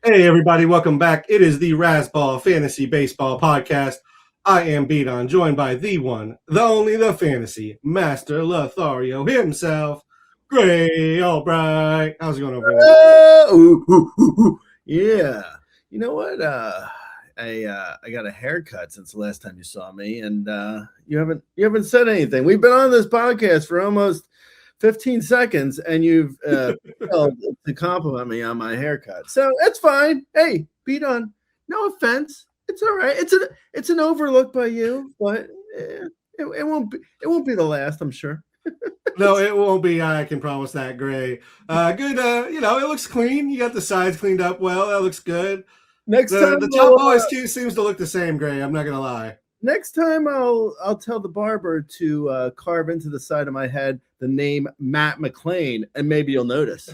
Hey, everybody, welcome back. It is the Razzball Fantasy Baseball Podcast. I am Beaton, joined by the one, the only, the fantasy master Lothario himself, Gray Albright. How's it going over there? Yeah. You know what? I got a haircut since the last time you saw me, and you haven't said anything. We've been on this podcast for almost 15 seconds, and you've failed to compliment me on my haircut. So it's fine. Hey, Beaton, no offense. It's all right. It's an overlook by you, but it won't be the last, I'm sure. No, it won't be. I can promise that, Gray. Good. It looks clean. You got the sides cleaned up well. That looks good. Next time, the top always seems to look the same, Gray. I'm not gonna lie. Next time, I'll tell the barber to carve into the side of my head the name Matt McLean, and maybe you'll notice.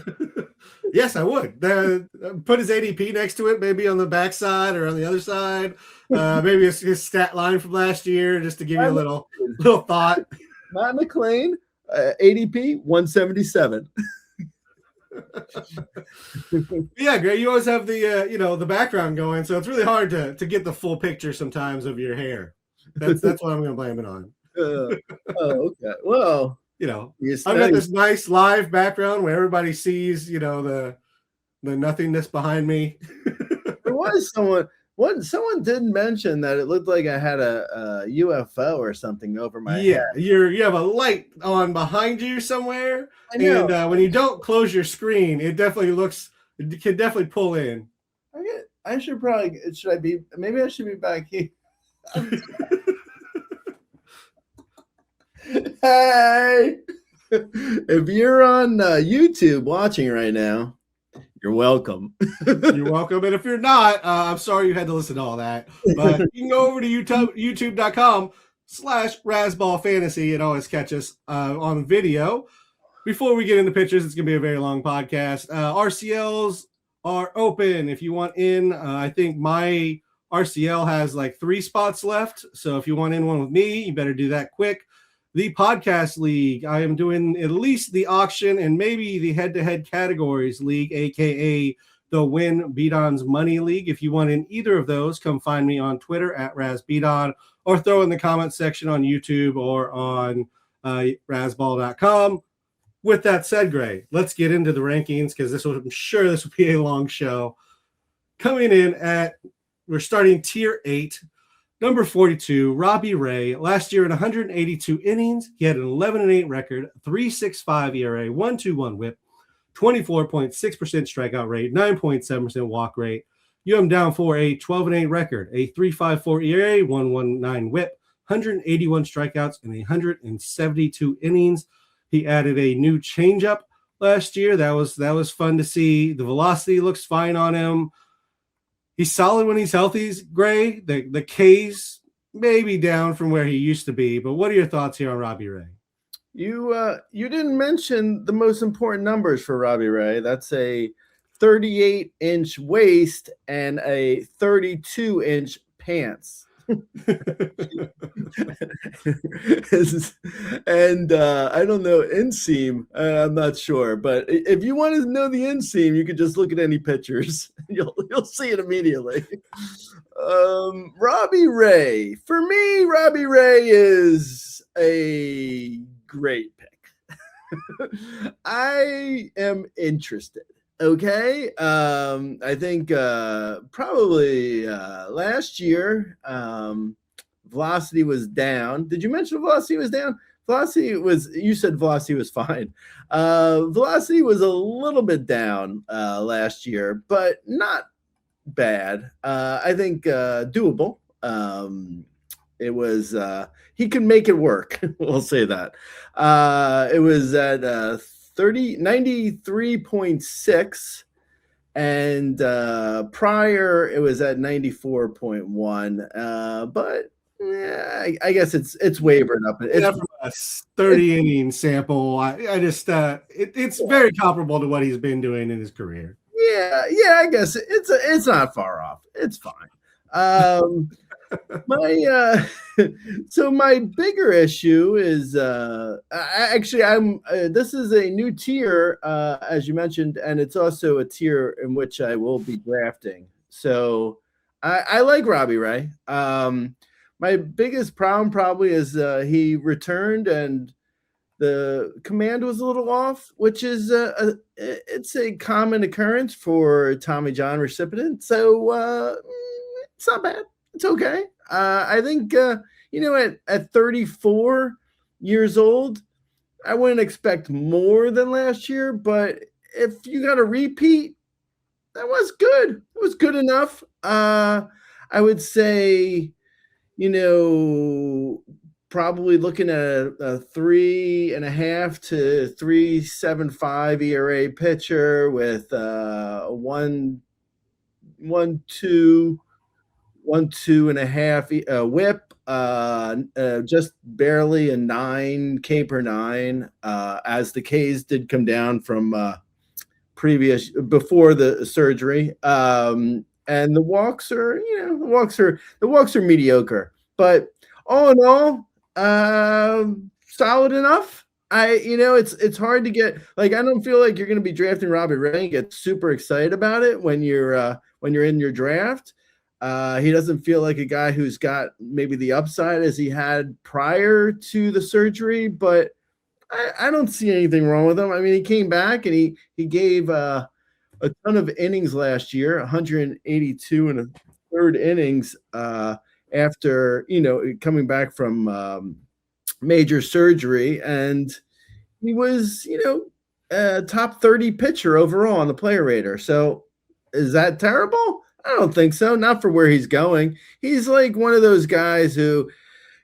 Yes, I would. Put his ADP next to it, maybe on the backside or on the other side. Maybe his stat line from last year, just to give you a little thought. Matt McLean, ADP 177. Yeah, Gray, you always have the background going, so it's really hard to get the full picture sometimes of your hair. That's what I'm going to blame it on. Okay. Well, I've got this nice live background where everybody sees, the nothingness behind me. There was someone did mention that it looked like I had a UFO or something over my head. You have a light on behind you somewhere, and when you don't close your screen, it can definitely pull in. I should maybe I should be back here. Hey, if you're on YouTube watching right now, you're welcome. You're welcome. And if you're not, I'm sorry you had to listen to all that. But you can go over to youtube.com/Razzball Fantasy and always catch us on video. Before we get into pitchers, it's going to be a very long podcast. RCLs are open. If you want in, I think my RCL has like 3 spots left. So if you want in one with me, you better do that quick. The podcast league, I am doing at least the auction and maybe the head-to-head categories league, aka the Win Beaton's Money League. If you want in either of those, come find me on Twitter at RazBeaton or throw in the comment section on YouTube or on Razzball.com. With that said, Gray, let's get into the rankings because I'm sure this will be a long show. Coming in we're starting tier 8. Number 42, Robbie Ray. Last year in 182 innings, he had an 11-8 record, 3.65 ERA, 1.21 WHIP, 24.6% strikeout rate, 9.7% walk rate. You have him down for a 12-8 record, a 3.54 ERA, 1.19 WHIP, 181 strikeouts in 172 innings. He added a new changeup last year. That was fun to see. The velocity looks fine on him. He's solid when he's healthy, Gray. The K's may be down from where he used to be, but what are your thoughts here on Robbie Ray? You didn't mention the most important numbers for Robbie Ray. That's a 38-inch waist and a 32-inch pants. And I don't know inseam. I'm not sure, but if you want to know the inseam, you could just look at any pictures. You'll see it immediately. Robbie Ray. For me, Robbie Ray is a great pick. I am interested. Okay. I think probably last year velocity was down. Did you mention velocity was down? You said velocity was fine. Velocity was a little bit down last year, but not bad. I think doable. It was he could make it work. We'll say that. It was at 93.6, and prior it was at 94.1. But yeah, I guess it's wavering up. It's from a 30 inning sample. I just it's very comparable to what he's been doing in his career. Yeah, I guess it's not far off. It's fine. My so my bigger issue is I'm this is a new tier as you mentioned, and it's also a tier in which I will be drafting. So I like Robbie Ray. My biggest problem probably is he returned and the command was a little off, which is it's a common occurrence for Tommy John recipient. So it's not bad. It's okay. I think at 34 years old, I wouldn't expect more than last year. But if you got a repeat, that was good. It was good enough. I would say, probably looking at a 3.5 to 3.75 ERA pitcher with 1.2 whip, just barely a 9 K per 9, as the Ks did come down from before the surgery. And the walks are, the walks are mediocre, but all in all, solid enough. It's hard to get, like, I don't feel like you're going to be drafting Robbie Ray and get super excited about it when you're in your draft. He doesn't feel like a guy who's got maybe the upside as he had prior to the surgery, but I don't see anything wrong with him. I mean, he came back and he gave a ton of innings last year, 182 and a third innings after coming back from major surgery, and he was a top 30 pitcher overall on the player rater. So is that terrible? I don't think so. Not for where he's going. He's like one of those guys who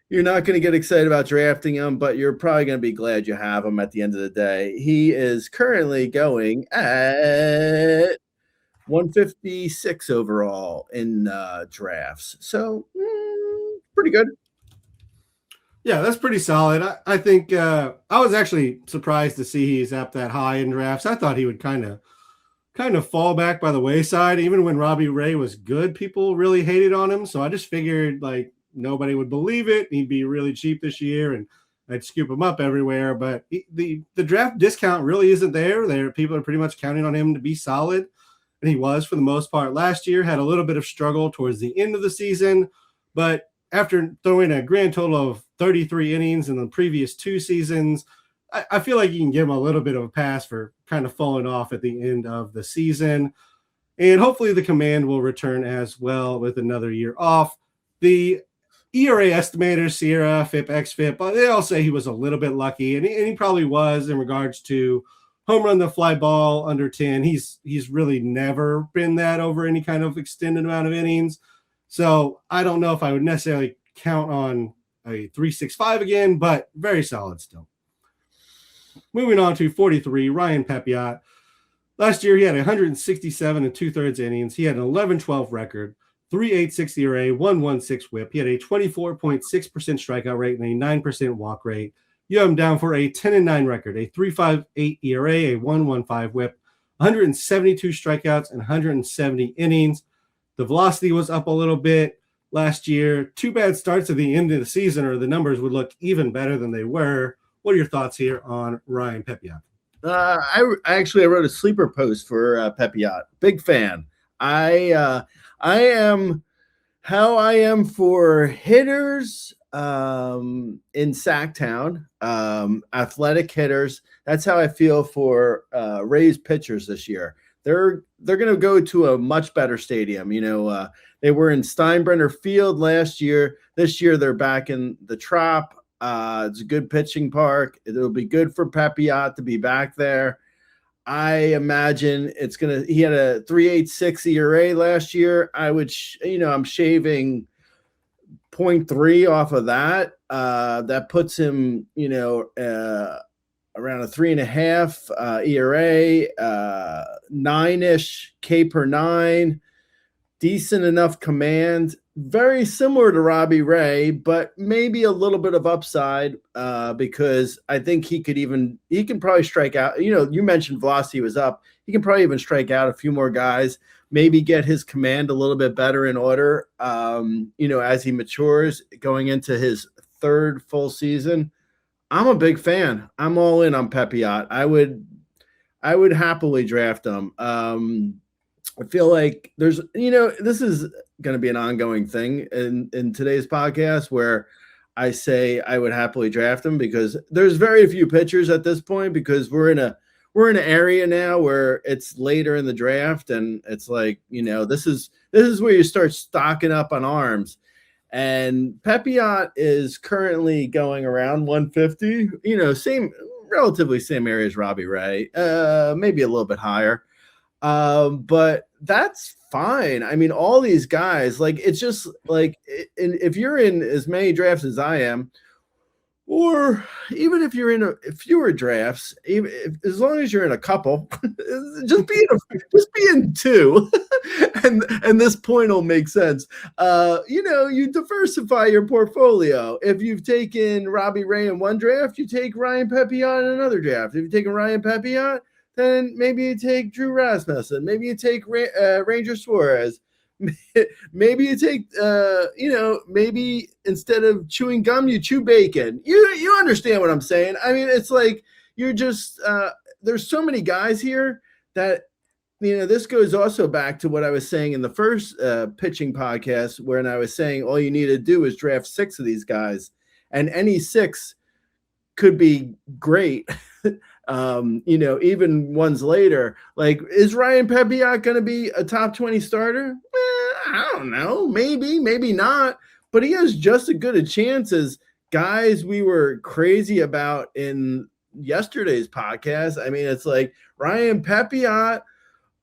you're not going to get excited about drafting him, but you're probably going to be glad you have him at the end of the day. He is currently going at 156 overall in drafts. So pretty good. Yeah, that's pretty solid. I think I was actually surprised to see he's up that high in drafts. I thought he would kind of fall back by the wayside. Even when Robbie Ray was good, people really hated on him. So I just figured like nobody would believe it. He'd be really cheap this year and I'd scoop him up everywhere. But the draft discount really isn't there. People are pretty much counting on him to be solid. And he was for the most part last year, had a little bit of struggle towards the end of the season. But after throwing a grand total of 33 innings in the previous 2 seasons, I feel like you can give him a little bit of a pass for kind of falling off at the end of the season. And hopefully the command will return as well with another year off. The ERA estimators, Sierra, FIP, XFIP, they all say he was a little bit lucky, and he probably was in regards to home run the fly ball under 10. He's really never been that over any kind of extended amount of innings. So I don't know if I would necessarily count on a 3.65 again, but very solid still. Moving on to 43, Ryan Pepiot. Last year, he had 167 and 2/3 innings. He had an 11-12 record, 3.86 ERA, 1.16 whip. He had a 24.6% strikeout rate and a 9% walk rate. You have him down for a 10-9 record, a 3.58 ERA, a 1.15 whip, 172 strikeouts, and 170 innings. The velocity was up a little bit last year. 2 bad starts at the end of the season, or the numbers would look even better than they were. What are your thoughts here on Ryan Pepiot? I wrote a sleeper post for Pepiot. Big fan. I am how I am for hitters in Sacktown, athletic hitters. That's how I feel for Rays pitchers this year. They're going to go to a much better stadium. They were in Steinbrenner Field last year. This year they're back in the Trop. It's a good pitching park. It'll be good for Pepiot to be back there. I imagine he had a 3.86 ERA last year. I'm shaving 0.3 off of that. That puts him, around a 3.5 ERA, 9-ish K per 9, decent enough command very similar to Robbie Ray, but maybe a little bit of upside because I think he can probably strike out. You mentioned velocity was up. He can probably even strike out a few more guys, maybe get his command a little bit better in order, as he matures going into his third full season. I'm a big fan. I'm all in on Pepiot. I would happily draft him. I feel like this is going to be an ongoing thing in today's podcast where I say I would happily draft him because there's very few pitchers at this point because we're in an area now where it's later in the draft and it's like, this is where you start stocking up on arms. And Pepiot is currently going around 150, relatively same area as Robbie Ray, maybe a little bit higher. But that's fine. I mean, all these guys, like, it's just like, if you're in as many drafts as I am, or even if you're in fewer drafts, as long as you're in a couple, just be in two, and this point will make sense. You diversify your portfolio. If you've taken Robbie Ray in one draft, you take Ryan Pepiot in another draft. If you've taken Ryan Pepiot, then maybe you take Drew Rasmussen. Maybe you take Ranger Suarez. Maybe you take, maybe instead of chewing gum, you chew bacon. You understand what I'm saying? I mean, it's like you're just there's so many guys here that this goes also back to what I was saying in the first pitching podcast when I was saying all you need to do is draft 6 of these guys, and any 6 could be great. Even ones later, like, is Ryan Pepiot going to be a top 20 starter? I don't know. Maybe not. But he has just as good a chance as guys we were crazy about in yesterday's podcast. I mean, it's like Ryan Pepiot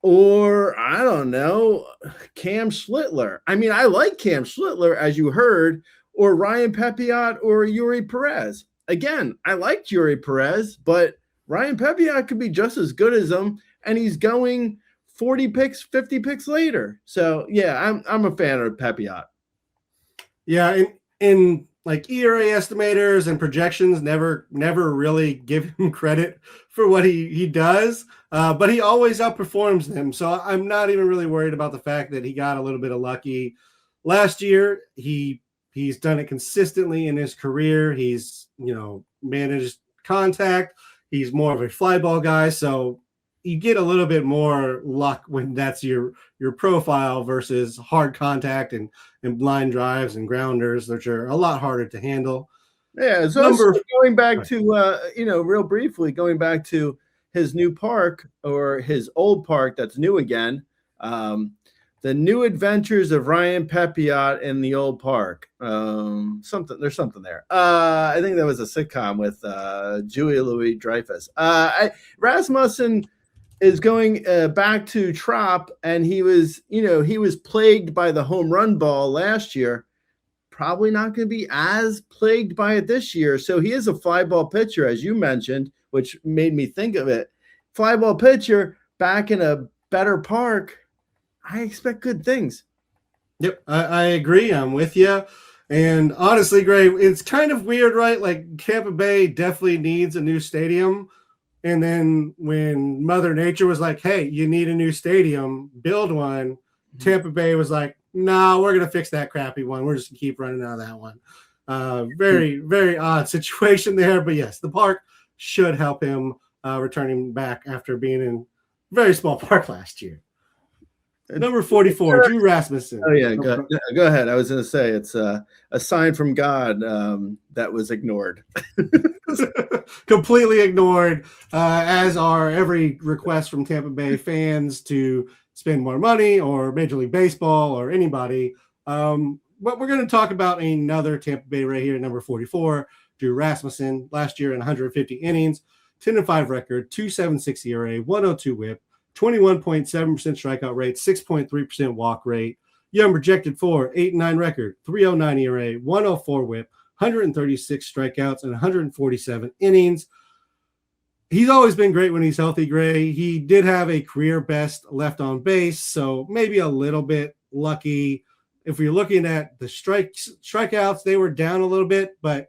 or, I don't know, Cam Schlittler. I mean, I like Cam Schlittler, as you heard, or Ryan Pepiot or Yuri Perez. Again, I liked Yuri Perez, but Ryan Pepiot could be just as good as him, and he's going 40 picks, 50 picks later. So, yeah, I'm a fan of Pepiot. Yeah, in like ERA estimators and projections never really give him credit for what he does, but he always outperforms them. So I'm not even really worried about the fact that he got a little bit of lucky. Last year, he's done it consistently in his career. He's, managed contact. He's more of a fly ball guy, so you get a little bit more luck when that's your profile versus hard contact and line drives and grounders, which are a lot harder to handle. Yeah, so going back to real briefly, going back to his new park or his old park that's new again. The New Adventures of Ryan Pepiot in the Old Park. There's something there. I think that was a sitcom with Julia Louis-Dreyfus. Rasmussen is going back to Trop, and he was plagued by the home run ball last year. Probably not going to be as plagued by it this year. So he is a fly ball pitcher, as you mentioned, which made me think of it. Fly ball pitcher back in a better park. I expect good things. Yep, I agree. I'm with you. And honestly, Gray, it's kind of weird, right? Like, Tampa Bay definitely needs a new stadium. And then when Mother Nature was like, hey, you need a new stadium, build one, Tampa Bay was like, no, we're going to fix that crappy one. We're just going to keep running out of that one. Very, very odd situation there. But yes, the park should help him returning back after being in a very small park last year. Number 44, Drew Rasmussen. Oh, yeah. Go ahead. I was going to say it's a sign from God that was ignored. Completely ignored, as are every request from Tampa Bay fans to spend more money or Major League Baseball or anybody. But we're going to talk about another Tampa Bay right here, number 44, Drew Rasmussen. Last year in 150 innings, 10-5 record, 2.76 ERA, 102 WHIP. 21.7% strikeout rate, 6.3% walk rate. Young projected for 8-9 record, 3.09 ERA, 104 WHIP, 136 strikeouts, and 147 innings. He's always been great when he's healthy, Gray. He did have a career best left on base, so maybe a little bit lucky if you're looking at the strikeouts, they were down a little bit, but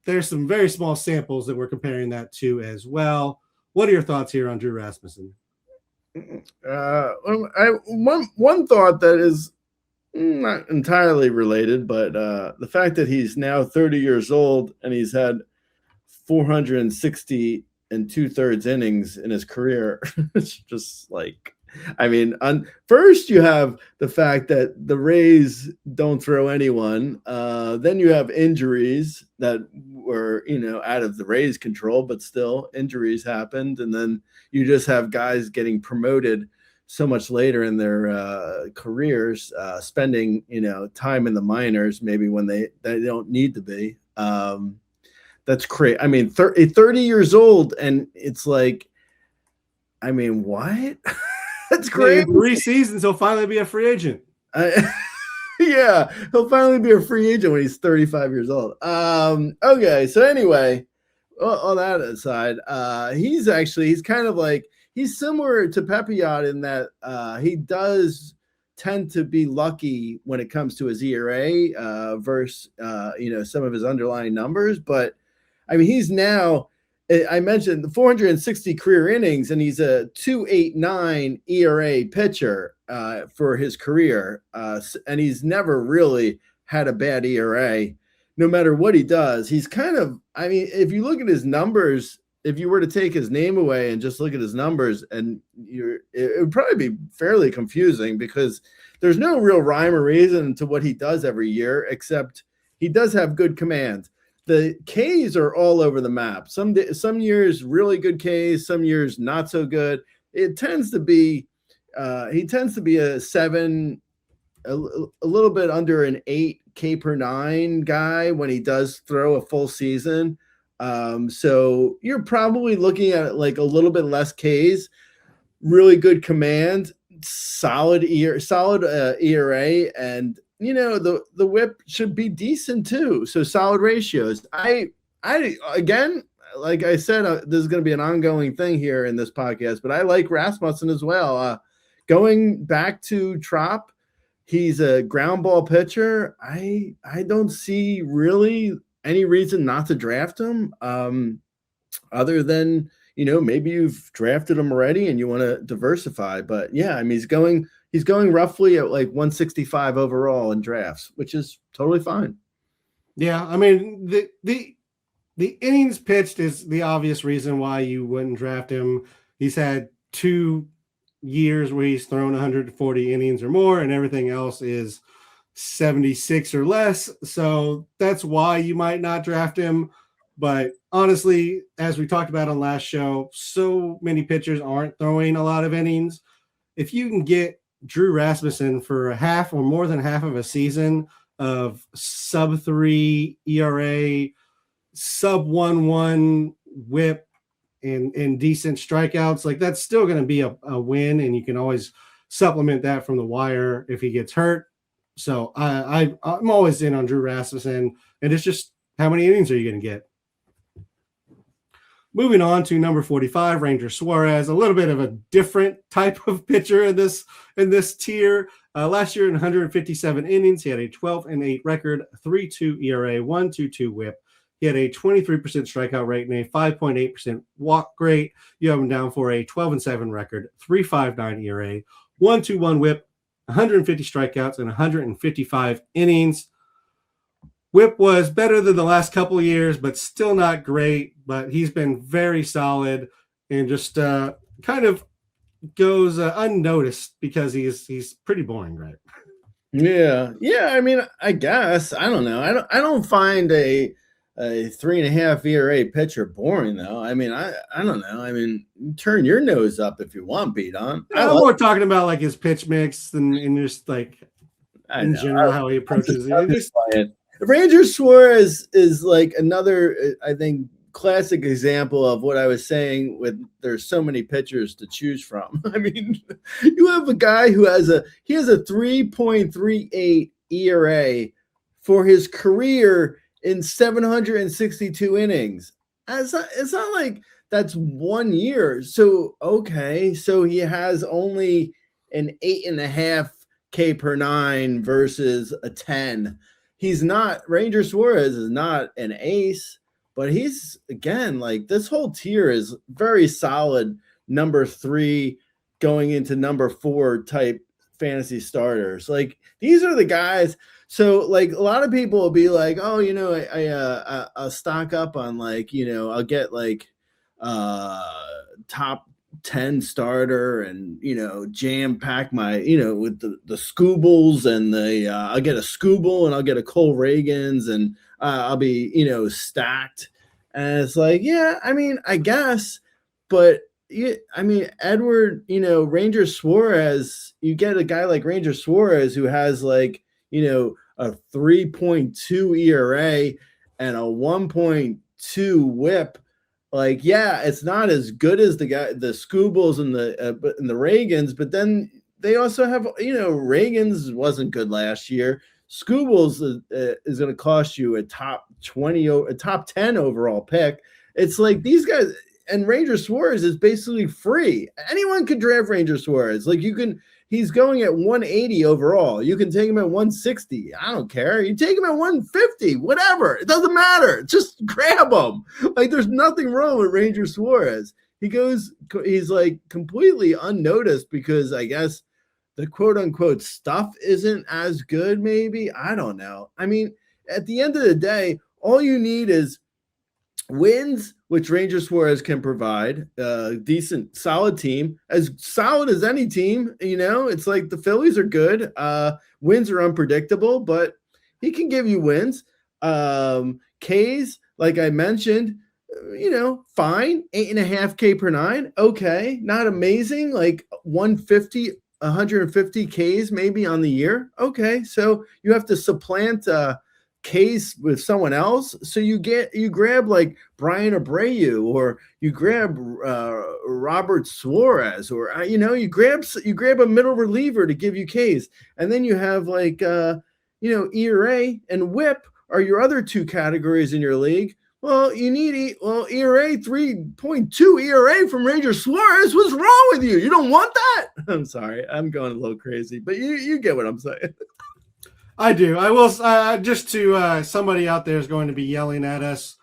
there's some very small samples that we're comparing that to as well. What are your thoughts here on Drew Rasmussen? One thought that is not entirely related, but the fact that he's now 30 years old and he's had 460 and 2/3 innings in his career. It's just like, I mean, first you have the fact that the Rays don't throw anyone. Then you have injuries that were, out of the Rays' control, but still injuries happened. And then you just have guys getting promoted so much later in their careers, spending, time in the minors, maybe when they don't need to be. That's crazy. I mean, 30 years old, and it's like, I mean, what? That's crazy. In 3 seasons, he'll finally be a free agent. Yeah, he'll finally be a free agent when he's 35 years old. Okay, so anyway, all that aside, he's kind of like, he's similar to Papillon in that he does tend to be lucky when it comes to his ERA versus some of his underlying numbers. But I mean, he's now, I mentioned the 460 career innings, and he's a 2.89 ERA pitcher for his career, and he's never really had a bad ERA. No matter what he does, he's kind of, I mean, if you look at his numbers, if you were to take his name away and just look at his numbers, and it would probably be fairly confusing because there's no real rhyme or reason to what he does every year, except he does have good command. The Ks are all over the map. Some years really good Ks, some years not so good. It tends to be he tends to be a 7, a little bit under an 8 K per 9 guy when he does throw a full season. So you're probably looking at like a little bit less Ks, really good command, solid ERA, and the whip should be decent too. So solid ratios. I again, like I said, this is going to be an ongoing thing here in this podcast, but I like Rasmussen as well. Going back to Trop, he's a ground ball pitcher. I don't see really any reason not to draft him, other than, maybe you've drafted him already and you want to diversify. But yeah, I mean, he's going roughly at like 165 overall in drafts, which is totally fine. Yeah, I mean, the innings pitched is the obvious reason why you wouldn't draft him. He's had 2 years where he's thrown 140 innings or more, and everything else is 76 or less. So that's why you might not draft him. But honestly, as we talked about on last show, so many pitchers aren't throwing a lot of innings. If you can get Drew Rasmussen for a half or more than half of a season of sub 3 ERA, sub 1.1 whip, and decent strikeouts, like that's still going to be a win, and you can always supplement that from the wire if he gets hurt. So I'm always in on Drew Rasmussen, and it's just how many innings are you going to get? Moving on to number 45, Ranger Suarez, a little bit of a different type of pitcher in this tier. Last year in 157 innings, he had a 12-8 record, 3.2 ERA, 1.22 whip. He had a 23% strikeout rate and a 5.8% walk rate. You have him down for a 12-7 record, 3.59 ERA, 1.21 whip, 150 strikeouts, and 155 innings. Whip was better than the last couple of years, but still not great. But he's been very solid and just kind of goes unnoticed because he's pretty boring, right? Yeah. I mean, I guess I don't know. I don't find a 3.5 ERA pitcher boring though. I mean, I don't know. I mean, turn your nose up if you want, Pete. I'm more talking about like his pitch mix and just like in general how he approaches it. Ranger Suarez is like another, I think, classic example of what I was saying with there's so many pitchers to choose from. I mean, you have a guy who has a 3.38 ERA for his career in 762 innings. It's not like that's 1 year. So, okay. So he has only an 8.5 K per nine versus a 10. He's not, Ranger Suarez is not an ace, but he's, again, like this whole tier is very solid number 3 going into number 4 type fantasy starters. Like these are the guys. So like a lot of people will be like, oh, you know, I'll stock up on like, you know, I'll get like top 10 starter and, you know, jam pack my, you know, with the Scoobles and I'll get a Scooble and I'll get a Cole Reagans and I'll be, you know, stacked. And it's like, yeah, I mean, I guess, but I mean, Edward, you know, Ranger Suarez, you get a guy like Ranger Suarez who has like, you know, a 3.2 ERA and a 1.2 whip. Like, yeah, it's not as good as the Scoobles and the Reagans, but then they also have, you know, Reagans wasn't good last year. Scoobles is going to cost you a top 20, a top 10 overall pick. It's like these guys, and Ranger Suarez is basically free. Anyone could draft Ranger Suarez. Like he's going at 180 overall. You can take him at 160. I don't care. You take him at 150, whatever. It doesn't matter. Just grab him. Like there's nothing wrong with Ranger Suarez. He's like completely unnoticed because I guess the quote unquote stuff isn't as good. Maybe. I don't know. I mean, at the end of the day, all you need is wins, which Ranger Suarez can provide, decent, solid team, as solid as any team. You know, it's like the Phillies are good. Wins are unpredictable, but he can give you wins. Ks, like I mentioned, you know, fine, 8.5 K per nine. Okay, not amazing, like 150 Ks maybe on the year. Okay, so you have to supplant case with someone else, so you grab like Brian Abreu, or you grab Robert Suarez, or you know, you grab a middle reliever to give you Ks, and then you have like you know, ERA and WHIP are your other 2 categories in your league. Well, you need ERA 3.2 ERA from Ranger Suarez. What's wrong with you? You don't want that? I'm sorry, I'm going a little crazy, but you get what I'm saying. I do. I will just to somebody out there is going to be yelling at us.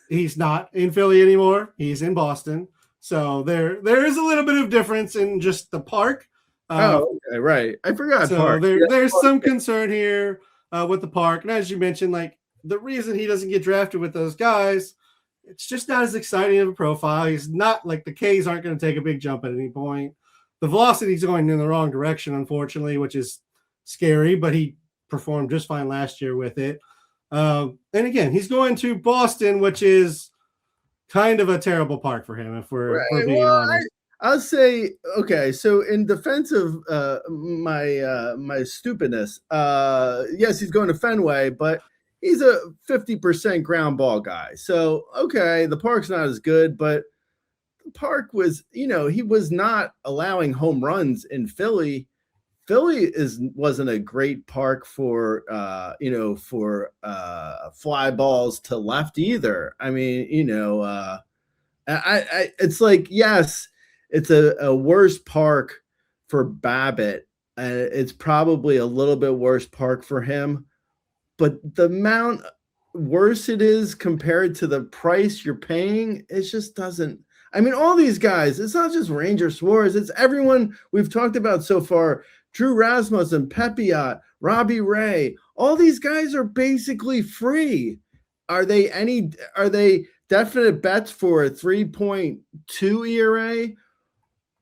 He's not in Philly anymore. He's in Boston. So there is a little bit of difference in just the park. Okay, right. I forgot. So park. There's some concern here with the park. And as you mentioned, like the reason he doesn't get drafted with those guys, it's just not as exciting of a profile. He's not like the Ks aren't going to take a big jump at any point. The velocity is going in the wrong direction, unfortunately, which is scary, but he performed just fine last year with it. And again, he's going to Boston, which is kind of a terrible park for him, if we're being honest. I'll say, okay, so in defense of my stupidness, yes, he's going to Fenway, but he's a 50% ground ball guy. So, okay, the park's not as good, but the park was, you know, he was not allowing home runs in Philly. Philly wasn't a great park for you know, for fly balls to left either. I mean, you know, it's like, yes, it's a worse park for Babbitt, and it's probably a little bit worse park for him, but the amount worse it is compared to the price you're paying, it just doesn't. I mean, all these guys, it's not just Ranger Suarez, it's everyone we've talked about so far. Drew Rasmussen, Pepiot, Robbie Ray, all these guys are basically free. Are they definite bets for a 3.2 ERA?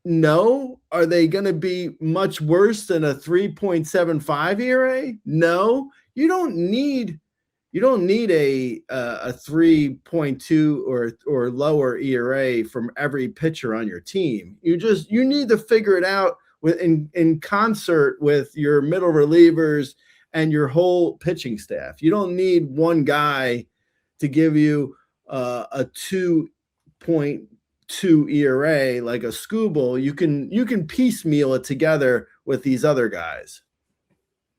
No. Are they going to be much worse than a 3.75 ERA? No. You don't need a 3.2 or lower ERA from every pitcher on your team. You need to figure it out in concert with your middle relievers and your whole pitching staff. You don't need one guy to give you a 2.2 ERA like a Scooble. You can piecemeal it together with these other guys.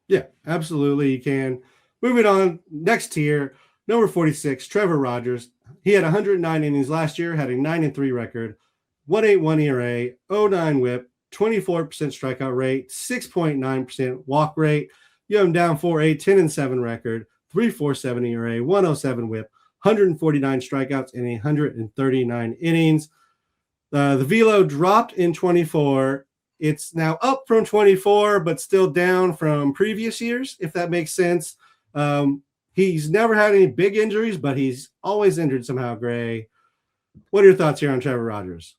Yeah, absolutely, you can. Moving on, next tier, number 46, Trevor Rogers. He had 109 innings last year, had a 9-3 record, 1.81 ERA, 0.9 WHIP, 24% strikeout rate, 6.9% walk rate. You have him down 4.8, 10-7 record, 3.47 ERA, 107 whip, 149 strikeouts, and 139 innings. The velo dropped in 24. It's now up from 24, but still down from previous years, if that makes sense. He's never had any big injuries, but he's always injured somehow, Gray. What are your thoughts here on Trevor Rogers?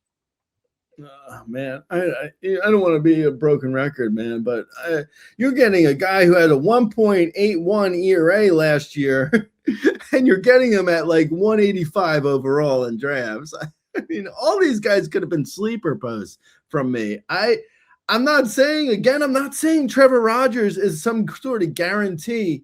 Man, I don't want to be a broken record, man, but you're getting a guy who had a 1.81 ERA last year, and you're getting him at like 185 overall in drafts. I mean, all these guys could have been sleeper posts from me. I'm not saying Trevor Rogers is some sort of guarantee,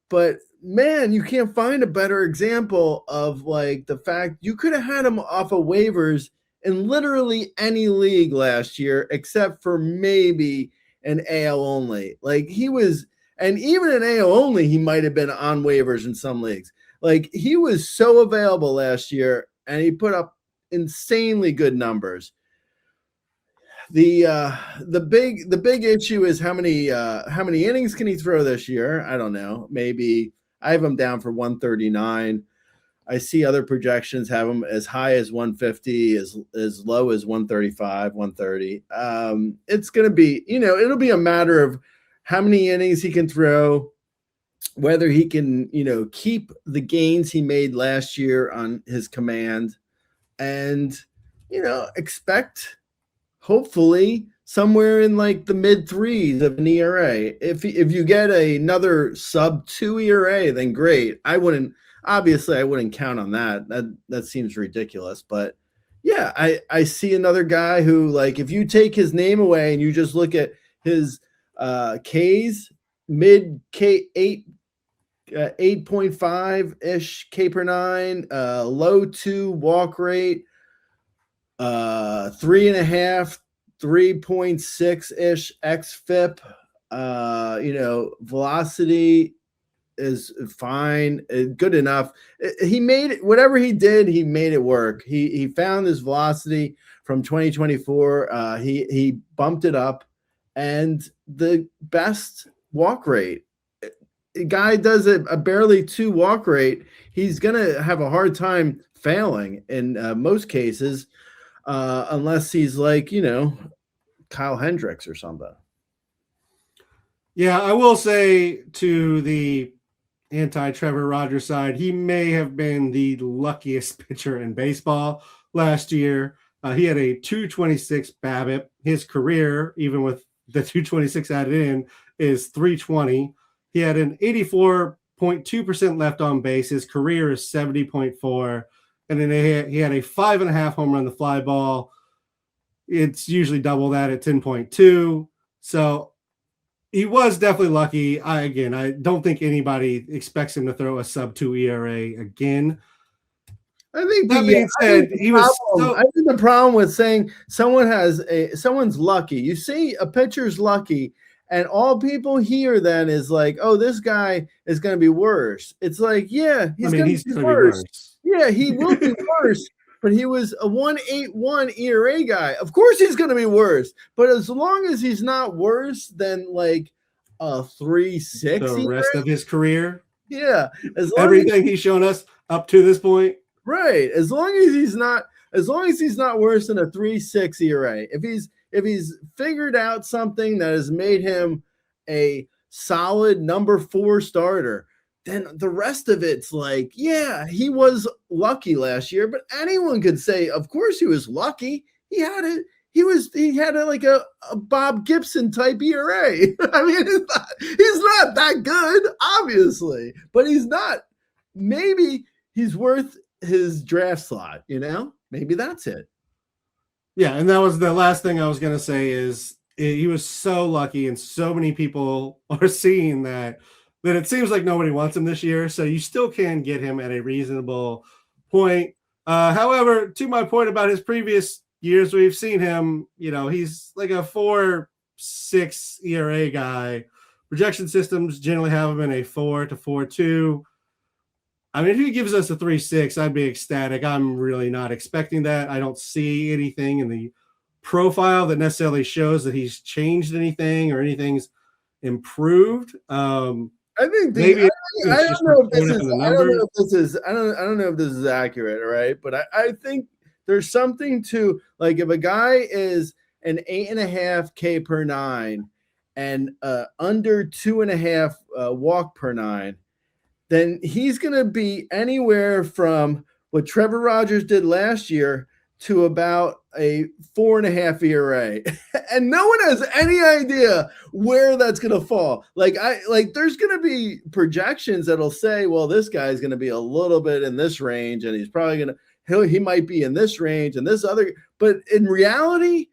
but man, you can't find a better example of like the fact you could have had him off of waivers in literally any league last year, except for maybe an AL only. Like he was, and even in AL only, he might have been on waivers in some leagues. Like he was so available last year, and he put up insanely good numbers. The big issue is how many innings can he throw this year? I don't know. Maybe I have him down for 139. I see other projections have him as high as 150, as low as 135, 130. It's going to be, it'll be a matter of how many innings he can throw, whether he can, keep the gains he made last year on his command, and, expect hopefully somewhere in like the mid threes of an ERA. If you get another sub 2 ERA, then great. I wouldn't count on that. That seems ridiculous. But yeah, I see another guy who, like, if you take his name away and you just look at his Ks, mid K 8.5-ish K per 9, low 2 walk rate, 3.5, 3.6-ish xFIP, velocity is fine, good enough. He made it, whatever he did, he made it work. He found his velocity from 2024. He bumped it up, and the best walk rate. A guy does a barely 2 walk rate, he's gonna have a hard time failing in most cases, unless he's like, Kyle Hendricks or something. Yeah, I will say, to the anti-Trevor Rogers side, he may have been the luckiest pitcher in baseball last year. He had a 226 BABIP. His career, even with the 226 added in, is 320. He had an 84.2% left on base. His career is 70.4. And then he had a 5.5 home run the fly ball. It's usually double that at 10.2. So he was definitely lucky. I don't think anybody expects him to throw a sub 2 ERA again. I think that being said, I think the problem with saying someone's lucky. You see a pitcher's lucky, and all people hear then is like, oh, this guy is going to be worse. It's like, yeah, he's going to be worse. Yeah, he will be worse. But he was a 1.81 ERA guy. Of course he's going to be worse. But as long as he's not worse than like a 3.6 the rest of his career. Yeah. Everything he's shown us up to this point. Right. As long as he's not worse than a 3.6 ERA. If he's figured out something that has made him a solid number 4 starter, then the rest of it's like, yeah, he was lucky last year, but anyone could say, of course he was lucky. He had like a Bob Gibson type ERA. I mean, he's not that good, obviously, but he's not. Maybe he's worth his draft slot, maybe that's it. Yeah. And that was the last thing I was going to say is he was so lucky, and so many people are seeing that it seems like nobody wants him this year. So you still can get him at a reasonable point. However, to my point about his previous years, we've seen him, he's like a 4.6 ERA guy. Projection systems generally have him in a 4 to 4.2. I mean, if he gives us a 3.6, I'd be ecstatic. I'm really not expecting that. I don't see anything in the profile that necessarily shows that he's changed anything or anything's improved. I think maybe I just don't know if showing this up in is the I don't know numbers. if this is I don't know if this is accurate, right? But I think there's something to, like, if a guy is an 8.5K per nine and under 2.5 walk per nine, then he's going to be anywhere from what Trevor Rogers did last year to about a 4.5 ERA. And no one has any idea where that's going to fall. Like there's going to be projections that'll say, well, this guy's going to be a little bit in this range, and he's probably going to, he might be in this range and this other, but in reality,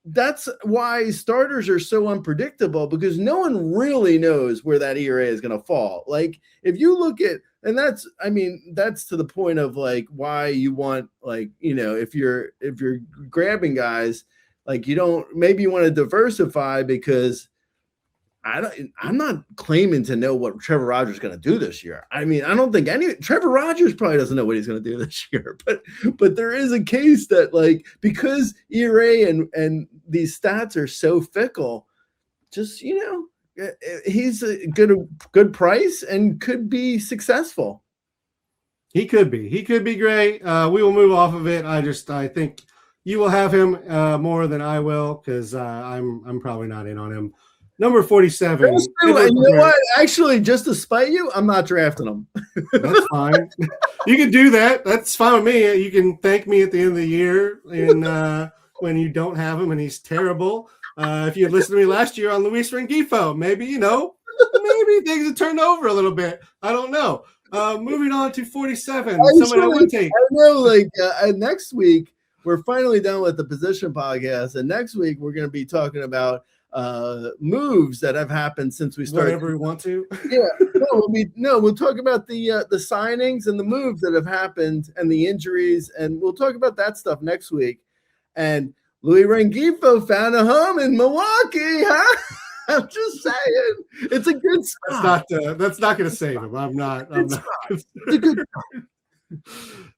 that's why starters are so unpredictable, because no one really knows where that ERA is going to fall. Like, if you look at, and that's, I mean, that's to the point of like why you want, like, you know, if you're grabbing guys, like, you don't, maybe you want to diversify, because I'm not claiming to know what Trevor Rogers is going to do this year. I mean, I don't think Trevor Rogers probably doesn't know what he's going to do this year, but there is a case that, like, because ERA and these stats are so fickle, just, you know, he's a good price and could be successful. He could be great. We will move off of it. I think you will have him more than I will, because I'm probably not in on him. Number 47. And you know what? Actually, just to spite you, I'm not drafting him. That's fine. You can do that. That's fine with me. You can thank me at the end of the year and when you don't have him and he's terrible. If you had listened to me last year on Luis Rengifo, maybe, you know, maybe things have turned over a little bit. I don't know. Moving on to 47. Someone I would take. I know, like, next week, we're finally done with the position podcast. And next week, we're going to be talking about moves that have happened since we started. Whatever we want to. Yeah, we'll talk about the signings and the moves that have happened and the injuries, and we'll talk about that stuff next week. And Luis Rengifo found a home in Milwaukee, huh? I'm just saying, it's a good spot. That's not going to save him. I'm not. It's a good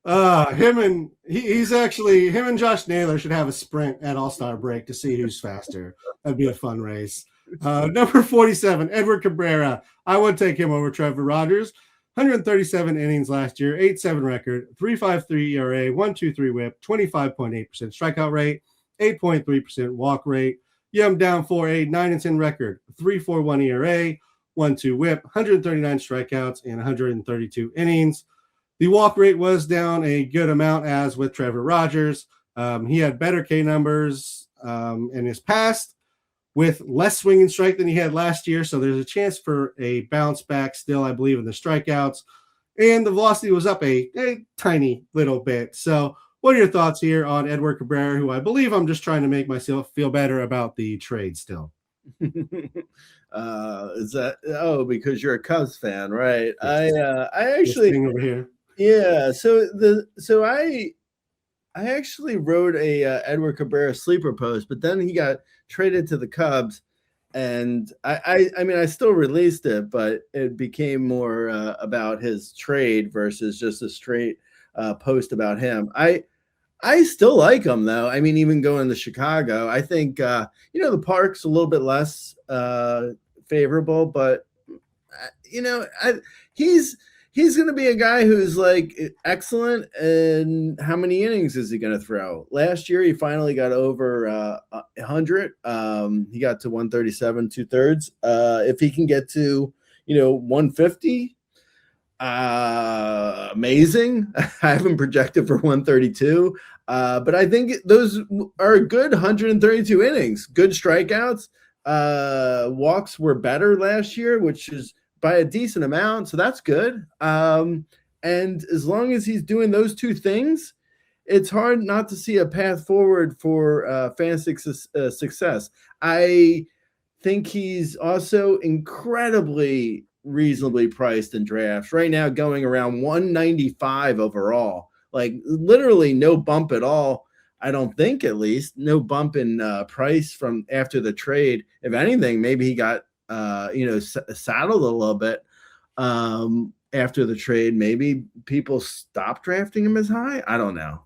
him and Josh Naylor should have a sprint at All-Star break to see who's faster. That'd be a fun race. Number 47, Edward Cabrera. I would take him over Trevor Rogers. 137 innings last year, 8.7 record, 3.53 ERA, 1.23 whip, 25.8% strikeout rate, 8.3% walk rate. Yum down 4.8, 9-10 record, 3.41 ERA, 1.2 whip, 139 strikeouts, and 132 innings. The walk rate was down a good amount, as with Trevor Rogers. He had better K numbers in his past, with less swing and strike than he had last year. So there's a chance for a bounce back still, I believe, in the strikeouts. And the velocity was up a tiny little bit. So what are your thoughts here on Edward Cabrera, who I believe I'm just trying to make myself feel better about the trade still? Is that, because you're a Cubs fan, right? Yes. I actually over here. Yeah, I actually wrote a Edward Cabrera sleeper post, but then he got traded to the Cubs, and I mean, I still released it, but it became more about his trade versus just a straight post about him. I still like him, though. I mean, even going to Chicago, I think the park's a little bit less favorable, but he's going to be a guy who's like excellent. And how many innings is he going to throw? Last year, he finally got over 100. He got to 137 2/3. If he can get to 150, amazing. I haven't projected for 132, but I think those are a good 132 innings. Good strikeouts. Walks were better last year, which is by a decent amount, so that's good. And as long as he's doing those two things, it's hard not to see a path forward for fantasy success. I think he's also incredibly reasonably priced in drafts right now, going around 195 overall. Like, literally no bump at all. I don't think, at least no bump in price from after the trade. If anything, maybe he got saddled a little bit. And after the trade, maybe people stop drafting him as high. I don't know.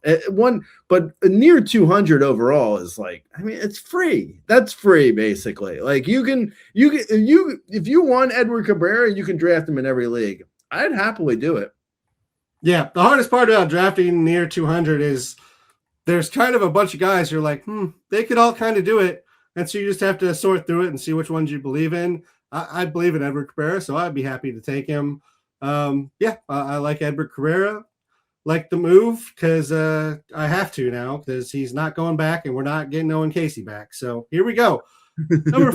But near 200 overall is like, I mean, it's free. That's free basically. Like if you want Edward Cabrera, you can draft him in every league. I'd happily do it. Yeah, the hardest part about drafting near 200 is there's kind of a bunch of guys you're like, they could all kind of do it. And so you just have to sort through it and see which ones you believe in. I believe in Edward Cabrera, so I'd be happy to take him. I like Edward Cabrera, like the move, because I have to now because he's not going back and we're not getting Owen Casey back. So here we go. Number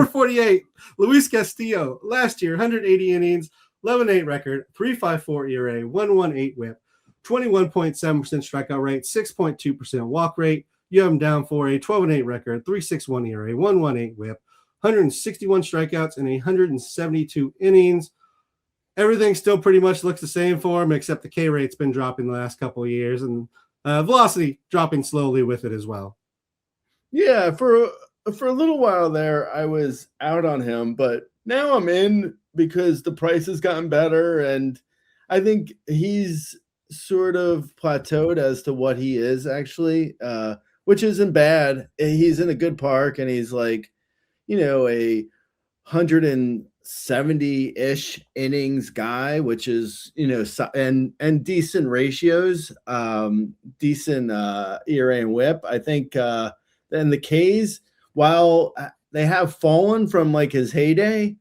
48, Luis Castillo. Last year, 180 innings, 11-8 record, 3.54 ERA, 1.18 WHIP, 21.7% strikeout rate, 6.2% walk rate. You have him down for a 12-8 record, 3.61 ERA, 1.18 WHIP, 161 strikeouts, and 172 innings. Everything still pretty much looks the same for him, except the K rate's been dropping the last couple of years, and velocity dropping slowly with it as well. Yeah, for a little while there, I was out on him, but now I'm in because the price has gotten better, and I think he's sort of plateaued as to what he is actually, which isn't bad. He's in a good park, and he's like, a 170-ish innings guy, which is, and decent ratios, decent ERA and WHIP. I think and the K's, while they have fallen from like his heyday,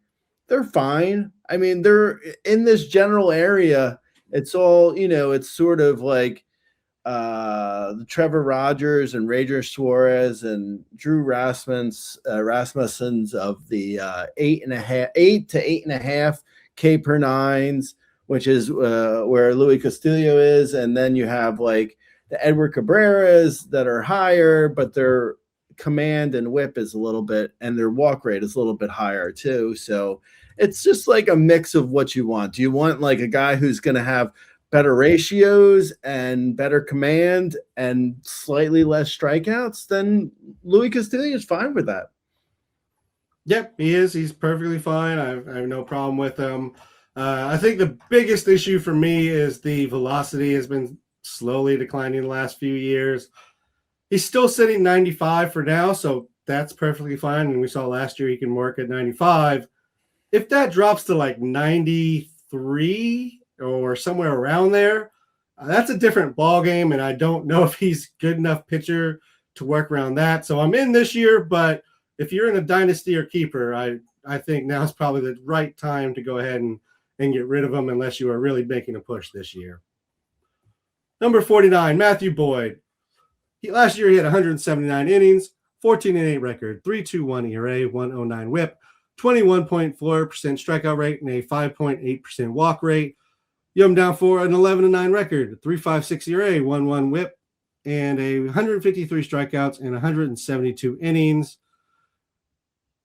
they're fine. I mean, they're in this general area. It's all, it's sort of like the Trevor Rogers and Ranger Suarez and Drew Rasmussen's of the 8 to 8.5 K per nines, which is where Luis Castillo is, and then you have like the Edward Cabreras that are higher, but their command and whip is a little bit, and their walk rate is a little bit higher too. So it's just like a mix of what you want. Do you want like a guy who's going to have better ratios and better command and slightly less strikeouts? Then Luis Castillo is fine with that. Yep, he is. He's perfectly fine. I have no problem with him. I think the biggest issue for me is the velocity has been slowly declining the last few years. He's still sitting 95 for now, so that's perfectly fine. And we saw last year he can work at 95. If that drops to like 93 or somewhere around there, that's a different ball game, and I don't know if he's good enough pitcher to work around that. So I'm in this year, but if you're in a dynasty or keeper, I think now is probably the right time to go ahead and get rid of him unless you are really making a push this year. Number 49, Matthew Boyd. Last year he had 179 innings, 14-8 record, 3.21 ERA, 1.09 WHIP, 21.4% strikeout rate, and a 5.8% walk rate. You have him down for an 11-9 record, 3.56 ERA, 1.1 WHIP, and 153 strikeouts and 172 innings.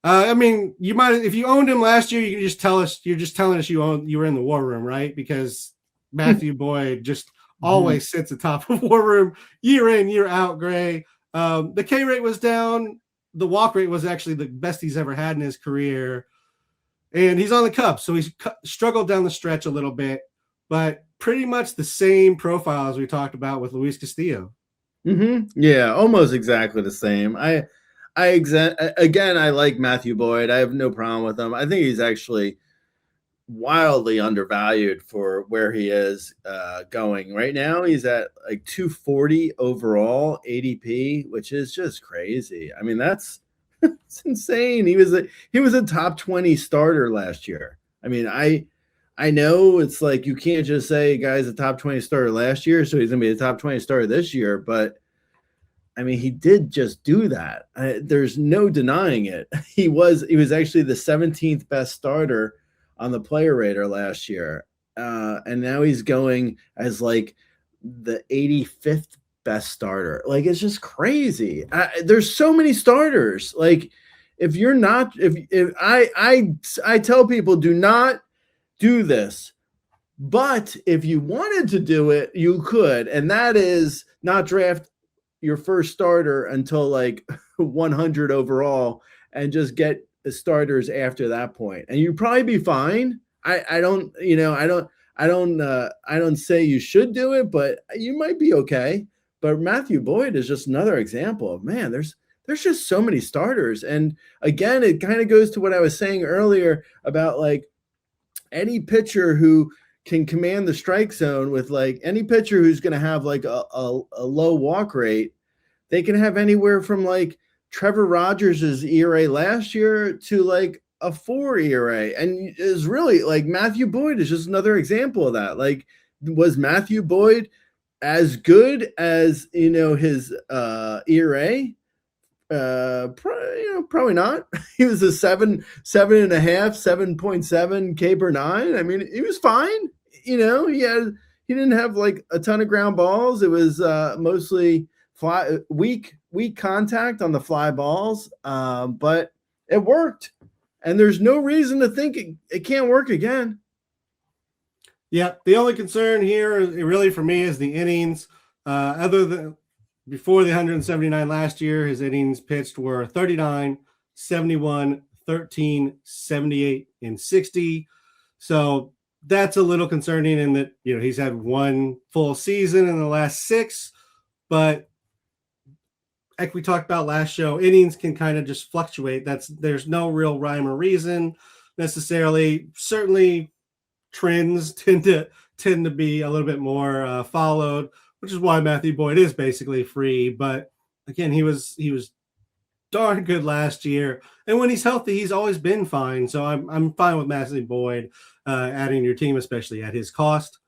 I mean, you might, if you owned him last year, you can just tell us, you're just telling us you were in the war room, right? Because Matthew Boyd just always sits atop of war room year in, year out, Gray. The K rate was down. The walk rate was actually the best he's ever had in his career. And he's on the Cubs, so he's struggled down the stretch a little bit, but pretty much the same profile as we talked about with Luis Castillo. Yeah, almost exactly the same. Again, I like Matthew Boyd. I have no problem with him. I think he's actually wildly undervalued for where he is going right now. He's at like 240 overall ADP, which is just crazy. I mean, that's insane. He was a top 20 starter last year. I mean, I know it's like you can't just say guy's a top 20 starter last year, so he's gonna be a top 20 starter this year, but I mean, he did just do that. There's no denying it. He was actually the 17th best starter on the player rater last year. And now he's going as like the 85th best starter. Like, it's just crazy. There's so many starters. Like, if you're not, if I tell people, do not do this. But if you wanted to do it, you could. And that is not draft your first starter until like 100 overall and just get the starters after that point. And you'd probably be fine. I don't, I don't say you should do it, but you might be okay. But Matthew Boyd is just another example of, man, there's just so many starters. And again, it kind of goes to what I was saying earlier about like any pitcher who can command the strike zone, with like any pitcher who's going to have like a low walk rate, they can have anywhere from like Trevor Rogers' ERA last year to like a 4 ERA. And is really like Matthew Boyd is just another example of that. Like, was Matthew Boyd as good as, his ERA? Probably not. He was a 7.5, 7.7 K per nine. I mean, he was fine. He didn't have like a ton of ground balls. It was mostly weak contact on the fly balls, but it worked, and there's no reason to think it can't work again. Yeah, the only concern here really for me is the innings. Other than before the 179 last year, his innings pitched were 39, 71, 13, 78, and 60. So that's a little concerning in that, he's had one full season in the last 6, but like we talked about last show, innings can kind of just fluctuate. There's no real rhyme or reason necessarily. Certainly trends tend to be a little bit more followed, which is why Matthew Boyd is basically free. But again, he was darn good last year, and when he's healthy, he's always been fine. So I'm fine with Matthew Boyd adding your team, especially at his cost.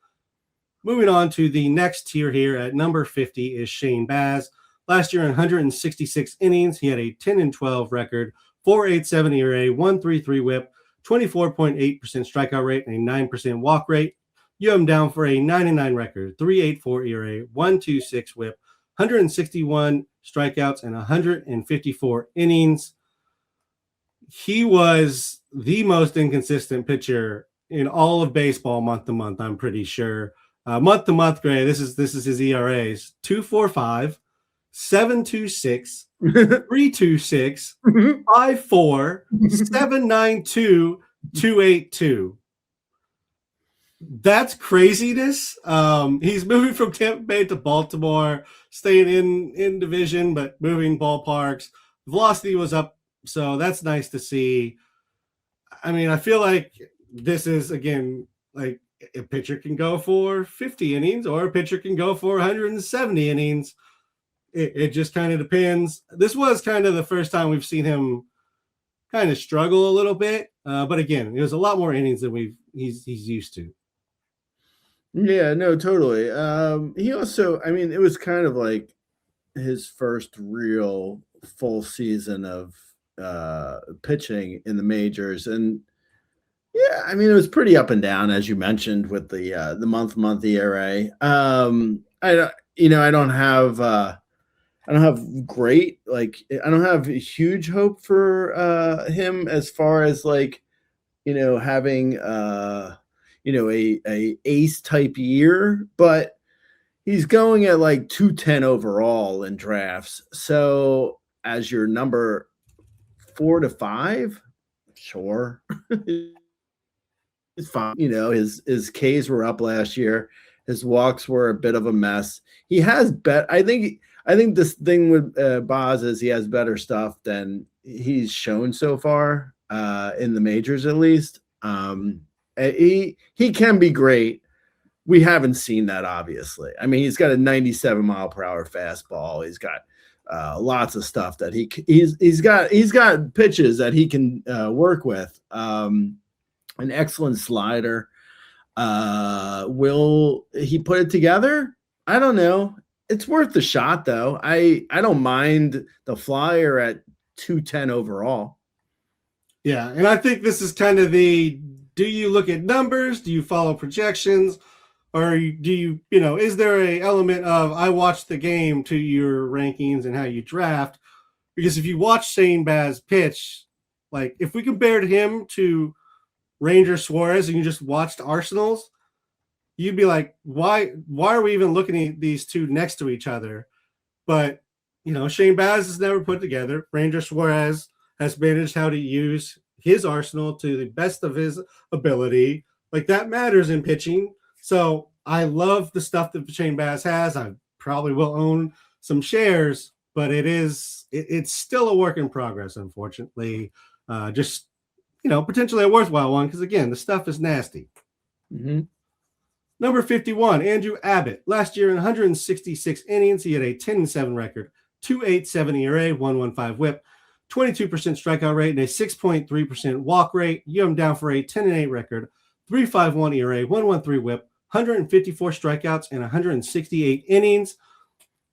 Moving on to the next tier here at number 50 is Shane Baz. Last year in 166 innings, he had a 10-12 record, 4.87 ERA, 1.33 WHIP, 24.8% strikeout rate, and a 9% walk rate. You have him down for a 99 record, 3.84 ERA, 1.26 WHIP, 161 strikeouts, and 154 innings. He was the most inconsistent pitcher in all of baseball month to month, I'm pretty sure. Month to month, Gray, this is his ERAs: 2.45, 7.26, 3.26, 5.4, 7.92, 2.82. That's craziness. He's moving from Tampa Bay to Baltimore, staying in division, but moving ballparks. Velocity was up, so that's nice to see. I mean, I feel like this is, again, like a pitcher can go for 50 innings or a pitcher can go for 170 innings. It just kind of depends. This was kind of the first time we've seen him kind of struggle a little bit, but again, it was a lot more innings than he's used to. Yeah, no, totally. He also, I mean, it was kind of like his first real full season of pitching in the majors, and yeah, I mean, it was pretty up and down, as you mentioned, with the month ERA. I don't have great, like, I don't have huge hope for him as far as like, having a ace type year, but he's going at like 210 overall in drafts. So as your number 4 to 5, sure. It's fine. His Ks were up last year. His walks were a bit of a mess. He has I think this thing with Baz is he has better stuff than he's shown so far in the majors, at least. He can be great. We haven't seen that, obviously. I mean, he's got a 97 mile per hour fastball. He's got lots of stuff that he's got pitches that he can work with. An excellent slider. Will he put it together? I don't know. It's worth the shot, though. I don't mind the flyer at 210 overall. Yeah, and I think this is kind of do you look at numbers? Do you follow projections? Or do you, is there a element of I watched the game to your rankings and how you draft? Because if you watch Shane Baz pitch, like if we compared him to Ranger Suarez and you just watched Arsenal's, you'd be like, why are we even looking at these two next to each other? But, Shane Baz is never put together. Ranger Suarez has managed how to use his arsenal to the best of his ability. Like that matters in pitching. So I love the stuff that Shane Baz has. I probably will own some shares, but it's still a work in progress, unfortunately. Just, potentially a worthwhile one because, again, the stuff is nasty. Mm-hmm. Number 51, Andrew Abbott. Last year in 166 innings, he had a 10-7 record, 2.87 ERA, 1.15 WHIP, 22% strikeout rate, and a 6.3% walk rate. You have him down for a 10-8 record, 3.51 ERA, 1.13 WHIP, 154 strikeouts, and 168 innings.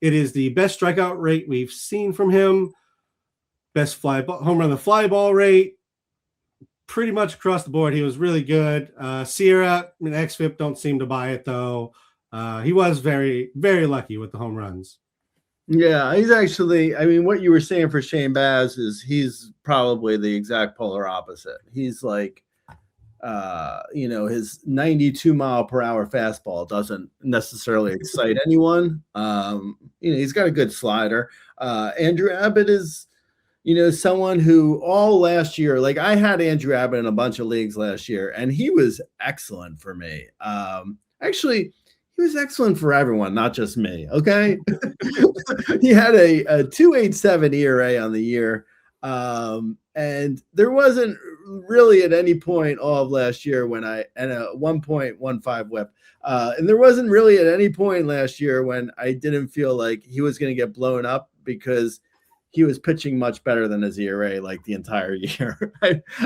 It is the best strikeout rate we've seen from him. Best home run the fly ball rate. Pretty much across the board, he was really good. Sierra and XFIP don't seem to buy it, though. He was very, very lucky with the home runs. Yeah, he's actually, what you were saying for Shane Baz is he's probably the exact polar opposite. He's like, his 92 mile per hour fastball doesn't necessarily excite anyone. He's got a good slider. Andrew Abbott is, someone who all last year, like I had Andrew Abbott in a bunch of leagues last year, and he was excellent for me. Actually, he was excellent for everyone, not just me. Okay. He had a 2.87 ERA on the year. And there wasn't really at any point all of last year and a 1.15 whip. And there wasn't really at any point last year when I didn't feel like he was going to get blown up because he was pitching much better than his ERA like the entire year.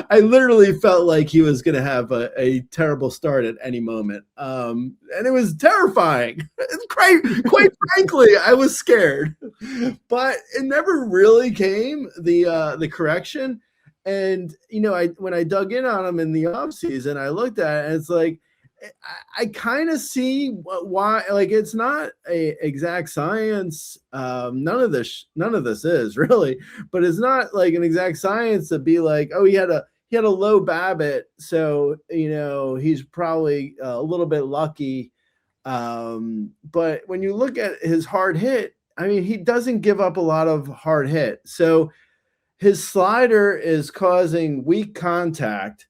I literally felt like he was going to have a terrible start at any moment. And it was terrifying. Quite frankly, I was scared. But it never really came, the correction. And, when I dug in on him in the offseason, I looked at it and it's like, I kind of see why, like, it's not a exact science. None of this is really, but it's not like an exact science to be like, oh, he had a low BABIP, so he's probably a little bit lucky. But when you look at his hard hit, he doesn't give up a lot of hard hit. So his slider is causing weak contact,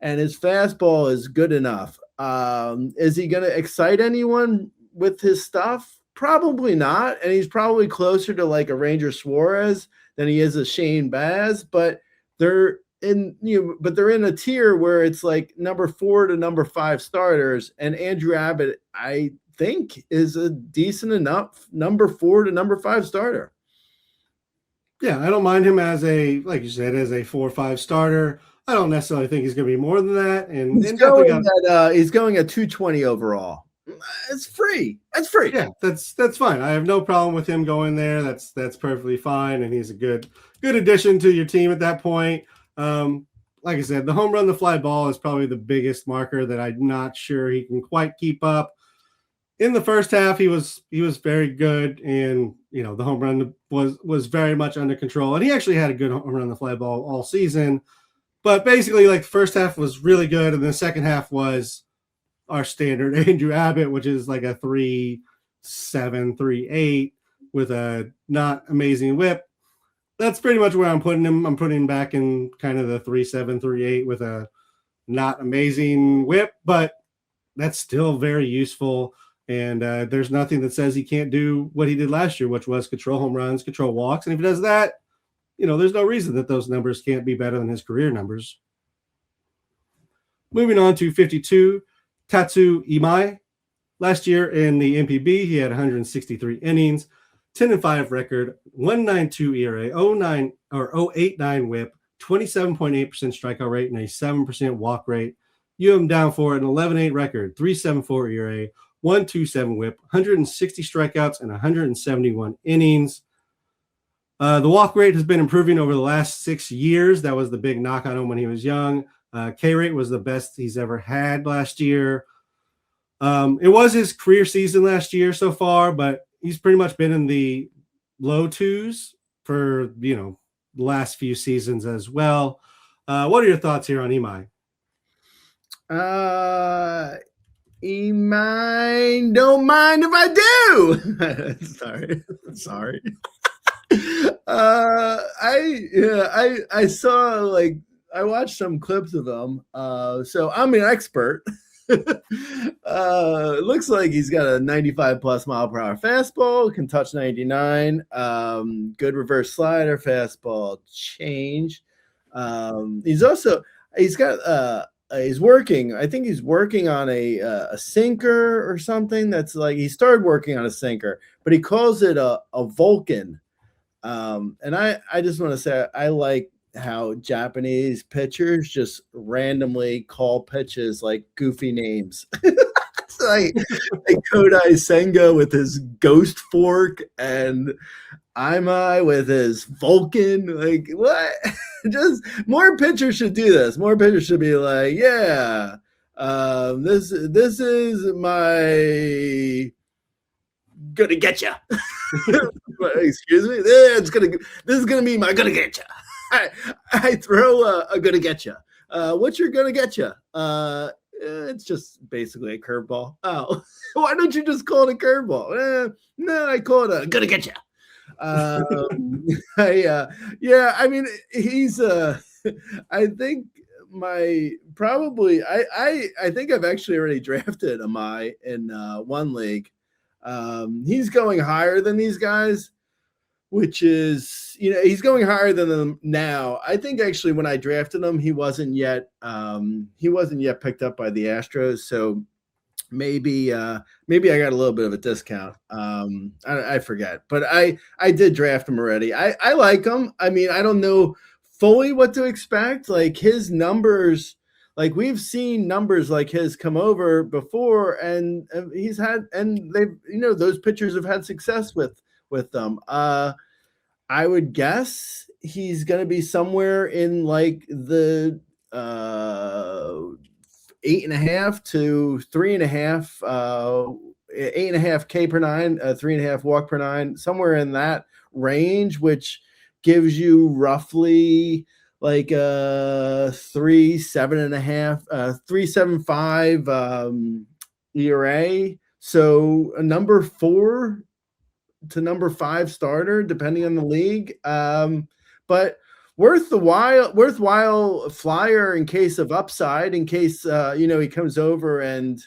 and his fastball is good enough. Is he going to excite anyone with his stuff? Probably not. And he's probably closer to like a Ranger Suarez than he is a Shane Baz, but they're in a tier where it's like number 4 to number 5 starters. And Andrew Abbott, I think, is a decent enough number 4 to number 5 starter. Yeah, I don't mind him as like you said, as a 4 or 5 starter. I don't necessarily think he's going to be more than that. And he's going at 220 overall. It's free. That's free. Yeah, that's fine. I have no problem with him going there. That's perfectly fine. And he's a good addition to your team at that point. Like I said, the home run, the fly ball is probably the biggest marker that I'm not sure he can quite keep up. In the first half, he was very good, and the home run was very much under control. And he actually had a good home run, the fly ball all season. But basically, like, the first half was really good, and the second half was our standard Andrew Abbott, which is like a 3.7, 3.8 with a not amazing whip. That's pretty much where I'm putting him. I'm putting him back in kind of the 3.7, 3.8 with a not amazing whip, but that's still very useful. And there's nothing that says he can't do what he did last year, which was control home runs, control walks. And if he does that, there's no reason that those numbers can't be better than his career numbers. Moving on to 52, Tatsu Imai. Last year in the MPB, he had 163 innings, 10-5 record, 1.92 ERA, 0.89 WHIP, 27.8% strikeout rate, and a 7% walk rate. You have him down for an 11.8 record, 3.74 ERA, 1.27 WHIP, 160 strikeouts, and 171 innings. The walk rate has been improving over the last 6 years. That was the big knock on him when he was young. K rate was the best he's ever had last year. It was his career season last year so far, but he's pretty much been in the low 2s for, the last few seasons as well. What are your thoughts here on Imai? Imai, don't mind if I do. Sorry. I saw like some clips of him. So I'm an expert. It looks like he's got a 95 plus mile per hour fastball, can touch 99. Good reverse slider, fastball change. He's working. I think he's working on a sinker or something. That's like he started working on a sinker, but he calls it a Vulcan. And I just want to say I like how Japanese pitchers just randomly call pitches like goofy names. It's like Kodai Senga with his ghost fork and Imai with his Vulcan. Like what? Just more pitchers should do this. More pitchers should be like, yeah, this is my gonna get you. Excuse me. This is gonna be my gonna get you. I throw a gonna get you. What's your gonna get you? It's just basically a curveball. Oh, why don't you just call it a curveball? No, I call it a gonna get you. Yeah. I mean, he's. I think I think I've actually already drafted Amai in one league. He's going higher than these guys, which is, he's going higher than them now. I think actually when I drafted him, he wasn't yet picked up by the Astros. So maybe I got a little bit of a discount. I forget, but I did draft him already. I like him. I mean, I don't know fully what to expect. Like his numbers, like we've seen numbers like his come over before, and those pitchers have had success with them. I would guess he's going to be somewhere in like the 8.5 to 3.5, 8.5 K per nine, 3.5 walk per nine, somewhere in that range, which gives you roughly like 3.75, 3.75 ERA. So a number 4 to number 5 starter, depending on the league. But worthwhile flyer in case of upside, in case he comes over and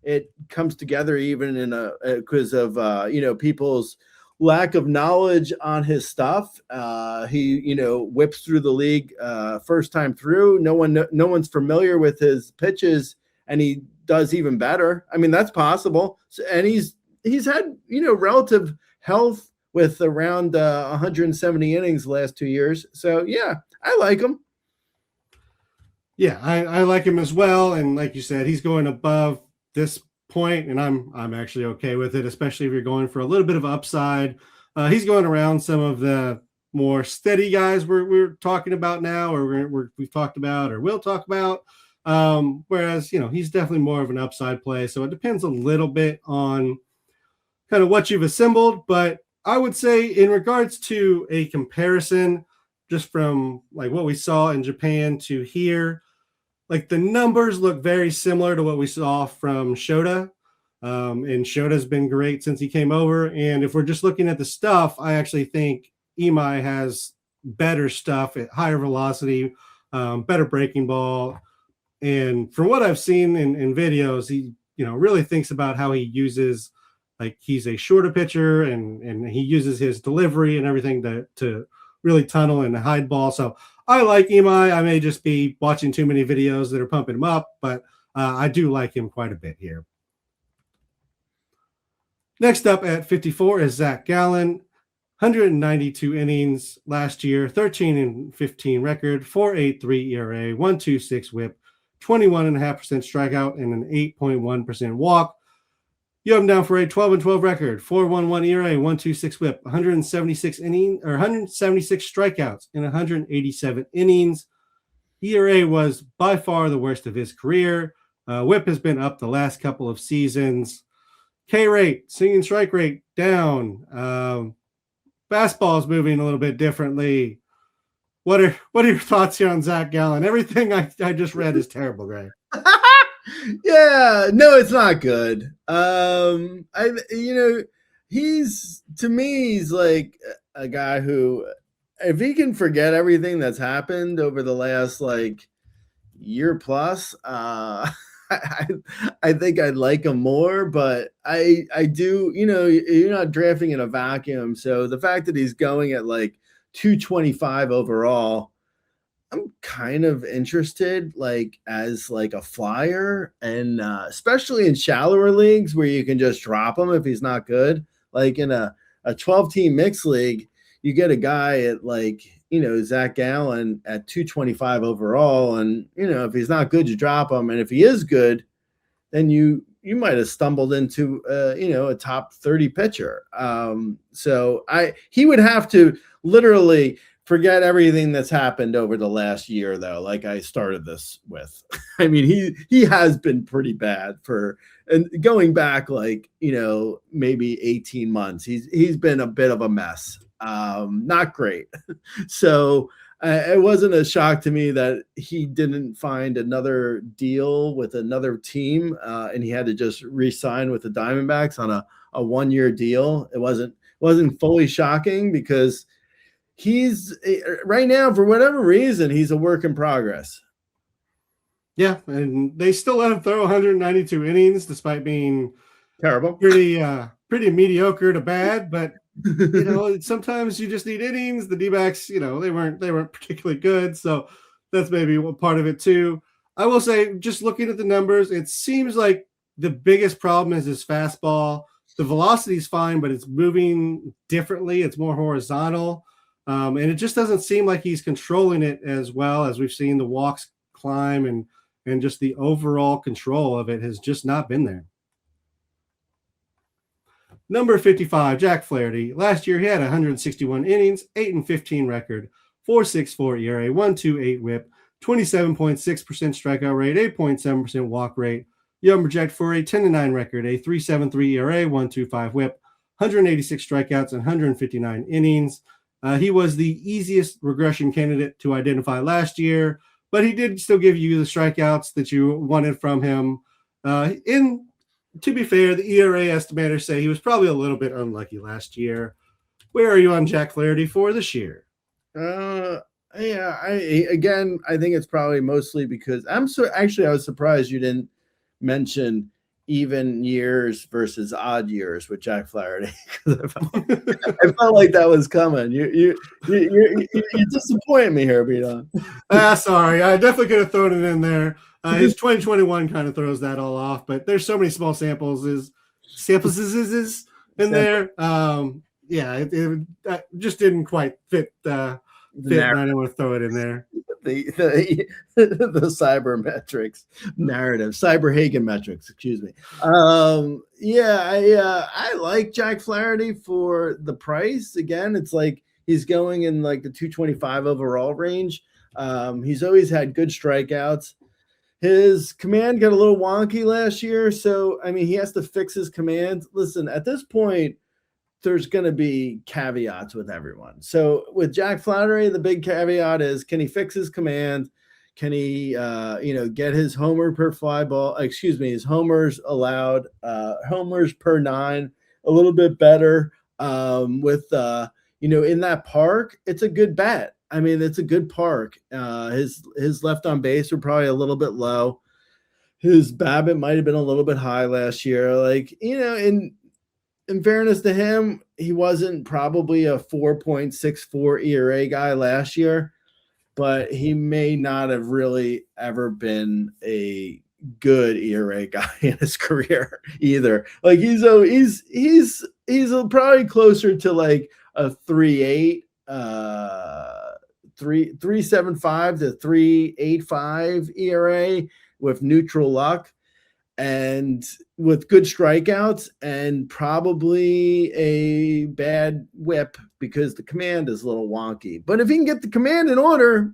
it comes together even in because of people's lack of knowledge on his stuff. He whips through the league first time through. No one's familiar with his pitches, and he does even better. I mean, that's possible. So, and he's had relative health with around 170 innings the last 2 years. So yeah, I like him. Yeah, I like him as well. And like you said, he's going above this point, and I'm actually okay with it, especially if you're going for a little bit of upside. He's going around some of the more steady guys we're talking about now, or we've talked about, or will talk about. Whereas he's definitely more of an upside play. So it depends a little bit on kind of what you've assembled, but I would say in regards to a comparison, just from like what we saw in Japan to here, like the numbers look very similar to what we saw from Shota. And Shota's been great since he came over. And if we're just looking at the stuff, I actually think Imai has better stuff at higher velocity, better breaking ball. And from what I've seen in videos, he really thinks about how he uses, like he's a shorter pitcher and he uses his delivery and everything to really tunnel and hide ball. So I like Imai. I may just be watching too many videos that are pumping him up, but I do like him quite a bit here. Next up at 54 is Zach Gallen, 192 innings last year, 13-15 record, 4.83 ERA, 1.26 WHIP, 21.5% strikeout, and an 8.1% walk. You have him down for a 12-12 record, 4.11 ERA, 1.26 WHIP, 176 strikeouts in 187 innings. ERA was by far the worst of his career. WHIP has been up the last couple of seasons. K rate, swinging strike rate down. Fastball is moving a little bit differently. What are your thoughts here on Zach Gallen? Everything I just read is terrible, Greg. Yeah, no, it's not good. He's like a guy who if he can forget everything that's happened over the last like year plus, I, I think I'd like him more, but I do, you're not drafting in a vacuum. So the fact that he's going at like 225 overall, I'm kind of interested, like as like a flyer, and especially in shallower leagues where you can just drop him if he's not good. Like in a 12-team mixed league, you get a guy at like Zach Gallen at 225 overall, and if he's not good, you drop him, and if he is good, then you might have stumbled into a top 30 pitcher. So he would have to literally forget everything that's happened over the last year, though, like I started this with. I mean, he has been pretty bad and going back like, maybe 18 months. He's been a bit of a mess. Not great. So it wasn't a shock to me that he didn't find another deal with another team, and he had to just re-sign with the Diamondbacks on a 1-year deal. It wasn't fully shocking because he's right now, for whatever reason, he's a work in progress. Yeah, and they still let him throw 192 innings despite being terrible, pretty mediocre to bad. But sometimes you just need innings. The D-backs, they weren't particularly good, so that's maybe one part of it too. I will say, just looking at the numbers, it seems like the biggest problem is his fastball. The velocity is fine, but it's moving differently. It's more horizontal. And it just doesn't seem like he's controlling it as well as we've seen the walks climb, and just the overall control of it has just not been there. Number 55, Jack Flaherty. Last year, he had 161 innings, 8-15 record, 4.64 ERA, 1.28 WHIP, 27.6% strikeout rate, 8.7% walk rate. You project for a 10-9 record, a 3.73 ERA, 1.25 WHIP, 186 strikeouts, and 159 innings. He was the easiest regression candidate to identify last year, but he did still give you the strikeouts that you wanted from him. To be fair, the ERA estimators say he was probably a little bit unlucky last year. Where are you on Jack Flaherty for this year? Yeah, I think it's probably mostly because I was surprised you didn't mention even years versus odd years with Jack Flaherty. I felt like that was coming. You disappointed me here, Beaton. Sorry, I definitely could have thrown it in there. His 2021 kind of throws that all off, but there's so many small samples in there. It just didn't quite fit. I didn't want to throw it in there. The cybermetrics narrative, cyberhagen metrics, excuse me. I like Jack Flaherty for the price. Again, it's like he's going in like the 225 overall range. He's always had good strikeouts. His command got a little wonky last year, so I mean he has to fix his command. Listen, at this point, there's going to be caveats with everyone. So with Jack Flaherty, the big caveat is, can he fix his command? Can he, get his homer per fly ball? His homers allowed, homers per 9 a little bit better. In that park, it's a good bet. I mean, it's a good park. His left on base were probably a little bit low. His BABIP might have been a little bit high last year. In fairness to him, he wasn't probably a 4.64 ERA guy last year, but he may not have really ever been a good ERA guy in his career either. Like he's probably closer to like a 3.8, 3.75 to 3.85 ERA with neutral luck and with good strikeouts and probably a bad whip because the command is a little wonky. But if he can get the command in order,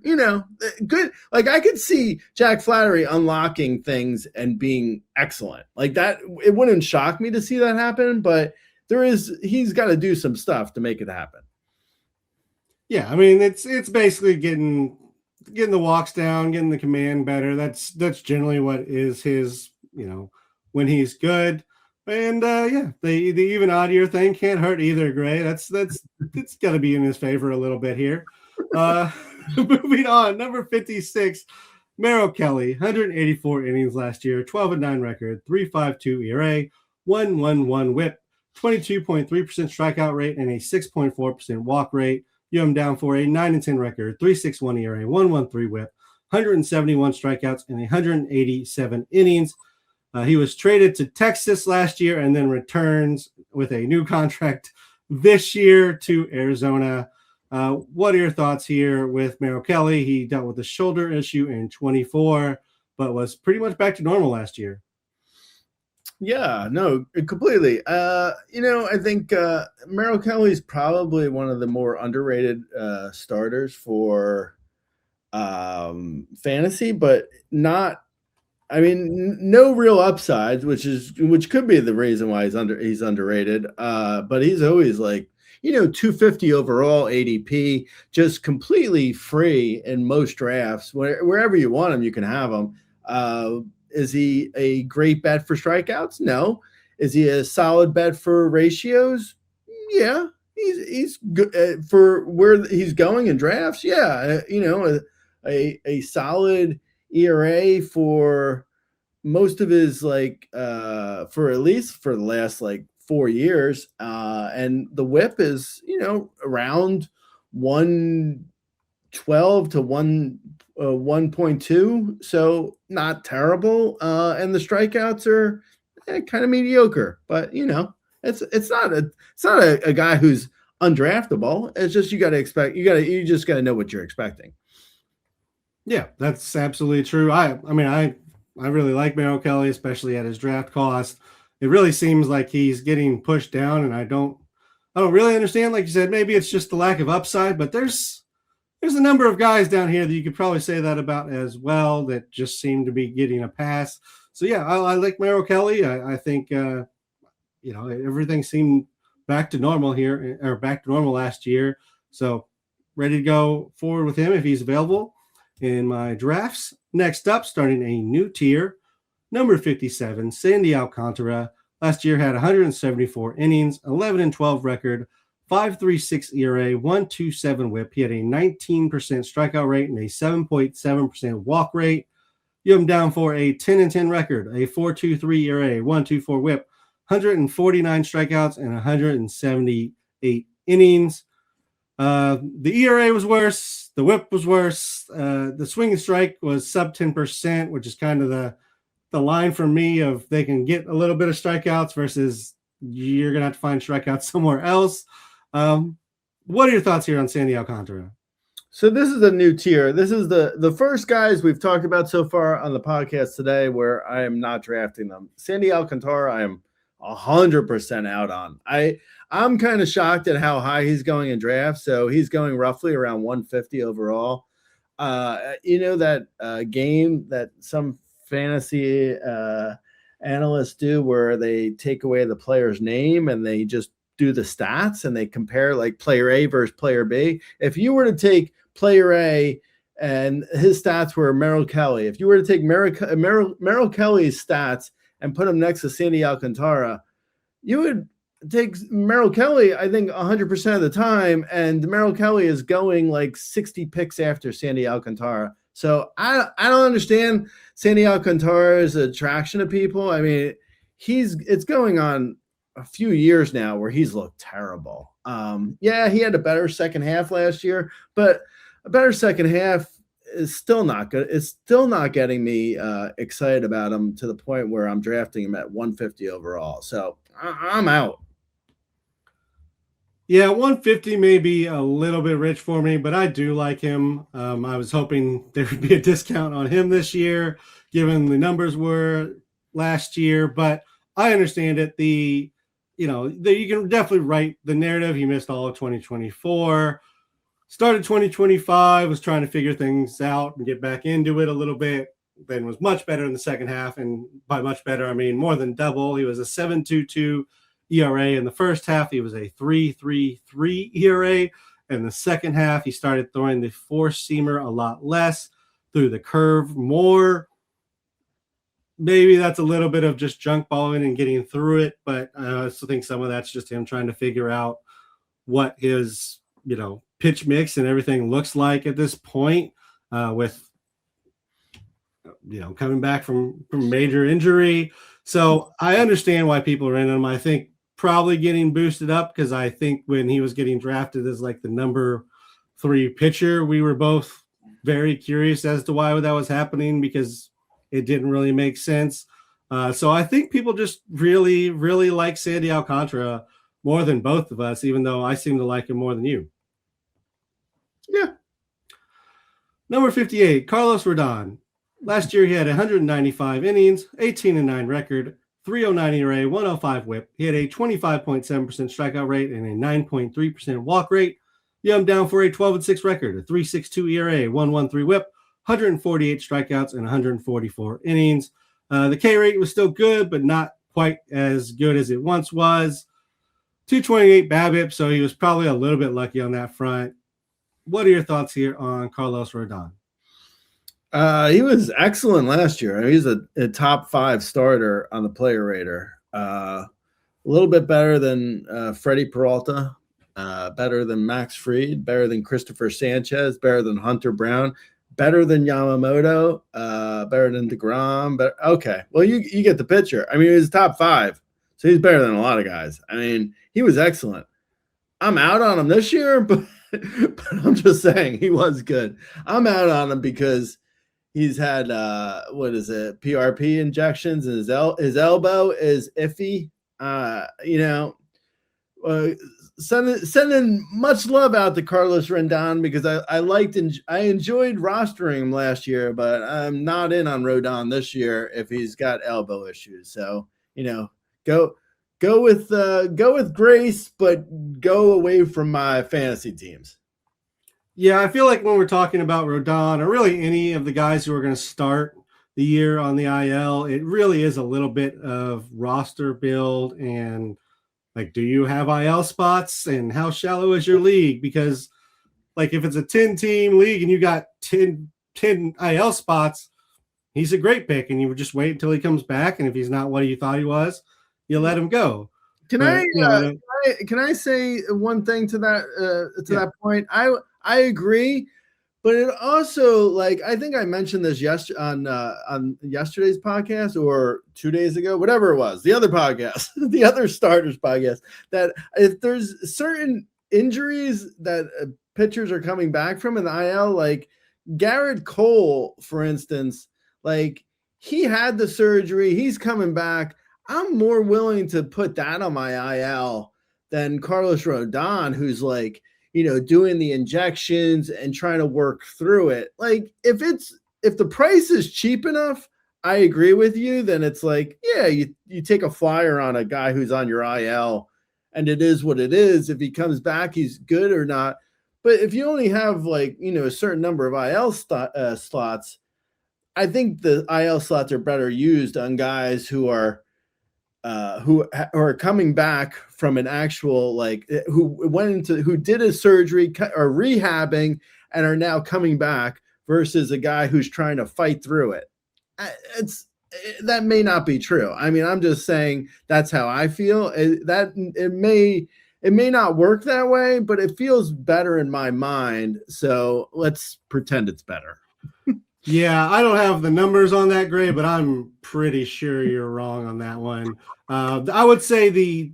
good. Like I could see Jack Flaherty unlocking things and being excellent like that. It wouldn't shock me to see that happen, but he's got to do some stuff to make it happen. Yeah, I mean it's basically getting the walks down, getting the command better. That's generally what is his, when he's good. And yeah, the even odd year thing can't hurt either, Gray. That's it's got to be in his favor a little bit here. Moving on, number 56, Merrill Kelly, 184 innings last year, 12-9 record, 3.52 ERA, 1.11 WHIP, 22.3% strikeout rate, and a 6.4% walk rate. You have him down for a 9-10 record, 3.61 ERA, 1.13 WHIP, 171 strikeouts, and 187 innings. He was traded to Texas last year and then returns with a new contract this year to Arizona. What are your thoughts here with Merrill Kelly? He dealt with a shoulder issue in 24, but was pretty much back to normal last year. Yeah, no, completely. I think Merrill Kelly's probably one of the more underrated starters for fantasy, but not. I mean, no real upsides, which could be the reason why he's underrated. But he's always like, 250 overall ADP, just completely free in most drafts. Wherever you want him, you can have him. Is he a great bet for strikeouts? No. Is he a solid bet for ratios? Yeah. He's good for where he's going in drafts. Yeah. A solid ERA for most of his for at least for the last 4 years. And the whip is, around 112 to 1.2. So not terrible. And the strikeouts are kind of mediocre, but it's not a guy who's undraftable. It's just, you just got to know what you're expecting. Yeah, that's absolutely true. I really like Merrill Kelly, especially at his draft cost. It really seems like he's getting pushed down, and I don't really understand. Like you said, maybe it's just the lack of upside, but there's a number of guys down here that you could probably say that about as well that just seem to be getting a pass. So yeah, I like Merrill Kelly. I think everything seemed back to normal here, or back to normal last year. So ready to go forward with him if he's available in my drafts. Next up, starting a new tier, number 57, Sandy Alcantara. Last year had 174 innings, 11-12 record, 5.36 ERA, 1.27 WHIP. He had a 19% strikeout rate and a 7.7% walk rate. You have him down for a 10-10 record, a 4.23 ERA, 1.24 WHIP, 149 strikeouts, and 178 innings. The ERA was worse. The whip was worse. The swing and strike was sub 10%, which is kind of the line for me of they can get a little bit of strikeouts versus you're going to have to find strikeouts somewhere else. What are your thoughts here on Sandy Alcantara? So this is a new tier. This is the first guys we've talked about so far on the podcast today where I am not drafting them. Sandy Alcantara, I am 100% out on. I'm kind of shocked at how high he's going in drafts. So he's going roughly around 150 overall. That game that some fantasy analysts do where they take away the player's name and they just do the stats and they compare like player A versus player B. If you were to take player A and his stats were Merrill Kelly, if you were to take Merrill Kelly's stats and put him next to Sandy Alcantara, you would take Merrill Kelly, I think 100% of the time. And Merrill Kelly is going like 60 picks after Sandy Alcantara. So I don't understand Sandy Alcantara's attraction to people. I mean, it's going on a few years now where he's looked terrible. Yeah, he had a better second half last year, but a better second half is still not good. It's still not getting me excited about him to the point where I'm drafting him at 150 overall. So I'm out. Yeah, 150 may be a little bit rich for me, but I do like him. I was hoping there would be a discount on him this year, given the numbers were last year, but I understand it. You can definitely write the narrative. He missed all of 2024, started 2025, was trying to figure things out and get back into it a little bit, then was much better in the second half. And by much better, I mean more than double. He was a 7.22 ERA in the first half. He was a 3.33 ERA. In the second half, he started throwing the four-seamer a lot less, threw the curve more. maybe that's a little bit of just junk balling and getting through it, but I still think some of that's just him trying to figure out what his, pitch mix and everything looks like at this point, with, coming back from major injury. So I understand why people are in him. I think probably getting boosted up, because I think when he was getting drafted as like the number 3 pitcher, we were both very curious as to why that was happening, because it didn't really make sense. So I think people just really, really like Sandy Alcantara more than both of us, even though I seem to like him more than you. Yeah. Number 58, Carlos Rodon. Last year, he had 195 innings, 18-9 record, 309 ERA, 105 whip. He had a 25.7% strikeout rate and a 9.3% walk rate. Yum down for a 12-6 record, a 3.62 ERA, 113 whip, 148 strikeouts, and 144 innings. The K rate was still good, but not quite as good as it once was. 228 BABIP, so he was probably a little bit lucky on that front. What are your thoughts here on Carlos Rodon? He was excellent last year. He's a top 5 starter on the player rater. A little bit better than Freddie Peralta, better than Max Fried, better than Christopher Sanchez, better than Hunter Brown, better than Yamamoto, better than DeGrom. But okay, well, you get the picture. I mean, he was top 5, so he's better than a lot of guys. I mean, he was excellent. I'm out on him this year, but I'm just saying he was good. I'm out on him because he's had PRP injections, and his elbow is iffy. Sending much love out to Carlos Rodon, because I enjoyed rostering him last year, but I'm not in on Rodon this year if he's got elbow issues. So go with grace, but go away from my fantasy teams. Yeah, I feel like when we're talking about Rodon, or really any of the guys who are going to start the year on the IL, it really is a little bit of roster build and, like, do you have IL spots, and how shallow is your league? Because, like, if it's a 10-team league and you got 10 IL spots, he's a great pick, and you would just wait until he comes back, and if he's not what you thought he was, you let him go. Can I say one thing to that point? I agree, but it also, like, I think I mentioned this on yesterday's podcast or 2 days ago, whatever it was, the other podcast, the other starters podcast, that if there's certain injuries that pitchers are coming back from in the IL, like Garrett Cole, for instance, like, he had the surgery, he's coming back. I'm more willing to put that on my IL than Carlos Rodon, who's like, doing the injections and trying to work through it. Like, if the price is cheap enough, I agree with you. Then it's like, yeah, you take a flyer on a guy who's on your IL, and it is what it is. If he comes back, he's good or not. But if you only have, like, a certain number of IL slots, I think the IL slots are better used on guys who are coming back from an actual, like, who did a surgery or rehabbing and are now coming back, versus a guy who's trying to fight through it. That may not be true. I mean, I'm just saying that's how I feel. It may not work that way, but it feels better in my mind. So let's pretend it's better. Yeah, I don't have the numbers on that, Gray, but I'm pretty sure you're wrong on that one. I would say the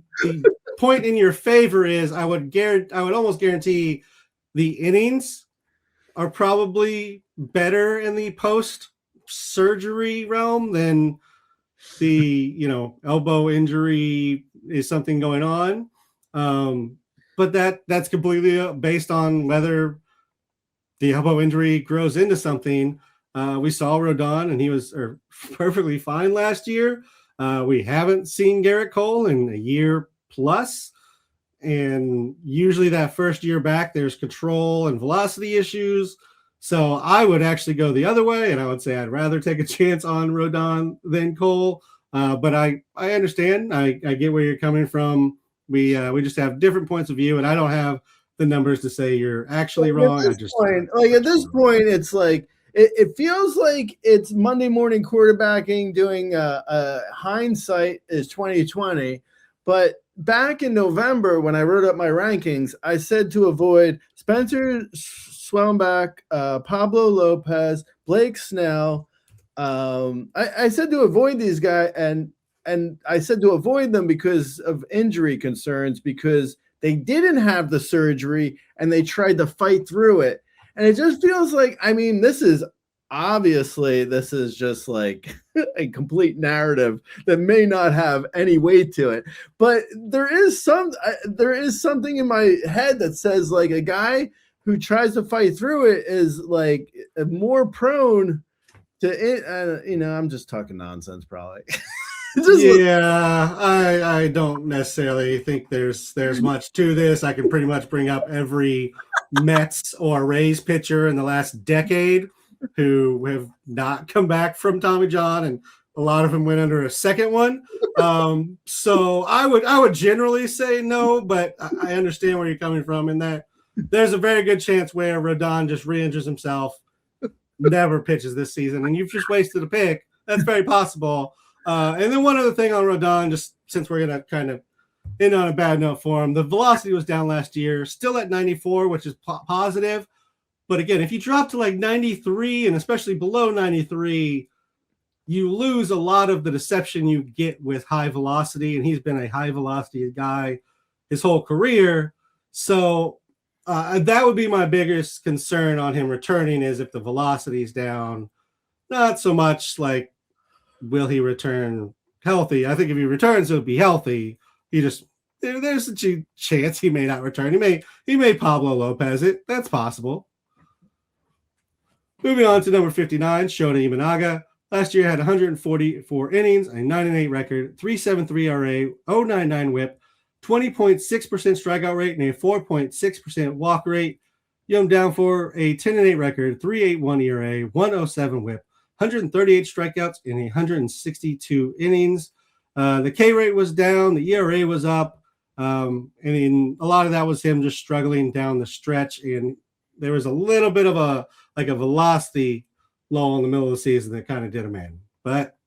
point in your favor is I would almost guarantee the innings are probably better in the post-surgery realm than the, elbow injury is something going on. But that's completely based on whether the elbow injury grows into something. We saw Rodon, and he was perfectly fine last year. We haven't seen Garrett Cole in a year plus. And usually that first year back, there's control and velocity issues. So I would actually go the other way, and I would say I'd rather take a chance on Rodon than Cole. But I understand. I get where you're coming from. We just have different points of view, and I don't have the numbers to say you're actually wrong. At this point, it's like, it feels like it's Monday morning quarterbacking doing hindsight is 2020. But back in November, when I wrote up my rankings, I said to avoid Spencer Swanback, Pablo Lopez, Blake Snell. I said to avoid these guys, and I said to avoid them because of injury concerns, because they didn't have the surgery and they tried to fight through it. And it just feels like, I mean, this is just like a complete narrative that may not have any weight to it. But there is something in my head that says like a guy who tries to fight through it is like more prone to it. I'm just talking nonsense probably. I don't necessarily think there's much to this. I can pretty much bring up every Mets or Rays pitcher in the last decade who have not come back from Tommy John, and a lot of them went under a second one. So I would generally say no, but I understand where you're coming from in that there's a very good chance where Rodon just re-injures himself, never pitches this season, and you've just wasted a pick. That's very possible. And then one other thing on Rodon, just since we're going to kind of end on a bad note for him, the velocity was down last year, still at 94, which is positive. But again, if you drop to like 93 and especially below 93, you lose a lot of the deception you get with high velocity. And he's been a high velocity guy his whole career. So that would be my biggest concern on him returning, is if the velocity is down. Not so much like, will he return healthy? I think if he returns, he'll be healthy. There's a chance he may not return. He may Pablo Lopez it. That's possible. Moving on to number 59, Shota Imanaga. Last year had 144 innings, a 9-8 record, 3.73 ERA, 0.99 WHIP, 20.6% strikeout rate, and a 4.6% walk rate. Young down for a 10-8 record, 3.81 ERA, 1.07 WHIP, 138 strikeouts in 162 innings. The K rate was down, the ERA was up, and a lot of that was him just struggling down the stretch. And there was a little bit of a velocity lull in the middle of the season that kind of did him in. But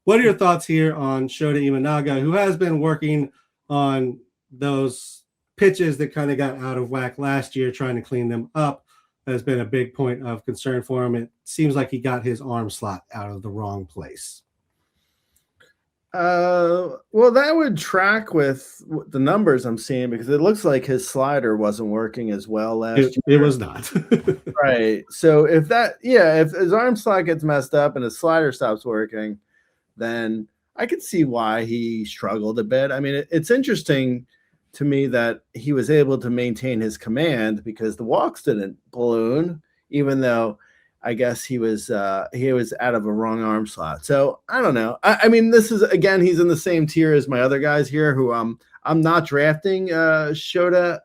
what are your thoughts here on Shota Imanaga, who has been working on those pitches that kind of got out of whack last year, trying to clean them up? Has been a big point of concern for him. It seems like he got his arm slot out of the wrong place. Well, that would track with the numbers I'm seeing, because it looks like his slider wasn't working as well last year. It was not. Right. So if his arm slot gets messed up and his slider stops working, then I could see why he struggled a bit. I mean, it's interesting to me that he was able to maintain his command because the walks didn't balloon, even though I guess he was out of a wrong arm slot. So I don't know. I mean, this is, again, he's in the same tier as my other guys here who I'm not drafting Shota,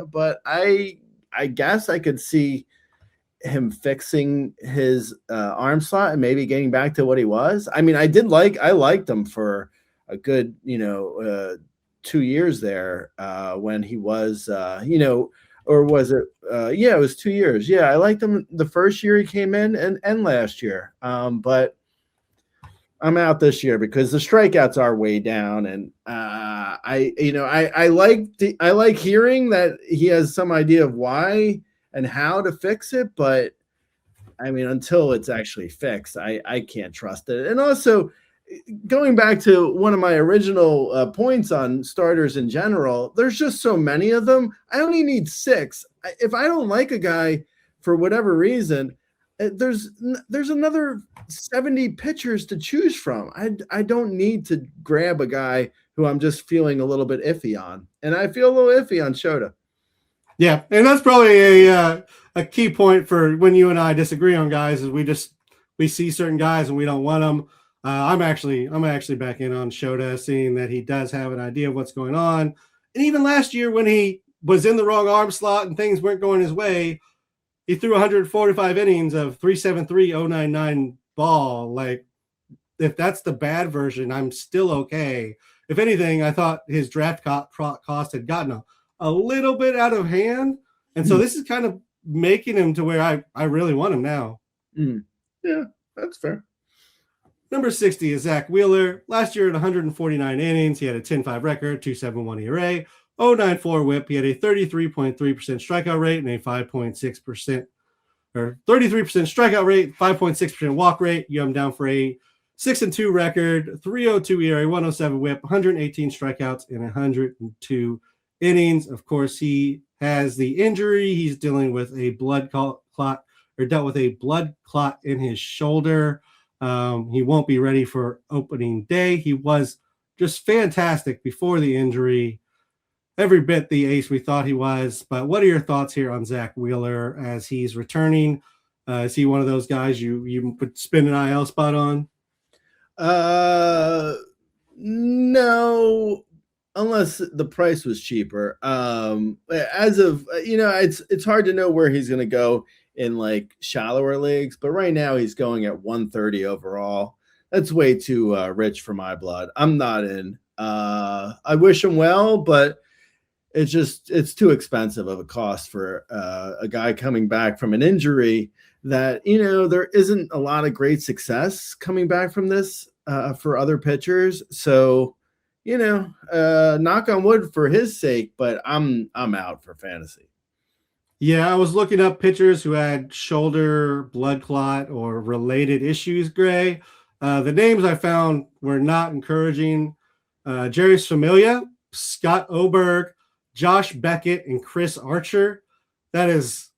but I guess I could see him fixing his arm slot and maybe getting back to what he was. I mean, I liked him for a good 2 years there when he was or was it? It was 2 years. Yeah, I liked him the first year he came in and last year. But I'm out this year because the strikeouts are way down, and I like hearing that he has some idea of why and how to fix it. But I mean, until it's actually fixed, I can't trust it. And also, going back to one of my original points on starters in general, there's just so many of them. I only need 6. If I don't like a guy for whatever reason, there's another 70 pitchers to choose from. I don't need to grab a guy who I'm just feeling a little bit iffy on, and I feel a little iffy on Shota. Yeah, and that's probably a key point for when you and I disagree on guys, is we see certain guys and we don't want them. I'm actually back in on Shota, seeing that he does have an idea of what's going on. And even last year when he was in the wrong arm slot and things weren't going his way, he threw 145 innings of 3.73, 0.99 ball. Like, if that's the bad version, I'm still okay. If anything, I thought his draft cost had gotten a little bit out of hand. And so this is kind of making him to where I really want him now. Yeah, that's fair. Number 60 is Zach Wheeler. Last year at 149 innings, he had a 10.5 record, 2.71 ERA, 0.94 WHIP. He had a 33.3% strikeout rate and a 5.6% or 33% strikeout rate, 5.6% walk rate. You have him down for a 6-2 record, 3.02 ERA, 107 WHIP, 118 strikeouts, and 102 innings. Of course, he has the injury. He's dealing with a blood clot, or dealt with a blood clot in his shoulder. He won't be ready for opening day. He was just fantastic before the injury. Every bit the ace we thought he was. But what are your thoughts here on Zach Wheeler as he's returning? Is he one of those guys you would spin an IL spot on? No, unless the price was cheaper. As of it's hard to know where he's going to go in like shallower leagues, but right now he's going at 130 overall. That's way too rich for my blood. I'm not in. I wish him well, but it's too expensive of a cost for a guy coming back from an injury that, there isn't a lot of great success coming back from this for other pitchers. So, knock on wood for his sake, but I'm out for fantasy. Yeah, I was looking up pitchers who had shoulder blood clot or related issues, Gray. The names I found were not encouraging. Jerry's Familia, Scott Oberg, Josh Beckett, and Chris Archer. That is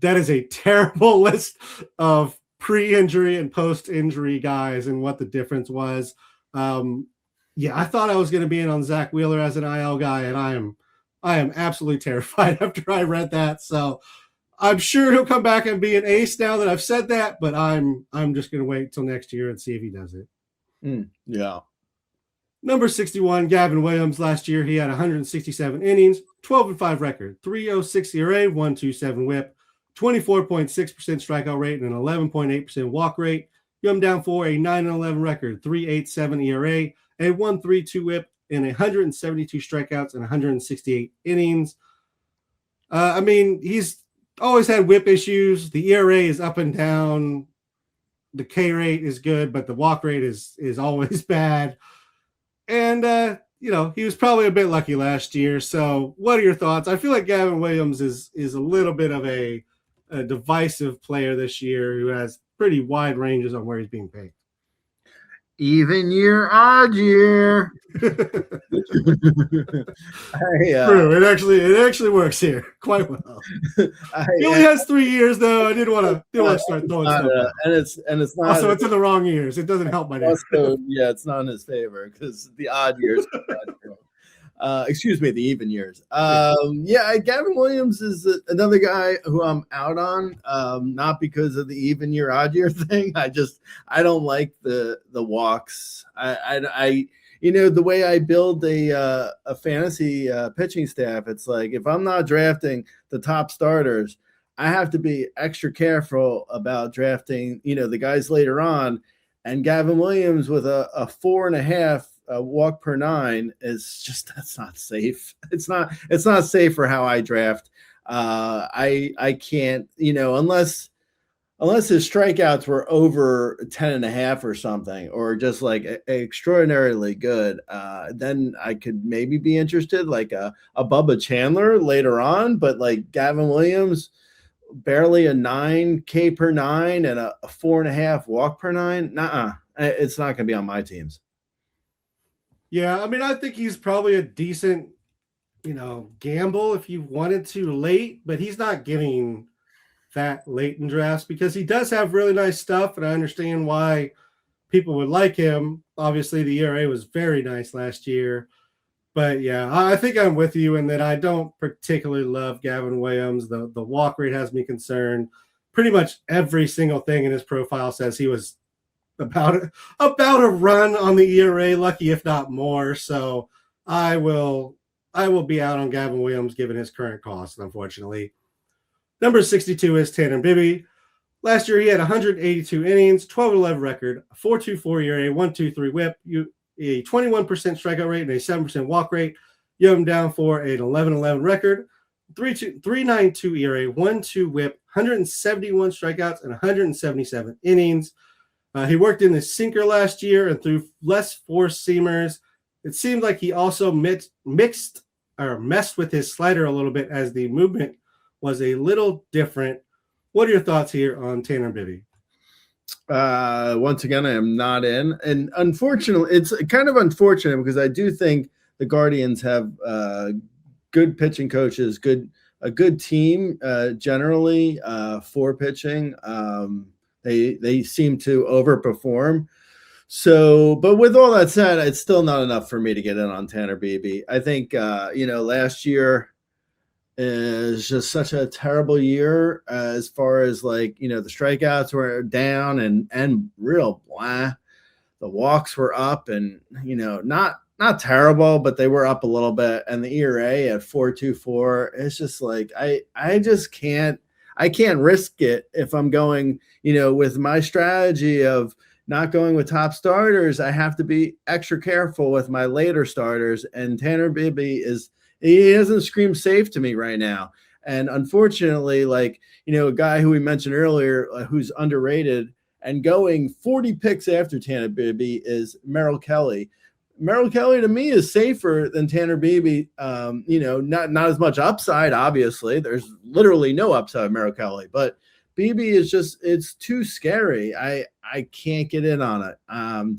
a terrible list of pre-injury and post-injury guys and what the difference was. I thought I was going to be in on Zach Wheeler as an IL guy, and I am absolutely terrified after I read that. So I'm sure he'll come back and be an ace now that I've said that, but I'm just going to wait till next year and see if he does it. Yeah. Number 61, Gavin Williams. Last year, he had 167 innings, 12-5 record, 3.06 ERA, 1.27 WHIP, 24.6% strikeout rate, and an 11.8% walk rate. You have him down for a 9-11 record, 3.87 ERA, a 1.32 WHIP, and 172 strikeouts and 168 innings. He's always had WHIP issues. The ERA is up and down. The K rate is good, but the walk rate is always bad. And, he was probably a bit lucky last year. So what are your thoughts? I feel like Gavin Williams is a little bit of a divisive player this year who has pretty wide ranges on where he's being paid. Even year, odd year. True. It actually works here quite well. He only has 3 years, though. I didn't want to start throwing stuff. And it's not. Also, it's in the wrong years. It doesn't help my name. It's not in his favor because the odd years. Excuse me, the even years. Gavin Williams is another guy who I'm out on. Not because of the even year, odd year thing. I don't like the walks. I the way I build a fantasy pitching staff, it's like if I'm not drafting the top starters, I have to be extra careful about drafting, the guys later on. And Gavin Williams with a 4.5 walk per 9 is that's not safe. It's not safe for how I draft. I can't, unless his strikeouts were over 10.5 or something, or just like extraordinarily good, then I could maybe be interested, like a Bubba Chandler later on. But like Gavin Williams, barely a 9K per 9 and a 4.5 walk per 9. It's not going to be on my teams. Yeah, I think he's probably a decent, gamble if you wanted to late, but he's not getting that late in drafts because he does have really nice stuff, and I understand why people would like him. Obviously, the ERA was very nice last year. But yeah, I think I'm with you in that I don't particularly love Gavin Williams. The walk rate has me concerned. Pretty much every single thing in his profile says he was about a run on the ERA, lucky if not more. So I will be out on Gavin Williams given his current cost, unfortunately. Number 62 is Tanner Bibby. Last year he had 182 innings, 12-11 record, 4.24 ERA, 1.23 WHIP, a 21% strikeout rate and a 7% walk rate. You have him down for an 11-11 record, 3.92 ERA, 1.2 WHIP, 171 strikeouts, and 177 innings. He worked in the sinker last year and threw less four seamers. It seemed like he also messed with his slider a little bit as the movement was a little different. What are your thoughts here on Tanner Bibby? Once again, I am not in. And unfortunately, it's kind of unfortunate because I do think the Guardians have good pitching coaches, a good team generally for pitching. They seem to overperform. So, but with all that said, it's still not enough for me to get in on Tanner Beebe. I think last year is just such a terrible year as far as the strikeouts were down and real blah. The walks were up and not terrible, but they were up a little bit. And the ERA at 4.24, it's just I just can't risk it if I'm going, with my strategy of not going with top starters. I have to be extra careful with my later starters. And Tanner Bibby he doesn't scream safe to me right now. And unfortunately, a guy who we mentioned earlier, who's underrated and going 40 picks after Tanner Bibby is Merrill Kelly. Merrill Kelly to me is safer than Tanner Beebe. Not as much upside, obviously. There's literally no upside of Merrill Kelly, but Beebe is it's too scary. I can't get in on it. I'm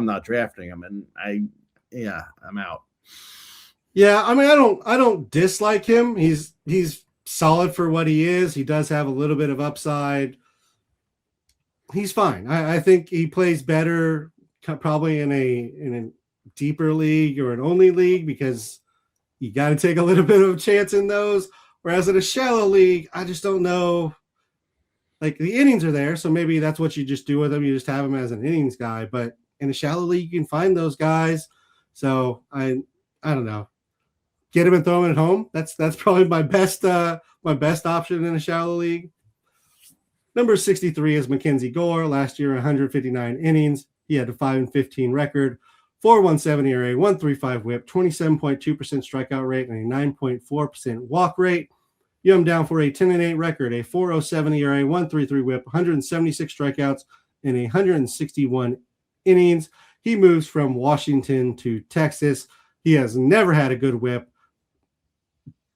not drafting him, and I'm out. Yeah, I mean, I don't dislike him. He's solid for what he is. He does have a little bit of upside. He's fine. I think he plays better probably in a deeper league or an only league because you got to take a little bit of a chance in those. Whereas in a shallow league, I just don't know. The innings are there, so maybe that's what you just do with him. You just have him as an innings guy. But in a shallow league, you can find those guys. So I don't know. Get him and throw him at home. That's probably my best option in a shallow league. Number 63 is Mackenzie Gore. Last year, 159 innings. He had a 5-15 record, 4.17 ERA, 1.35 WHIP, 27.2% strikeout rate, and a 9.4% walk rate. You have him down for a 10-8 record, a 4.07 ERA, 1.33 WHIP, 176 strikeouts, and 161 innings. He moves from Washington to Texas. He has never had a good WHIP.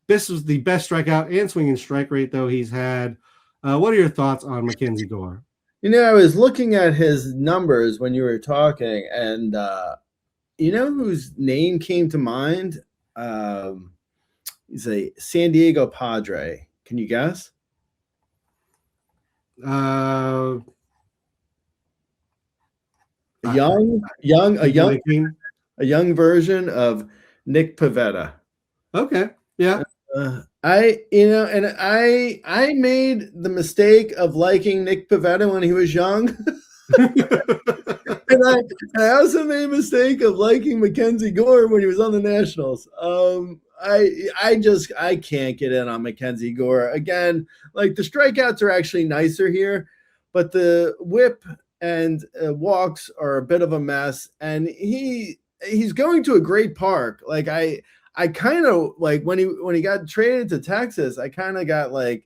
This was the best strikeout and swinging strike rate, though, he's had. What are your thoughts on Mackenzie Gore? I was looking at his numbers when you were talking, and whose name came to mind? He's a San Diego Padre. Can you guess? A young version of Nick Pivetta. Okay. Yeah. I made the mistake of liking Nick Pivetta when he was young. And I also made a mistake of liking Mackenzie Gore when he was on the Nationals. I can't get in on Mackenzie Gore. Again, the strikeouts are actually nicer here, but the whip and walks are a bit of a mess. And he's going to a great park. I kind of when he got traded to Texas, I kind of got a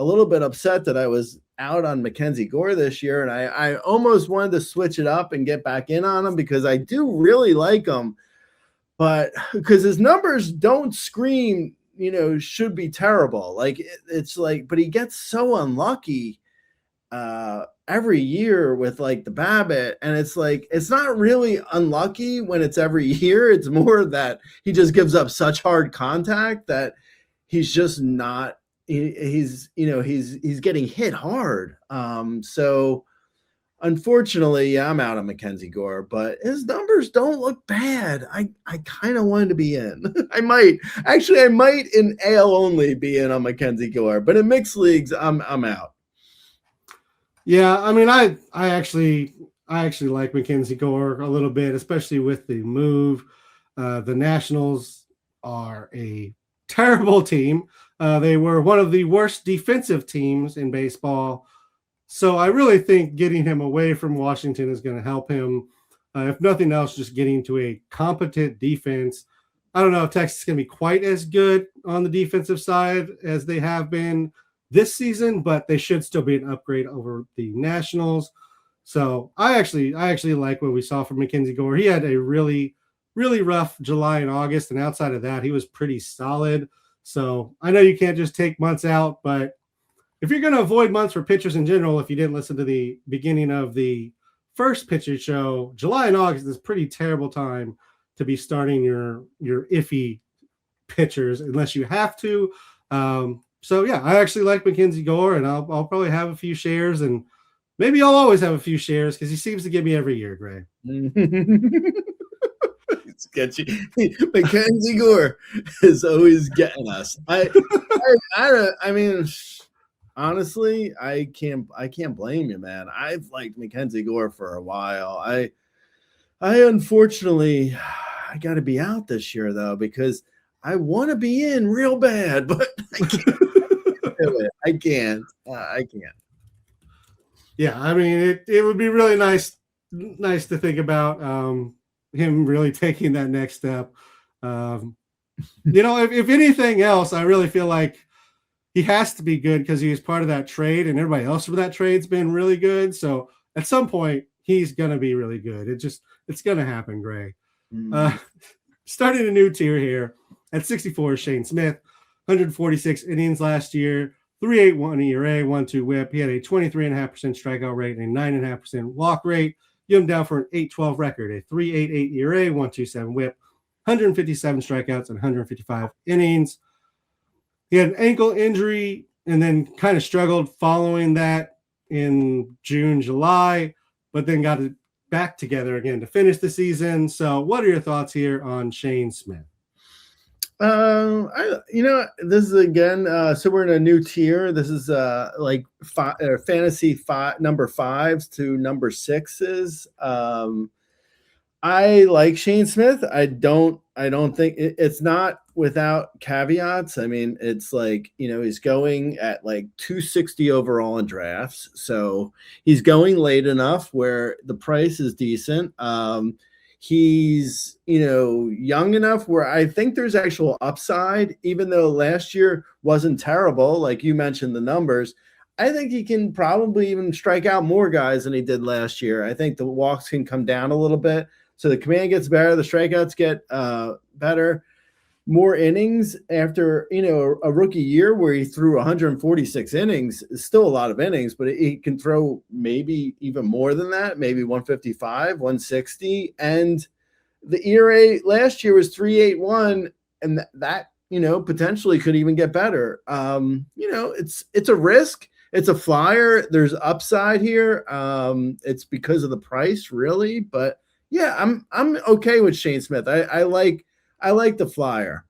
little bit upset that I was out on Mackenzie Gore this year. And I almost wanted to switch it up and get back in on him because I do really like him. But because his numbers don't scream, should be terrible. But he gets so unlucky every year with the BABIP, and it's not really unlucky when it's every year. It's more that he just gives up such hard contact that he's just not. He's getting hit hard. So unfortunately, I'm out on Mackenzie Gore, but his numbers don't look bad. I kind of wanted to be in. I might in AL only be in on Mackenzie Gore, but in mixed leagues, I'm out. Yeah, I mean, I actually like Mackenzie Gore a little bit, especially with the move. The Nationals are a terrible team. They were one of the worst defensive teams in baseball. So I really think getting him away from Washington is going to help him. If nothing else, just getting to a competent defense. I don't know if Texas is going to be quite as good on the defensive side as they have been this season, but they should still be an upgrade over the Nationals. So I actually like what we saw from Mackenzie Gore. He had a really rough July and August, and outside of that, he was pretty solid. So I know you can't just take months out, but if you're going to avoid months for pitchers in general, if you didn't listen to the beginning of the first pitcher show, July and August is a pretty terrible time to be starting your iffy pitchers unless you have to. So yeah, I actually like Mackenzie Gore, and I'll probably have a few shares, and maybe I'll always have a few shares because he seems to give me every year, Gray. Sketchy. Mackenzie Gore is always getting us. I mean, honestly, I can't blame you, man. I've liked Mackenzie Gore for a while. I unfortunately I got to be out this year though because I want to be in real bad, but I can't. I can't. Yeah, I mean, it would be really nice to think about him really taking that next step. If anything else, I really feel like he has to be good because he was part of that trade, and everybody else for that trade's been really good. So at some point, he's gonna be really good. It's gonna happen, Gray. Starting a new tier here at 64 is Shane Smith, 146 innings last year, 3.81 ERA, 1.2 WHIP. He had a 23.5% strikeout rate and a 9.5% walk rate. You him down for an 8.12 record, a 3.88 ERA, 1.27 WHIP, 157 strikeouts, and 155 innings. He had an ankle injury and then kind of struggled following that in June, July, but then got it back together again to finish the season. So what are your thoughts here on Shane Smith? This is again, so we're in a new tier. This is fantasy number 5s to number 6s. I like Shane Smith. I don't think it's not without caveats. I mean, it's like, he's going at like 260 overall in drafts. So he's going late enough where the price is decent. He's, young enough where I think there's actual upside, even though last year wasn't terrible. Like you mentioned the numbers, I think he can probably even strike out more guys than he did last year. I think the walks can come down a little bit. So the command gets better. The strikeouts get better. More innings after, a rookie year where he threw 146 innings is still a lot of innings, but he can throw maybe even more than that, maybe 155, 160. And the ERA last year was 3.81, and that potentially could even get better. It's a risk. It's a flyer. There's upside here. It's because of the price, really. But yeah, I'm okay with Shane Smith. I like the flyer.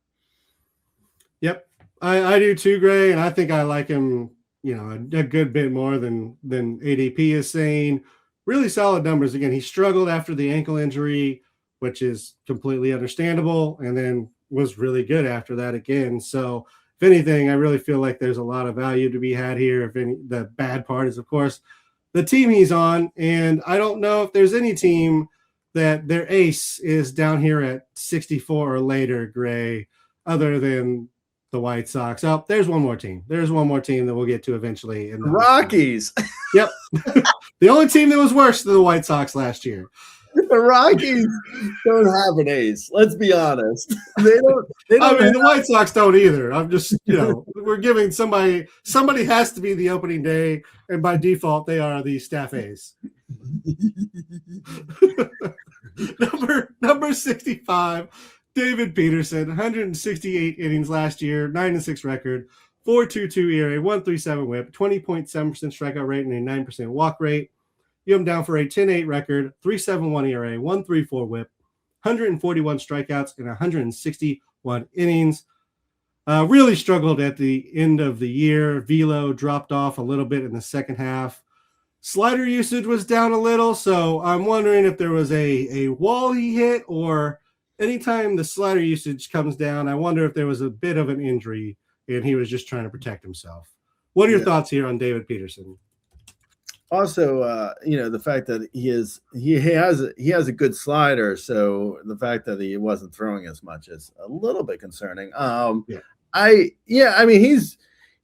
Yep, I do too, Gray, and I think I like him, a good bit more than ADP is saying. Really solid numbers. Again, he struggled after the ankle injury, which is completely understandable, and then was really good after that again. So if anything, I really feel like there's a lot of value to be had here. The bad part is, of course, the team he's on, and I don't know if there's any team that their ace is down here at 64 or later, Gray, other than the White Sox. Oh, there's one more team. There's one more team that we'll get to eventually. In the Rockies. Yep. The only team that was worse than the White Sox last year. The Rockies don't have an ace. Let's be honest. They don't. The White Sox don't either. I'm just, we're giving somebody has to be the opening day, and by default, they are the staff ace. Number 65, David Peterson, 168 innings last year, 9-6 record, 4.22 ERA, 1.37 WHIP, 20.7% strikeout rate, and a 9% walk rate. You have him down for a 10-8 record, 3.71 ERA, 1.34 WHIP, 141 strikeouts, and 161 innings. Really struggled at the end of the year. Velo dropped off a little bit in the second half. Slider usage was down a little, so I'm wondering if there was a wall he hit, or anytime the slider usage comes down, I wonder if there was a bit of an injury and he was just trying to protect himself. What are your thoughts here on David Peterson? Also, the fact that he has a good slider, so the fact that he wasn't throwing as much is a little bit concerning. Yeah. I mean,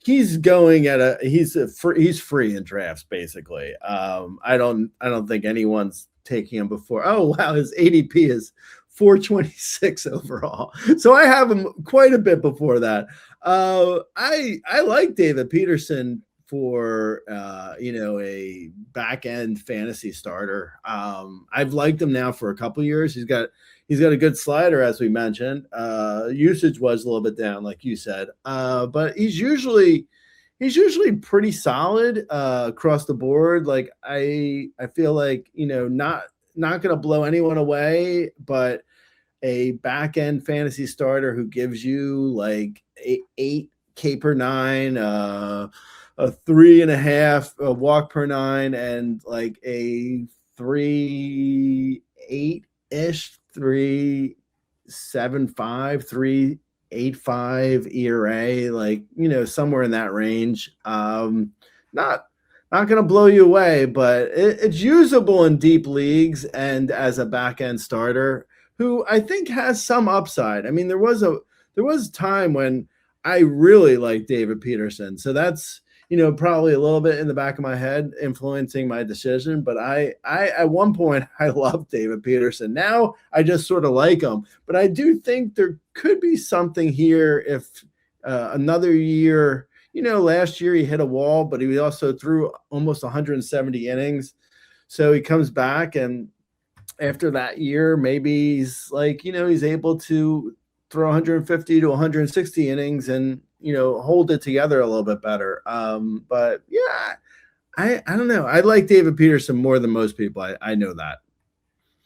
he's going at he's free in drafts basically. I don't think anyone's taking him before. Oh wow, his ADP is 426 overall, so I have him quite a bit before that. I like David Peterson for a back end fantasy starter. I've liked him now for a couple years. He's got a good slider, as we mentioned. Usage was a little bit down, like you said, but he's usually pretty solid across the board. Like I feel like not going to blow anyone away, but a back end fantasy starter who gives you like 8K per nine, a 3.5 walk per nine, and like a 3.8-ish, 3.75, 3.85 ERA, like somewhere in that range. Not going to blow you away, but it's usable in deep leagues and as a back end starter who I think has some upside. I mean, there was a time when I really liked David Peterson, so that's probably a little bit in the back of my head influencing my decision. But I at one point I loved David Peterson. Now I just sort of like him, but I do think there could be something here if another year. Last year he hit a wall, but he also threw almost 170 innings. So he comes back, and after that year, maybe he's like, he's able to throw 150 to 160 innings and, hold it together a little bit better. But yeah, I don't know. I like David Peterson more than most people. I know that.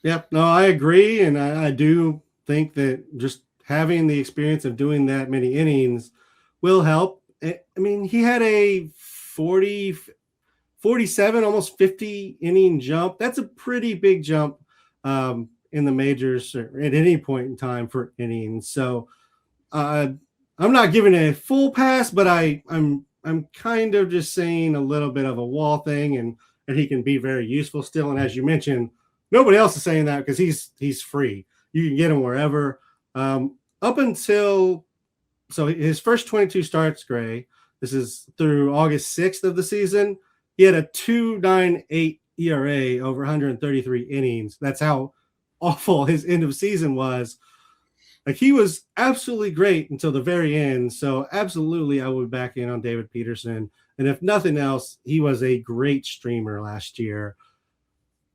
Yep. No, I agree. And I do think that just having the experience of doing that many innings will help. I mean, he had a 47, almost 50 inning jump. That's a pretty big jump in the majors or at any point in time for innings. So I'm not giving a full pass, but I'm kind of just saying a little bit of a wall thing, and he can be very useful still. And as you mentioned, nobody else is saying that because he's free. You can get him wherever. Up until so his first 22 starts, Gray. This is through August 6th of the season. He had a 2.98 ERA over 133 innings. That's how awful his end of season was. Like, he was absolutely great until the very end. So absolutely, I would back in on David Peterson. And if nothing else, he was a great streamer last year.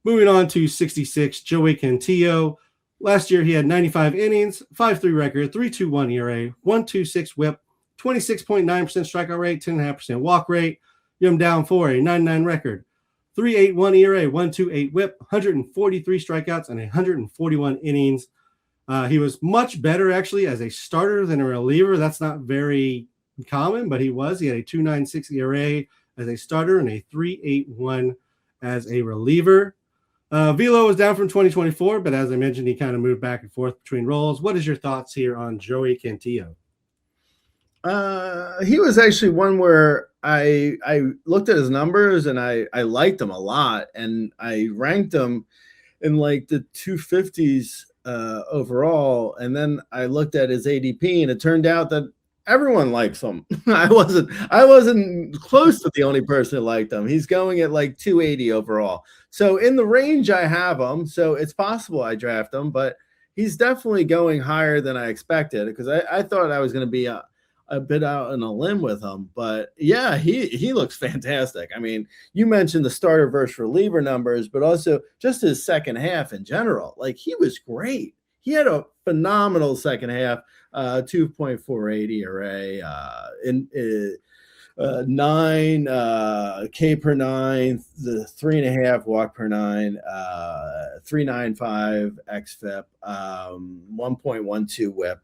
Moving on to 66, Joey Cantillo. Last year, he had 95 innings, 5.3 record, 3.21 ERA, 1.26 whip, 26.9% strikeout rate, 10.5% walk rate. You have him down for a 9.9 record, 3.81 ERA, 1.28 whip, 143 strikeouts, and 141 innings. He was much better, actually, as a starter than a reliever. That's not very common, but he was. He had a 2.96 ERA as a starter and a 3.81 as a reliever. Velo was down from 2024, but as I mentioned, he kind of moved back and forth between roles. What is your thoughts here on Joey Cantillo? He was actually one where I looked at his numbers and I liked him a lot, and I ranked him in like the 250s overall. And then I looked at his ADP, and it turned out that everyone likes him. I wasn't close to the only person who liked him. He's going at like 280 overall. So in the range I have him, so it's possible I draft him, but he's definitely going higher than I expected, because I thought I was going to be a bit out on a limb with him. But yeah, he looks fantastic. I mean, you mentioned the starter versus reliever numbers, but also just his second half in general. Like, he was great. He had a phenomenal second half, 2.48 ERA, 9 K per nine, the 3.5 walk per nine, 3.95 xFIP, 1.12 whip.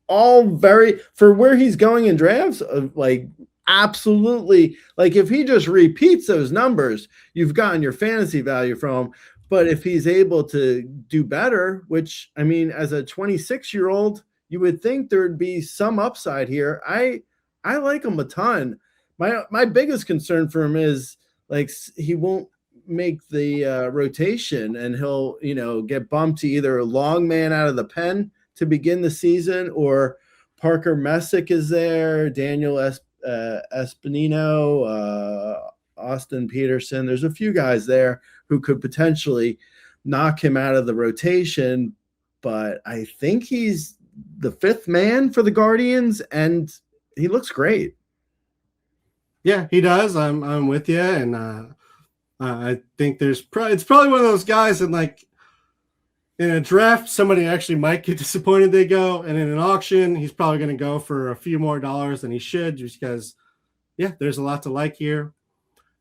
All very, for where he's going in drafts, like, absolutely. Like, if he just repeats those numbers, you've gotten your fantasy value from him. But if he's able to do better, which, I mean, as a 26-year-old, you would think there'd be some upside here. I like him a ton. My biggest concern for him is, like he won't make the rotation, and he'll get bumped to either a long man out of the pen to begin the season, or Parker Messick is there, Daniel Espinino, Austin Peterson. There's a few guys there who could potentially knock him out of the rotation, but I think he's the fifth man for the Guardians, and he looks great. Yeah, he does. I'm with you, and I think it's probably one of those guys that, like, in a draft, somebody actually might get disappointed they go, and in an auction, he's probably going to go for a few more dollars than he should, just because, yeah, there's a lot to like here.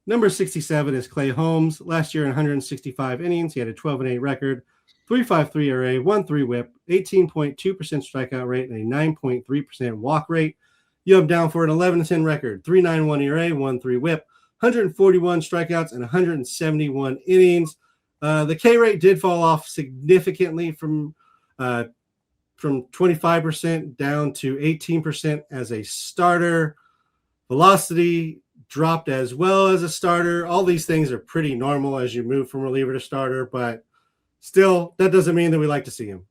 Number 67 is Clay Holmes. Last year in 165 innings, he had a 12-8 record, 3.53 ERA, 1.3 WHIP, 18.2% strikeout rate, and a 9.3% walk rate. You have down for an 11-10 record, 3.91 ERA, 1.3 WHIP, 141 strikeouts, and 171 innings. The K rate did fall off significantly from 25% down to 18% as a starter. Velocity dropped as well as a starter. All these things are pretty normal as you move from reliever to starter, but still, that doesn't mean that we like to see him.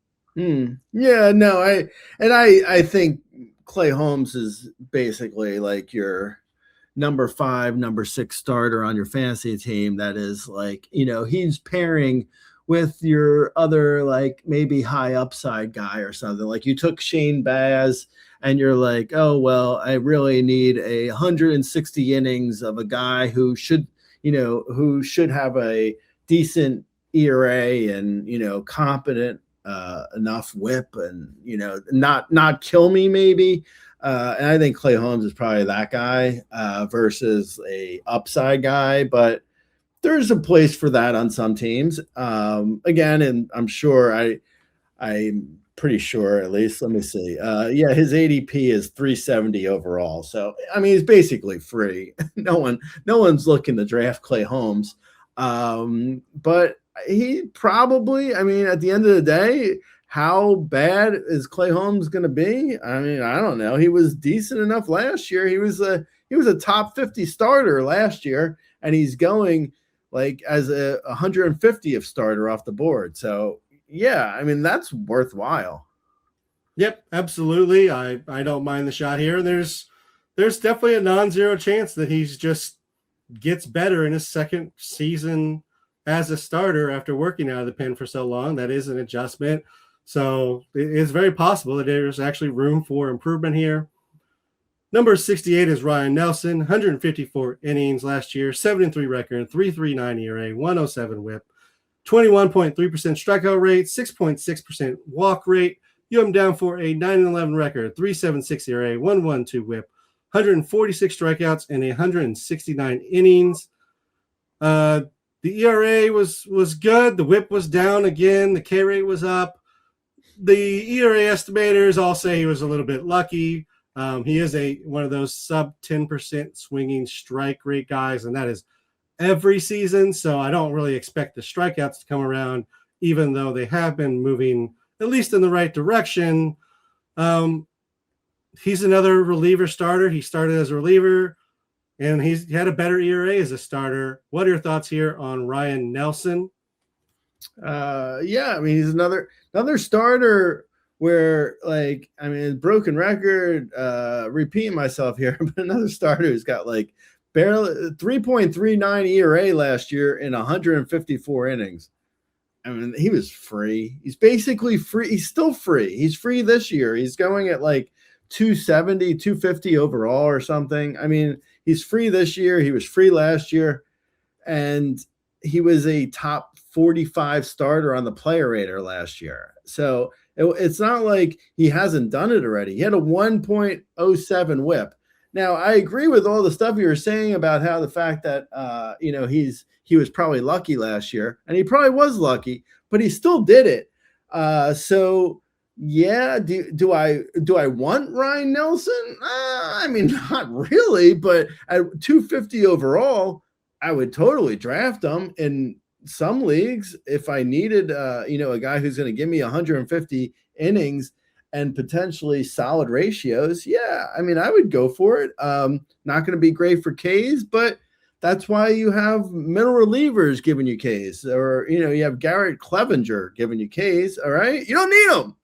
Yeah, no, I think Clay Holmes is basically like your number 5, number 6 starter on your fantasy team. That is like, he's pairing with your other, like, maybe high upside guy or something. Like, you took Shane Baz and you're like, oh, well, I really need 160 innings of a guy who should have a decent ERA and, competent enough whip and, not kill me maybe. And I think Clay Holmes is probably that guy versus a upside guy, but there's a place for that on some teams. Again, and I'm pretty sure, at least, let me see. His ADP is 370 overall. So, I mean, he's basically free. No one's looking to draft Clay Holmes. But he probably, I mean, at the end of the day, how bad is Clay Holmes going to be? I mean, I don't know. He was decent enough last year. He was a top 50 starter last year, and he's going like as a 150th starter off the board. So, yeah, I mean, that's worthwhile. Yep, absolutely. I don't mind the shot here. There's definitely a non-zero chance that he's just gets better in his second season as a starter after working out of the pen for so long. That is an adjustment. So it's very possible that there's actually room for improvement here. Number 68 is Ryan Nelson, 154 innings last year, 7-3 record, 3.39 ERA, 107 WHIP, 21.3% strikeout rate, 6.6% walk rate. You have him down for a 9-11 record, 3.76 ERA, 1.12 WHIP, 146 strikeouts, and 169 innings. The ERA was good. The WHIP was down again. The K rate was up. The ERA estimators all say he was a little bit lucky. He is one of those sub 10% swinging strike rate guys, and that is every season. So I don't really expect the strikeouts to come around, even though they have been moving at least in the right direction. He's another reliever starter. He started as a reliever, and he had a better ERA as a starter. What are your thoughts here on Ryan Nelson? I mean, he's another starter where, like, I mean, broken record, repeating myself here, but another starter who's got like barely 3.39 ERA last year in 154 innings. I mean, he was free. He's basically free. He's still free. He's free this year. He's going at like 270, 250 overall or something. I mean, he's free this year. He was free last year. And he was a top 45 starter on the player rater last year. So it's not like he hasn't done it already. He had a 1.07 whip. Now, I agree with all the stuff you were saying about how the fact that, he was probably lucky last year, and he probably was lucky, but he still did it. So yeah, do I want Ryan Nelson? I mean, not really, but at 250 overall, I would totally draft him in some leagues if I needed, a guy who's going to give me 150 innings and potentially solid ratios. Yeah, I mean, I would go for it. Not going to be great for Ks, but That's why you have middle relievers giving you Ks, or you have Garrett Clevenger giving you Ks. All right, you don't need them.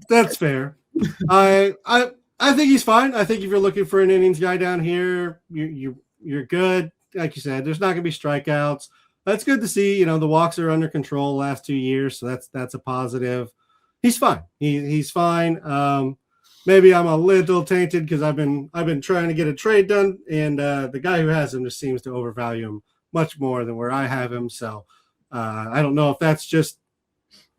That's fair. I think he's fine. I think if you're looking for an innings guy down here, you're good. Like you said, there's not going to be strikeouts. That's good to see. The walks are under control the last 2 years, so that's a positive. He's fine. He's fine. Maybe I'm a little tainted because I've been trying to get a trade done, and the guy who has him just seems to overvalue him much more than where I have him. So I don't know if that's just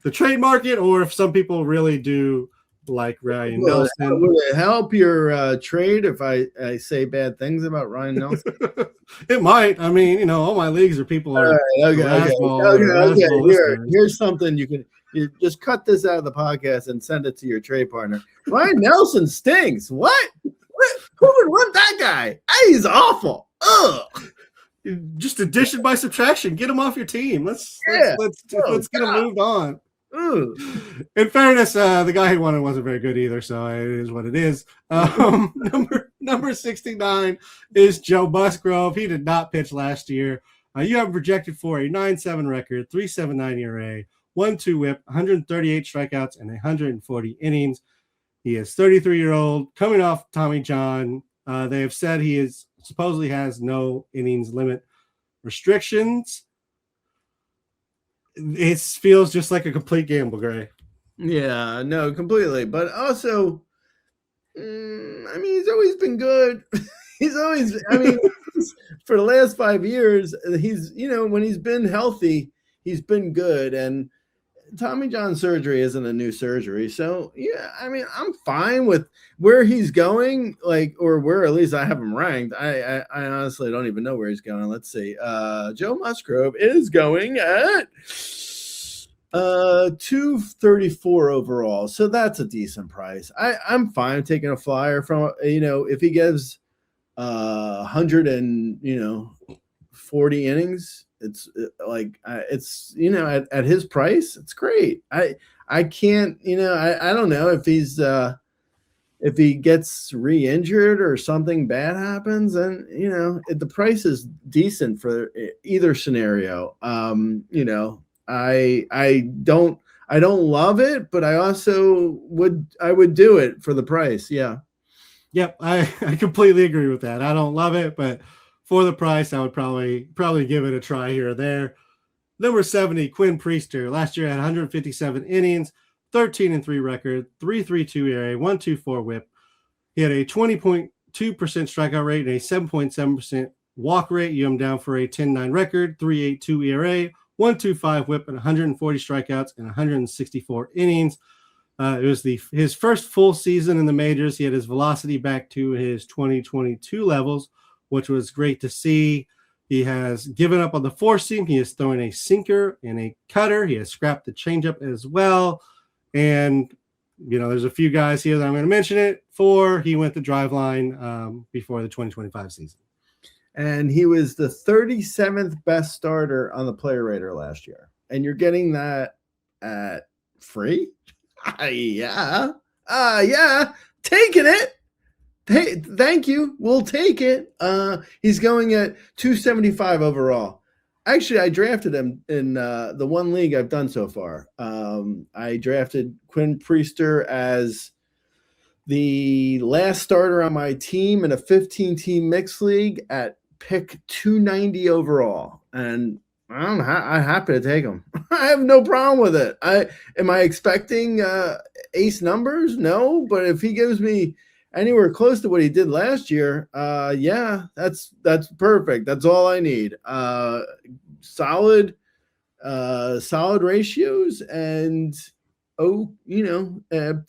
the trade market or if some people really do like Ryan Nelson. Would it help your trade if I say bad things about Ryan Nelson? It might. I mean, all my leagues are people are okay. Here's something you just cut this out of the podcast and send it to your trade partner. Ryan Nelson stinks. What? Who would want that guy? He's awful. Ugh. Just addition by subtraction. Get him off your team. Let's get him moved on. In fairness, the guy who won it wasn't very good either, so it is what it is. Number 69 is Joe Musgrove. He did not pitch last year. You have him projected for a 9.7 record, 3.79 ERA, 1.2 WHIP, 138 strikeouts, and 140 innings. He is 33-year-old, coming off Tommy John. They have said he supposedly has no innings limit restrictions. It feels just like a complete gamble, Gray. Yeah, no, completely. But also, he's always been good. For the last 5 years, he's, when he's been healthy, he's been good. And Tommy John surgery isn't a new surgery. So, yeah, I'm fine with where he's going, or where at least I have him ranked. I honestly don't even know where he's going. Let's see. Joe Musgrove is going at 234 overall. So that's a decent price. I'm fine taking a flyer from, if he gives 140 innings. It's at his price, it's great. I can't, I don't know if if he gets re-injured or something bad happens, and the price is decent for either scenario. I don't love it, but I also would do it for the price. Yeah. Yep, I completely agree with that. I don't love it, but for the price, I would probably give it a try here or there. Number 70, Quinn Priester. Last year had 157 innings, 13-3 record, 3.32 ERA, 1.24 WHIP. He had a 20.2% strikeout rate and a 7.7% walk rate. You him down for a 10-9 record, 3.82 ERA, 1.25 WHIP, and 140 strikeouts and 164 innings. It was his first full season in the majors. He had his velocity back to his 2022 levels, which was great to see. He has given up on the four seam. He is throwing a sinker and a cutter. He has scrapped the changeup as well. And, there's a few guys here that I'm going to mention it for. He went the drive line before the 2025 season. And he was the 37th best starter on the player rater last year. And you're getting that at free? Yeah. Taking it. Hey, thank you. We'll take it. He's going at 275 overall. Actually, I drafted him in the one league I've done so far. I drafted Quinn Priester as the last starter on my team in a 15-team mixed league at pick 290 overall. And I'm happy to take him. I have no problem with it. Am I expecting ace numbers? No, but if he gives me anywhere close to what he did last year, that's perfect. That's all I need. Solid ratios and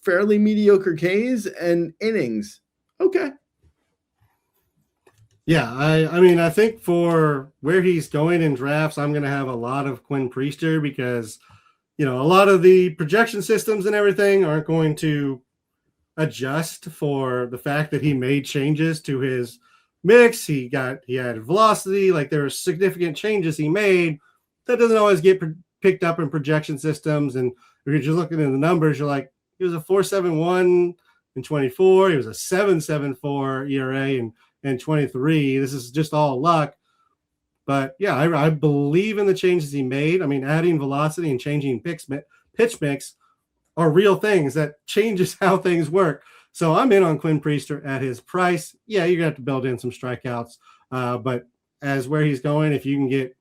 fairly mediocre Ks and innings. Okay. Yeah, I think for where he's going in drafts, I'm going to have a lot of Quinn Priester because, a lot of the projection systems and everything aren't going to adjust for the fact that he made changes to his mix. He added velocity. Like, there were significant changes he made that doesn't always get picked up in projection systems. And if you're just looking at the numbers, you're like, he was a 4.71 in 24. He was a 7.74 ERA in and 23. This is just all luck. But yeah, I believe in the changes he made. I mean, adding velocity and changing pitch mix are real things that changes how things work. So I'm in on Quinn Priester at his price. Yeah, you're gonna have to build in some strikeouts, but as where he's going, if you can get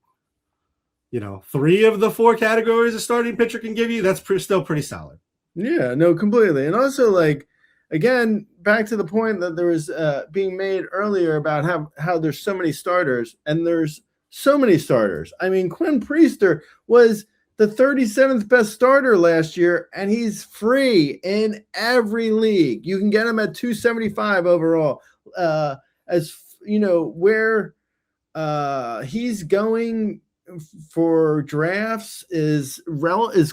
3 of the 4 categories a starting pitcher can give you, that's still pretty solid. Yeah, no, completely. And also, like, again, back to the point that there was being made earlier about how there's so many starters, and there's so many starters. I mean, Quinn Priester was the 37th best starter last year, and he's free in every league. You can get him at 275 overall. As you know, where he's going for drafts is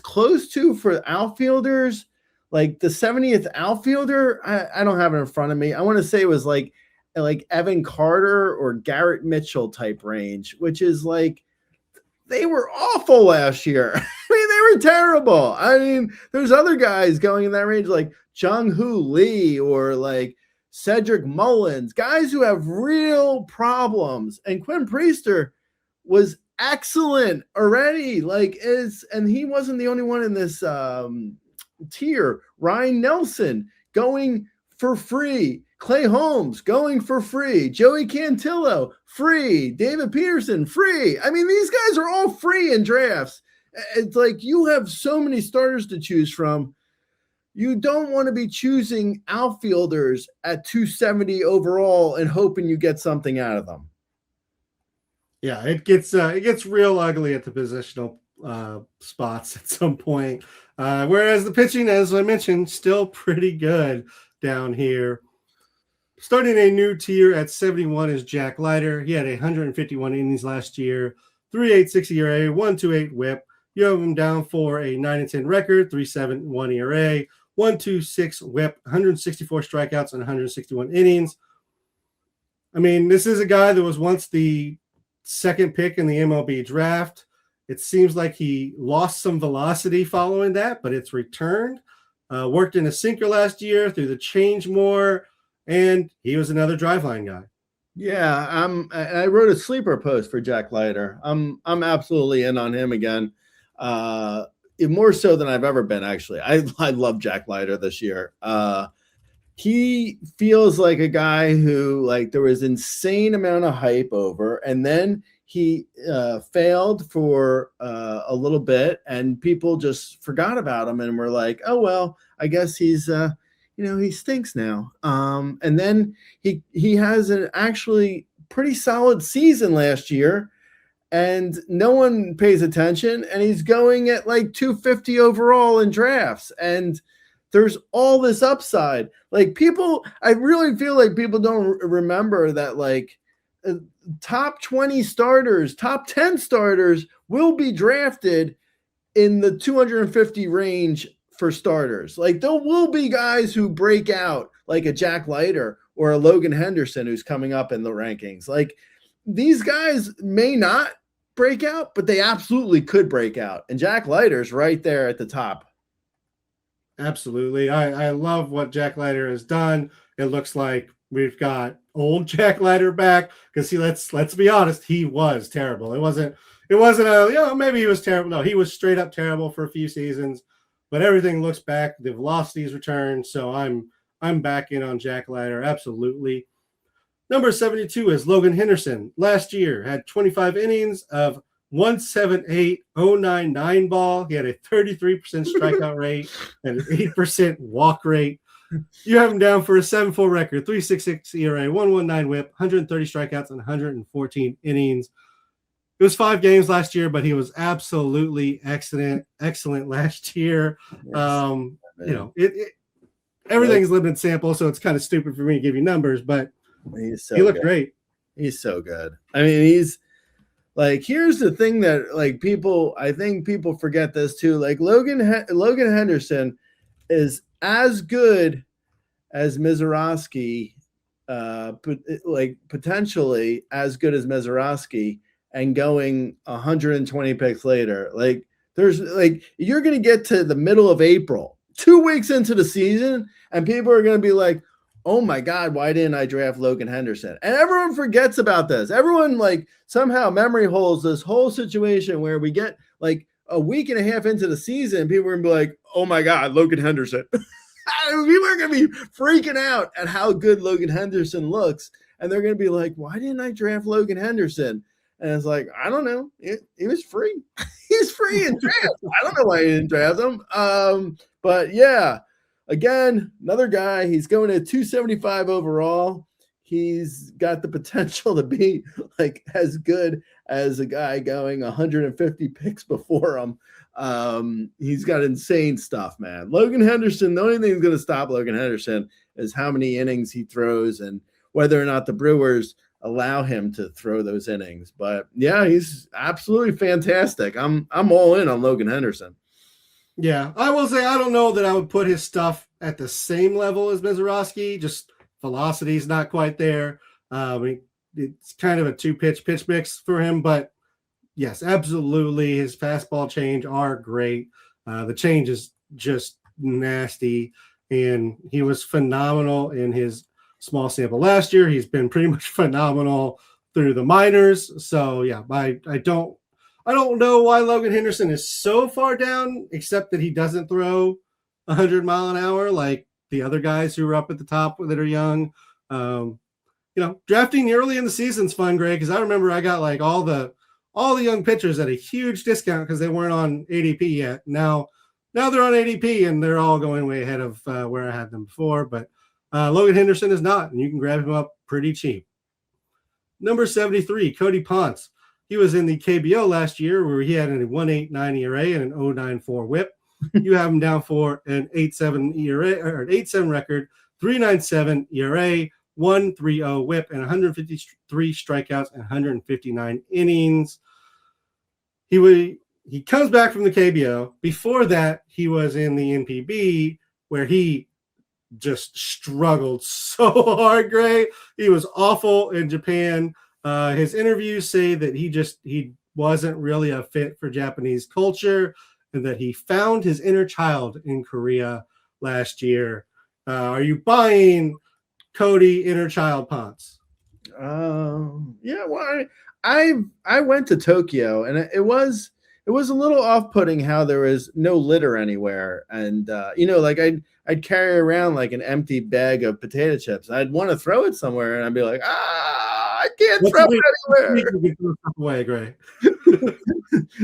close to for outfielders, like the 70th outfielder. I don't have it in front of me. I want to say it was like Evan Carter or Garrett Mitchell type range, which is like, they were awful last year. I mean, they were terrible. I mean, there's other guys going in that range like Jung-Hoo Lee or like Cedric Mullins, guys who have real problems. And Quinn Priester was excellent already. And he wasn't the only one in this tier. Ryan Nelson going for free. Clay Holmes going for free. Joey Cantillo free. David Peterson free. I mean, these guys are all free in drafts. It's like you have so many starters to choose from. You don't want to be choosing outfielders at 270 overall and hoping you get something out of them. Yeah, it gets real ugly at the positional spots at some point. Whereas the pitching, as I mentioned, still pretty good down here. Starting a new tier at 71 is Jack Leiter. He had 151 innings last year, 3.86 ERA, 1.28 WHIP. You have him down for a 9-10 record, 3.71 ERA, 1.26 WHIP, 164 strikeouts and 161 innings. I mean, this is a guy that was once the second pick in the MLB draft. It seems like he lost some velocity following that, but it's returned. Worked in a sinker last year through the change more. And he was another driveline guy. Yeah, I wrote a sleeper post for Jack Leiter. I'm absolutely in on him again, more so than I've ever been. Actually, I love Jack Leiter this year. He feels like a guy who, like, there was insane amount of hype over, and then he failed for a little bit, and people just forgot about him and were like, "Oh well, I guess he's." He stinks now. And then he has an actually pretty solid season last year, and no one pays attention, and he's going at like 250 overall in drafts. And there's all this upside. Like, I really feel like people don't remember that, like, top 20 starters, top 10 starters will be drafted in the 250 range for starters. Like, there will be guys who break out, like a Jack Leiter or a Logan Henderson who's coming up in the rankings. Like, these guys may not break out, but they absolutely could break out. And Jack Leiter's right there at the top. Absolutely. I love what Jack Leiter has done. It looks like we've got old Jack Leiter back, because let's be honest, he was terrible. It wasn't maybe he was terrible. No, he was straight up terrible for a few seasons. But everything looks back. The velocity's returned, so I'm back in on Jack Leiter, absolutely. Number 72 is Logan Henderson. Last year had 25 innings of 178.099 ball. He had a 33% strikeout rate and an 8% walk rate. You have him down for a 7-4 record, 3.66 ERA, 1.19 WHIP, 130 strikeouts and 114 innings. It was 5 games last year, but he was absolutely excellent last year. Yes. Everything's limited sample, so it's kind of stupid for me to give you numbers, but he looked great. He's so good. I mean, he's like, here's the thing that, like, I think people forget this too. Like, Logan Henderson is as good as Mizorowski, potentially as good as Mizorowski, and going 120 picks later. Like, you're going to get to the middle of April, 2 weeks into the season, and people are going to be like, oh my God, why didn't I draft Logan Henderson? And everyone forgets about this. Everyone like somehow memory holds this whole situation where we get like a week and a half into the season, people are gonna be like, oh my God, Logan Henderson. People are gonna be freaking out at how good Logan Henderson looks. And they're gonna be like, why didn't I draft Logan Henderson? And it's like, I don't know. He was free. He's free in draft. I don't know why he didn't draft him. But yeah. Again, another guy, he's going to 275 overall. He's got the potential to be like as good as a guy going 150 picks before him. He's got insane stuff, man. Logan Henderson, the only thing that's going to stop Logan Henderson is how many innings he throws and whether or not the Brewers allow him to throw those innings. But yeah, he's absolutely fantastic. I'm all in on Logan Henderson. Yeah, I will say I don't know that I would put his stuff at the same level as Mizorowski. Just velocity's not quite there. It's kind of a two-pitch pitch mix for him, but yes, absolutely. His fastball change are great. The change is just nasty, and he was phenomenal in his small sample last year. He's been pretty much phenomenal through the minors. So yeah, I don't know why Logan Henderson is so far down, except that he doesn't throw 100 mile an hour like the other guys who are up at the top that are young. Drafting early in the season's fun, Greg, because I remember I got like all the young pitchers at a huge discount because they weren't on ADP yet. Now they're on ADP and they're all going way ahead of where I had them before. But Logan Henderson is not, and you can grab him up pretty cheap. Number 73, Cody Ponce. He was in the KBO last year where he had a 1.89 ERA and an 0.94 WHIP. You have him down for an 8.7 ERA or an 8.7 record, 3.97 ERA, 1.30 WHIP, and 153 strikeouts and 159 innings. He comes back from the KBO. Before that, he was in the NPB where he just struggled so hard, Gray. He was awful in Japan. His interviews say that he wasn't really a fit for Japanese culture and that he found his inner child in Korea last year. Are you buying Cody inner child Ponce? Yeah, well, I went to Tokyo and it was a little off-putting how there was no litter anywhere. And, like I'd carry around like an empty bag of potato chips. I'd want to throw it somewhere and I'd be like, I can't throw it anywhere. You can throw stuff away, Gray.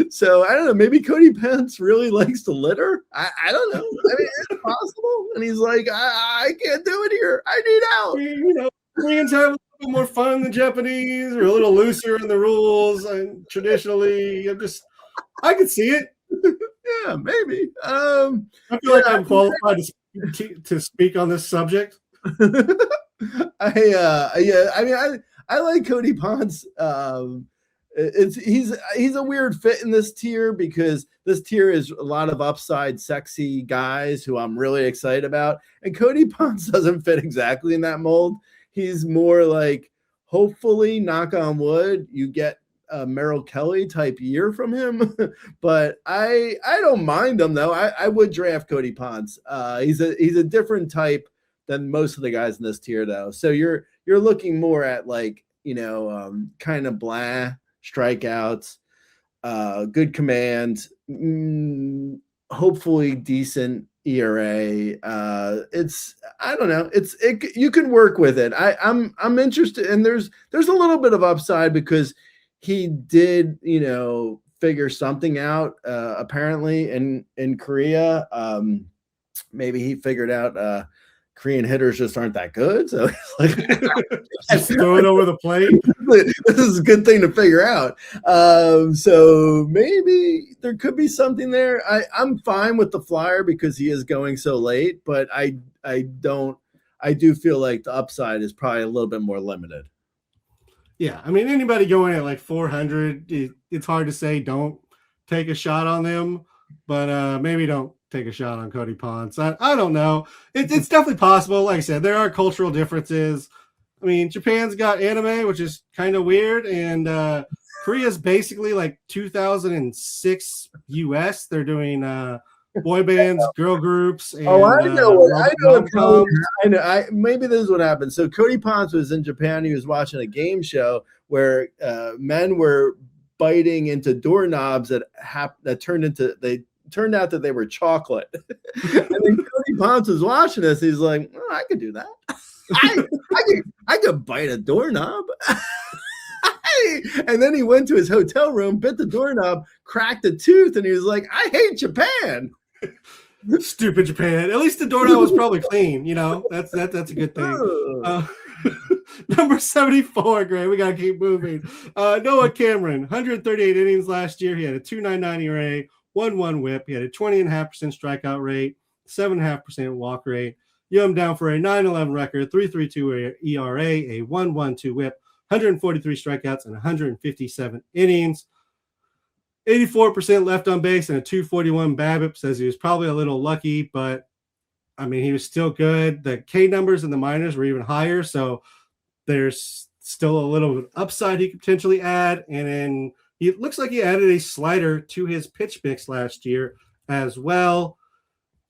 So I don't know. Maybe Cody Ponce really likes to litter. I don't know. I mean, it's possible. And he's like, I can't do it here. I need out. Koreans have a little more fun than Japanese. We're a little looser in the rules. And traditionally, I could see it. Yeah, maybe. I feel like I'm qualified to speak on this subject. I like Cody Ponce. He's a weird fit in this tier because this tier is a lot of upside sexy guys who I'm really excited about. And Cody Ponce doesn't fit exactly in that mold. He's more like, hopefully, knock on wood, you get a Merrill Kelly type year from him. But I don't mind him though. I would draft Cody Ponce. He's a different type than most of the guys in this tier though. So you're looking more at like, kind of blah strikeouts, good command, hopefully decent ERA. I don't know. You can work with it. I'm interested, and there's a little bit of upside because he did, figure something out apparently in Korea. Maybe he figured out Korean hitters just aren't that good. So like, just throw it over the plate. This is a good thing to figure out. So maybe there could be something there. I'm fine with the flyer because he is going so late, but I do feel like the upside is probably a little bit more limited. Yeah. I mean, anybody going at like 400, it's hard to say don't take a shot on them, but maybe don't take a shot on Cody Ponce. I don't know. It's definitely possible. Like I said, there are cultural differences. I mean, Japan's got anime, which is kind of weird, and Korea's basically like 2006 US. They're doing boy bands, girl groups, and Oh, I know what rom-coms. I know. Maybe this is what happened. So Cody Ponce was in Japan. He was watching a game show where men were biting into doorknobs that turned out that they were chocolate. And then Cody Ponce was watching this. He's like, oh, I could do that. I could bite a doorknob. And then he went to his hotel room, bit the doorknob, cracked a tooth, and he was like, I hate Japan. Stupid Japan. At least the doorknob was probably clean. That's a good thing. Number 74, Gray. We got to keep moving. Noah Cameron, 138 innings last year. He had a 2.99 ERA, 1.1 whip. He had a 20.5% strikeout rate, 7.5% walk rate. You have him down for a 9.11 record, 3.32 ERA, a 1.12 whip, 143 strikeouts, and 157 innings. 84% left on base and a 241 BABIP. Says he was probably a little lucky, but I mean, he was still good. The K numbers in the minors were even higher, so there's still a little upside he could potentially add. And then he looks like he added a slider to his pitch mix last year as well.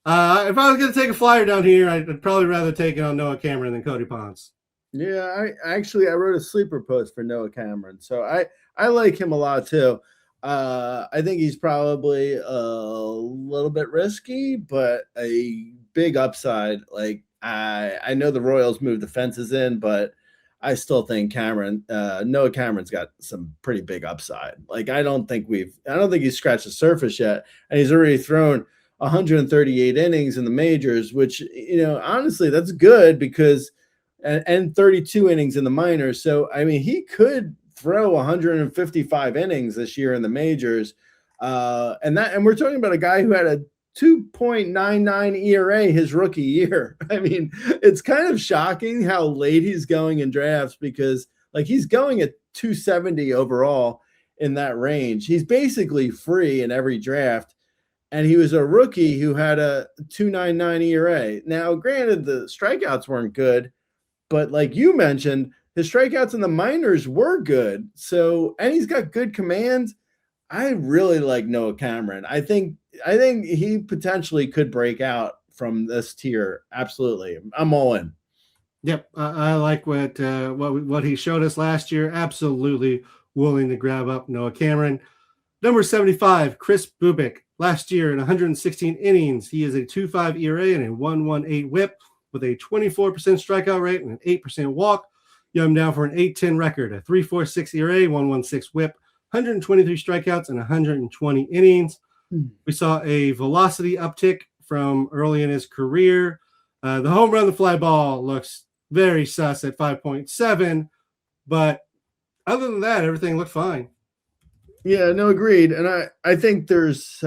If I was going to take a flyer down here, I'd probably rather take it on Noah Cameron than Cody Ponce. Yeah, I wrote a sleeper post for Noah Cameron, so I like him a lot too. I think he's probably a little bit risky, but a big upside. Like I know the Royals moved the fences in, but I still think Noah Cameron's got some pretty big upside. Like I don't think he's scratched the surface yet, and he's already thrown 138 innings in the majors, which honestly that's good because and 32 innings in the minors. So I mean he could throw 155 innings this year in the majors. And we're talking about a guy who had a 2.99 ERA his rookie year. I mean, it's kind of shocking how late he's going in drafts because like he's going at 270 overall in that range. He's basically free in every draft. And he was a rookie who had a 2.99 ERA. Now, granted, the strikeouts weren't good, but like you mentioned, his strikeouts in the minors were good. So, and he's got good command. I really like Noah Cameron. I think he potentially could break out from this tier. Absolutely. I'm all in. Yep. I like what he showed us last year. Absolutely willing to grab up Noah Cameron. Number 75, Chris Bubic. Last year in 116 innings, he is a 2.5 ERA and a 1.18 whip with a 24% strikeout rate and an 8% walk. You have him down for an 8.10 record, a 3.46 ERA, 1.16 whip, 123 strikeouts, and 120 innings. We saw a velocity uptick from early in his career. The home run, the fly ball looks very sus at 5.7, but other than that, everything looked fine. Yeah, no, agreed. And I think there's,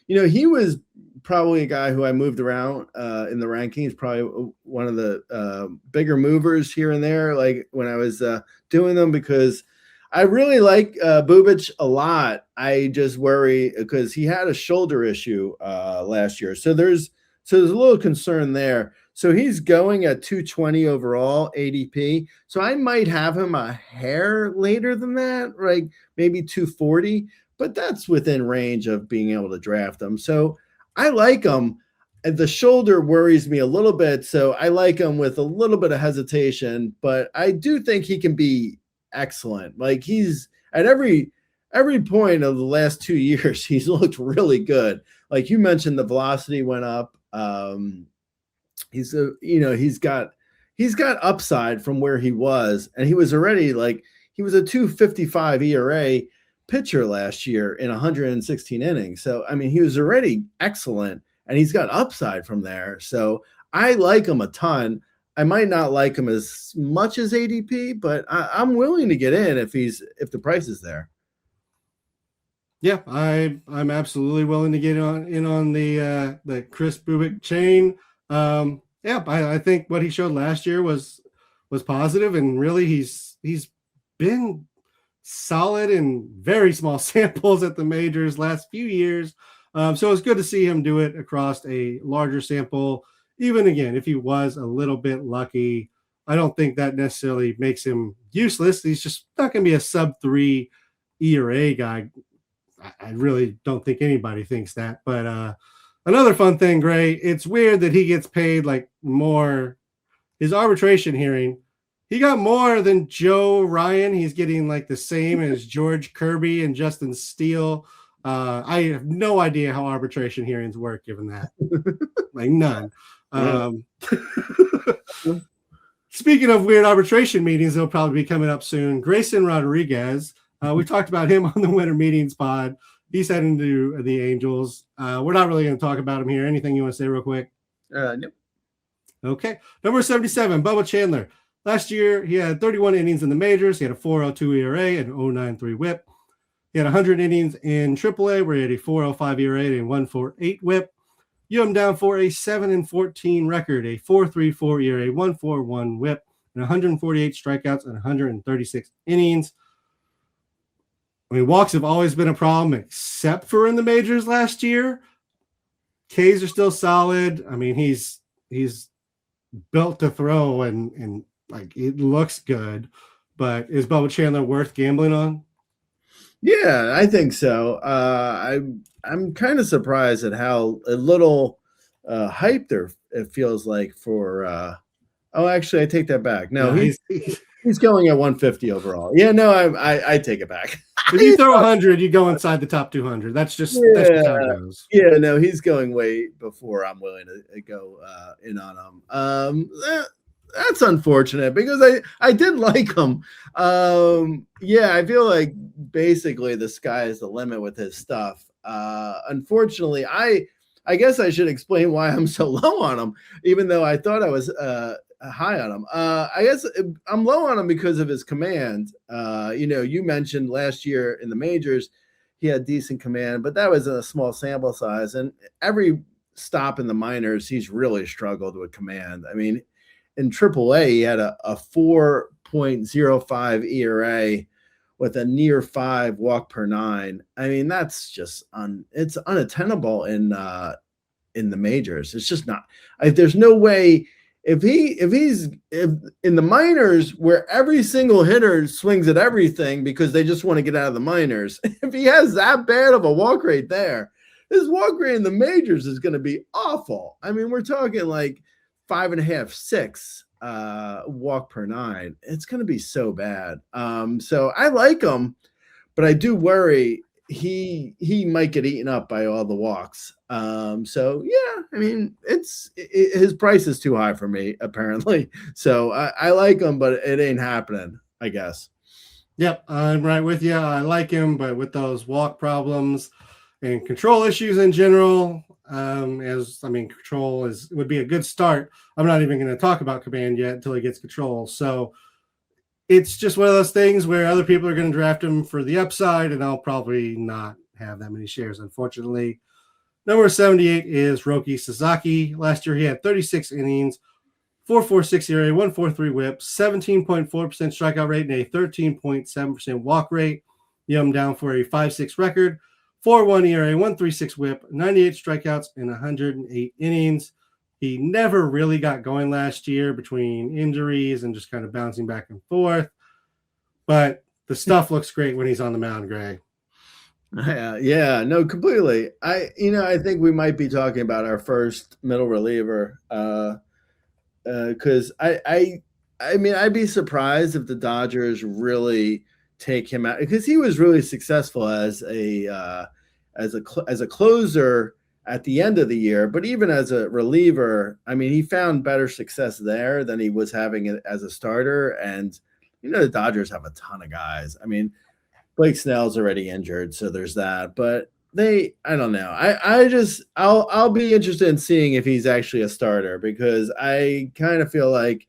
he was probably a guy who I moved around in the rankings, probably one of the bigger movers here and there, like when I was doing them, because I really like Bubic a lot. I just worry because he had a shoulder issue last year. So there's a little concern there. So he's going at 220 overall ADP. So I might have him a hair later than that, like maybe 240, but that's within range of being able to draft him. So I like him. And the shoulder worries me a little bit. So I like him with a little bit of hesitation, but I do think he can be excellent. Like he's at every point of the last 2 years, he's looked really good. Like you mentioned, the velocity went up. He's got upside from where he was, and he was already he was a 2.55 ERA pitcher last year in 116 innings. So I mean, he was already excellent, and he's got upside from there. So I like him a ton. I might not like him as much as ADP, but I'm willing to get in if the price is there. Yeah, I'm absolutely willing to get in on the Chris Bubic chain. I think what he showed last year was positive, and really he's been solid in very small samples at the majors last few years. So it's good to see him do it across a larger sample. Even again, if he was a little bit lucky, I don't think that necessarily makes him useless. He's just not going to be a sub-3 ERA guy. I really don't think anybody thinks that, but Another fun thing, Gray, it's weird that he gets paid like more. His arbitration hearing, he got more than Joe Ryan. He's getting like the same as George Kirby and Justin Steele. I have no idea how arbitration hearings work, given that. Like none. Speaking of weird arbitration meetings, they'll probably be coming up soon. Grayson Rodriguez, we talked about him on the Winter Meetings pod. He's heading to the Angels. We're not really going to talk about him here. Anything you want to say real quick? Nope. Okay. Number 77, Bubba Chandler. Last year, he had 31 innings in the majors. He had a 4.02 ERA and 0.93 whip. He had 100 innings in AAA, where he had a 4.05 ERA and 1.48 whip. You have him down for a 7-14 record, a 4.34 ERA, 1.41 whip, and 148 strikeouts and 136 innings. I mean, walks have always been a problem, except for in the majors last year. Ks are still solid. I mean, he's built to throw and like it looks good. But is Bubba Chandler worth gambling on? Yeah, I think so. I'm kind of surprised at how a little hype there it feels like for. Actually, I take that back. No, he's going at 150 overall. Yeah, no, I take it back. If you throw 100, you go inside the top 200. That's just how it goes. Yeah, no, he's going way before I'm willing to go in on him. That's unfortunate because I did like him. Yeah, I feel like basically the sky is the limit with his stuff. Unfortunately, I guess I should explain why I'm so low on him, even though I thought I was high on him. I guess I'm low on him because of his command. You mentioned last year in the majors, he had decent command, but that was in a small sample size. And every stop in the minors, he's really struggled with command. I mean, in AAA, he had a 4.05 ERA with a near 5 walk per 9. I mean, that's just it's unattainable in the majors. It's just not. There's no way if he's in the minors where every single hitter swings at everything because they just want to get out of the minors. If he has that bad of a walk rate there, his walk rate in the majors is going to be awful. I mean, we're talking like 5.5, 6 walk per 9. It's going to be so bad. So I like him, but I do worry he might get eaten up by all the walks. So yeah, I mean, his price is too high for me apparently. So I like him, but it ain't happening, I guess. Yep, I'm right with you. I like him, but with those walk problems and control issues in general, control would be a good start. I'm not even going to talk about command yet until he gets control. So it's just one of those things where other people are going to draft him for the upside, and I'll probably not have that many shares, unfortunately. Number 78 is Roki Sasaki. Last year, he had 36 innings, 4.46 ERA, 1.43 whip, 17.4% strikeout rate, and a 13.7% walk rate. You have him down for a 5.6 record, 4.1 ERA, 1.36 whip, 98 strikeouts, and 108 innings. He never really got going last year between injuries and just kind of bouncing back and forth. But the stuff looks great when he's on the mound, Gray. Yeah, no, completely. I think we might be talking about our first middle reliever because I mean, I'd be surprised if the Dodgers really take him out because he was really successful as a closer at the end of the year, but even as a reliever, I mean, he found better success there than he was having it as a starter. And, the Dodgers have a ton of guys. I mean, Blake Snell's already injured, so there's that, but I don't know. I'll be interested in seeing if he's actually a starter because I kind of feel like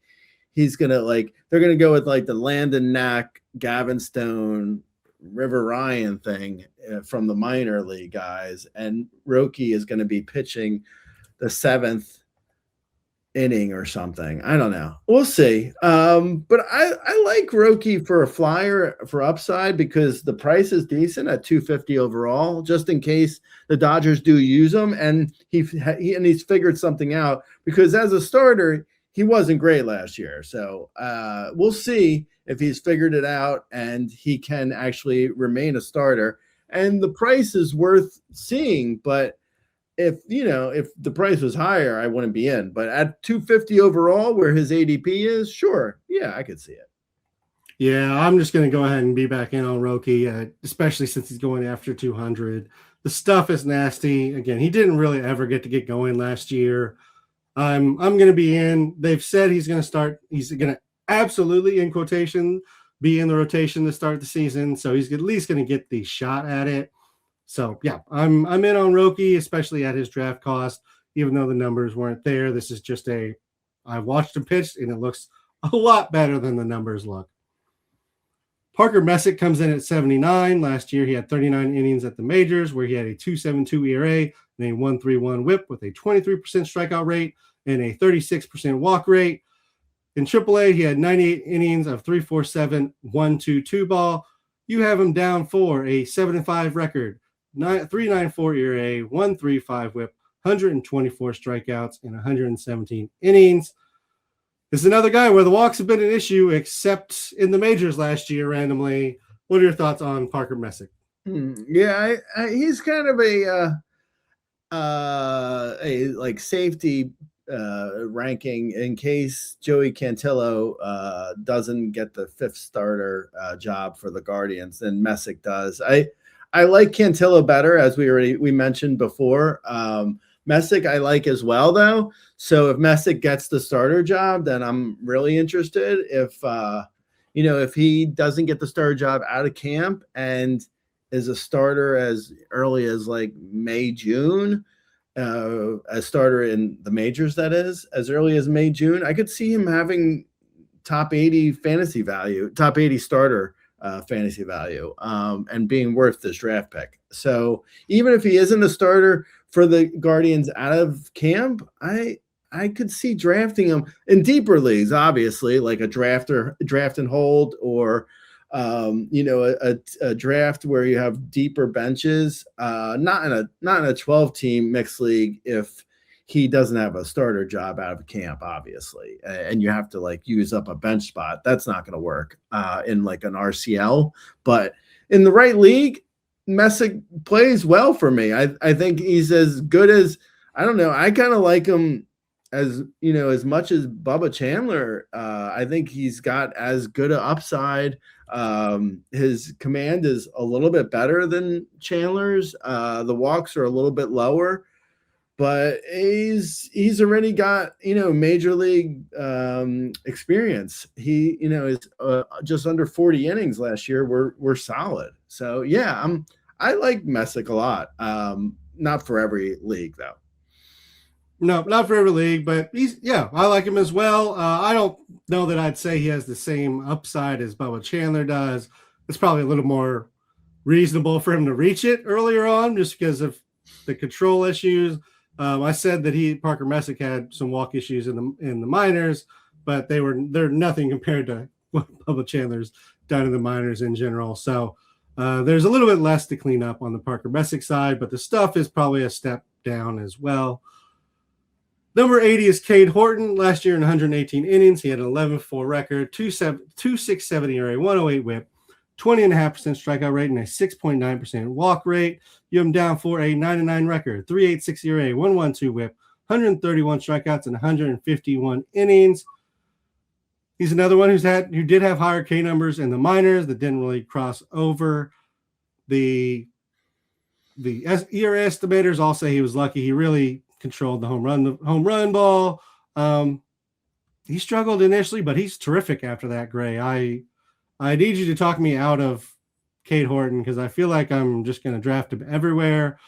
he's going to they're going to go with the Landon Knack, Gavin Stone, River Ryan thing from the minor league guys, and Roki is going to be pitching the 7th inning or something. I don't know. We'll see. But I like Roki for a flyer for upside because the price is decent at $250 overall, just in case the Dodgers do use him, and he's figured something out because as a starter he wasn't great last year. So we'll see if he's figured it out and he can actually remain a starter. And the price is worth seeing, but if the price was higher, I wouldn't be in. But at 250 overall, where his ADP is, sure, yeah, I could see it. Yeah, I'm just going to go ahead and be back in on Roki, especially since he's going after 200. The stuff is nasty. Again, he didn't really ever get to get going last year. I'm going to be in. They've said he's going to start. He's going to absolutely, in quotation, be in the rotation to start the season. So he's at least going to get the shot at it. So yeah, I'm in on Roki, especially at his draft cost. Even though the numbers weren't there, this is just I watched him pitch and it looks a lot better than the numbers look. Parker Messick comes in at 79. Last year, he had 39 innings at the majors, where he had a 2.72 ERA and a 1.31 WHIP with a 23% strikeout rate and a 36% walk rate. In AAA, he had 98 innings of 3.47, 1.22 ball. You have him down for a 7-5 record, 3.94 ERA, 1.35 WHIP, 124 strikeouts, and 117 innings. This is another guy where the walks have been an issue, except in the majors last year randomly. What are your thoughts on Parker Messick? Yeah, he's kind of a like safety ranking in case Joey Cantillo doesn't get the fifth starter job for the Guardians, then Messick does. I like Cantillo better, as we mentioned before. Messick I like as well, though. So if Messick gets the starter job, then I'm really interested. If he doesn't get the starter job out of camp and is a starter as early as like May, June, a starter in the majors, that is, as early as May, June, I could see him having top 80 fantasy value, top 80 starter fantasy value, and being worth this draft pick. So even if he isn't a starter for the Guardians out of camp, I could see drafting him in deeper leagues, obviously, like a draft and hold, or a draft where you have deeper benches, not in a 12-team mixed league if he doesn't have a starter job out of camp, obviously, and you have to like use up a bench spot. That's not going to work in like an RCL, but in the right league, Messick plays well for me. I think he's as good as, I don't know, I kind of like him as much as Bubba Chandler. I think he's got as good an upside. His command is a little bit better than Chandler's. The walks are a little bit lower, but he's already got major league experience. He is just under 40 innings last year. We're solid. So yeah, I like Messick a lot. Not for every league though. No, not for every league, but I like him as well. I don't know that I'd say he has the same upside as Bubba Chandler does. It's probably a little more reasonable for him to reach it earlier on just because of the control issues. I said that Parker Messick had some walk issues in the minors, but they're nothing compared to what Bubba Chandler's done in the minors in general. So there's a little bit less to clean up on the Parker Messick side, but the stuff is probably a step down as well. Number 80 is Cade Horton. Last year in 118 innings, he had an 11-4 record, 2.67 ERA, 108 WHIP, 20.5% strikeout rate, and a 6.9% walk rate. You have him down for a 99 record, 3.86 ERA, 1.12 WHIP, 131 strikeouts, and 151 innings. He's another one who did have higher K numbers in the minors that didn't really cross over. The ERA estimators all say he was lucky. He really controlled the home run ball. He struggled initially, but he's terrific after that, Gray. I need you to talk me out of Cade Horton because I feel like I'm just going to draft him everywhere.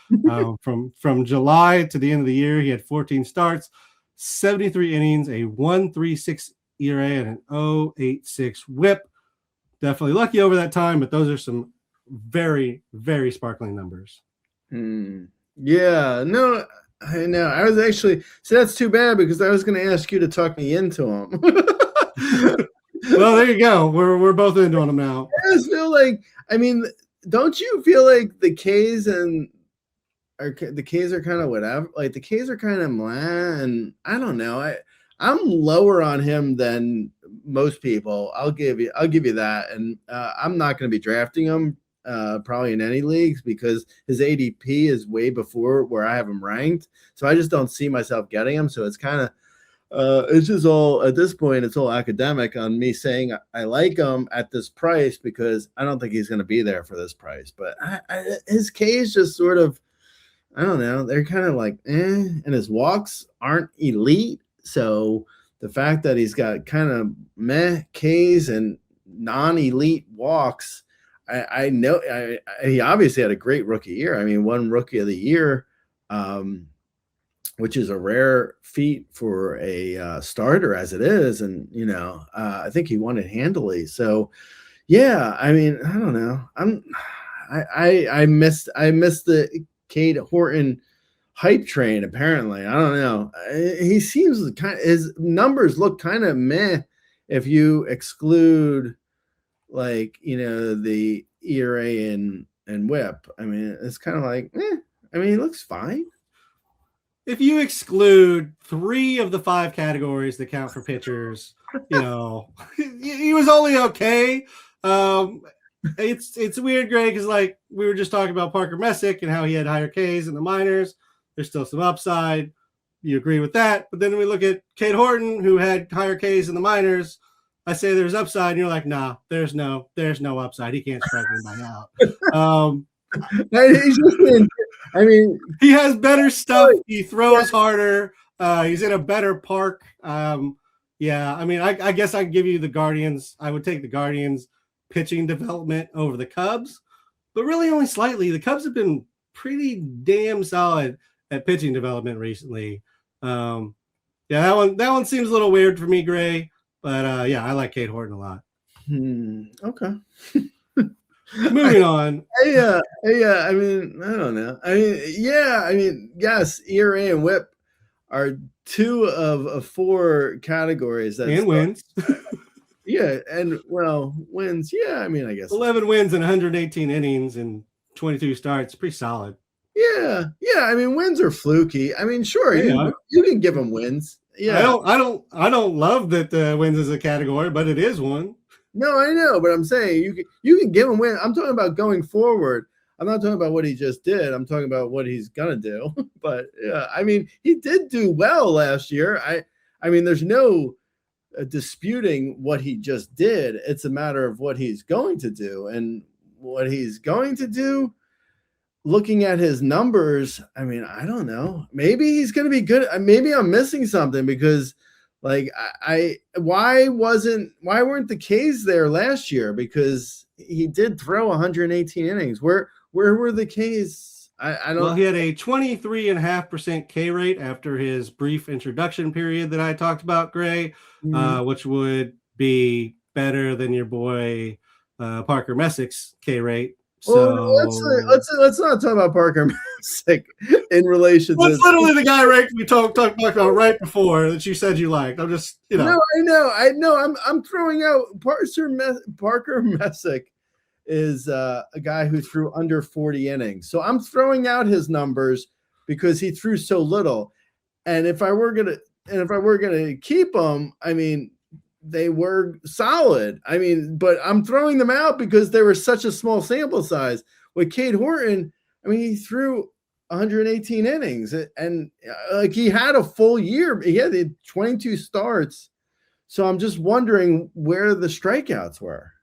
From July to the end of the year, he had 14 starts, 73 innings, a 1.36 ERA, and an 0.86 WHIP. Definitely lucky over that time, but those are some very, very sparkling numbers. Yeah, no, I know. I was actually, so that's too bad because I was going to ask you to talk me into him. Well, there you go. We're both into him now. I just feel like, don't you feel like the K's are kind of whatever? Like the K's are kind of blah, and I don't know. I'm lower on him than most people. I'll give you that, and I'm not going to be drafting him probably in any leagues, because his ADP is way before where I have him ranked. So I just don't see myself getting him. So it's kind of it's just all at this point, it's all academic on me saying I like him at this price because I don't think he's going to be there for this price. But his K's just sort of, I don't know, they're kind of like, and his walks aren't elite. So the fact that he's got kind of meh K's and non-elite walks, I know he obviously had a great rookie year. I mean, won Rookie of the Year, which is a rare feat for a starter as it is. And, I think he won it handily. So, yeah, I mean, I don't know. I missed the Cade Horton hype train, apparently. I don't know. He seems his numbers look kind of meh if you exclude the ERA and whip. I mean, it's kind of like, I mean, he looks fine. If you exclude 3 of the 5 categories that count for pitchers, he was only okay. It's weird, Greg, because we were just talking about Parker Messick and how he had higher Ks in the minors. There's still some upside. You agree with that. But then we look at Cade Horton, who had higher Ks in the minors. I say there's upside, and you're like, nah, there's no upside. He can't strike anybody out. He's just I mean, he has better stuff. He throws harder. He's in a better park. Yeah, I mean, I guess I'd give you the Guardians. I would take the Guardians pitching development over the Cubs, but really only slightly. The Cubs have been pretty damn solid at pitching development recently. Yeah, that one seems a little weird for me, Gray. But yeah, I like Cade Horton a lot. Okay. Moving on. Yeah. I mean, I don't know. I mean, yeah. I mean, yes, ERA and WHIP are 2 of 4 categories that and wins. Yeah, and wins. Yeah, I mean, I guess 11 wins in 118 innings and 22 starts. Pretty solid. Yeah. I mean, wins are fluky. I mean, sure, you can give them wins. Yeah, I don't love that wins is a category, but it is one. No, I know, but I'm saying you can give him win. I'm talking about going forward. I'm not talking about what he just did. I'm talking about what he's gonna do. But yeah, I mean, he did do well last year. I mean, there's no disputing what he just did. It's a matter of what he's going to do, and what he's going to do. Looking at his numbers, I mean, I don't know. Maybe he's going to be good. Maybe I'm missing something because, why weren't the K's there last year? Because he did throw 118 innings. Where were the K's? I don't. Well, he had a 23.5% K rate after his brief introduction period that I talked about, Gray, which would be better than your boy Parker Messick's K rate. So let's not talk about Parker Messick in relation to. That's literally the guy we talked about right before that you said you liked. I'm just No, I know. I'm throwing out Parker Messick is a guy who threw under 40 innings. So I'm throwing out his numbers because he threw so little. And if I were gonna keep him, I mean, they were solid. I mean, but I'm throwing them out because they were such a small sample size. With Cade Horton, I mean, he threw 118 innings and he had a full year. He had 22 starts. So I'm just wondering where the strikeouts were.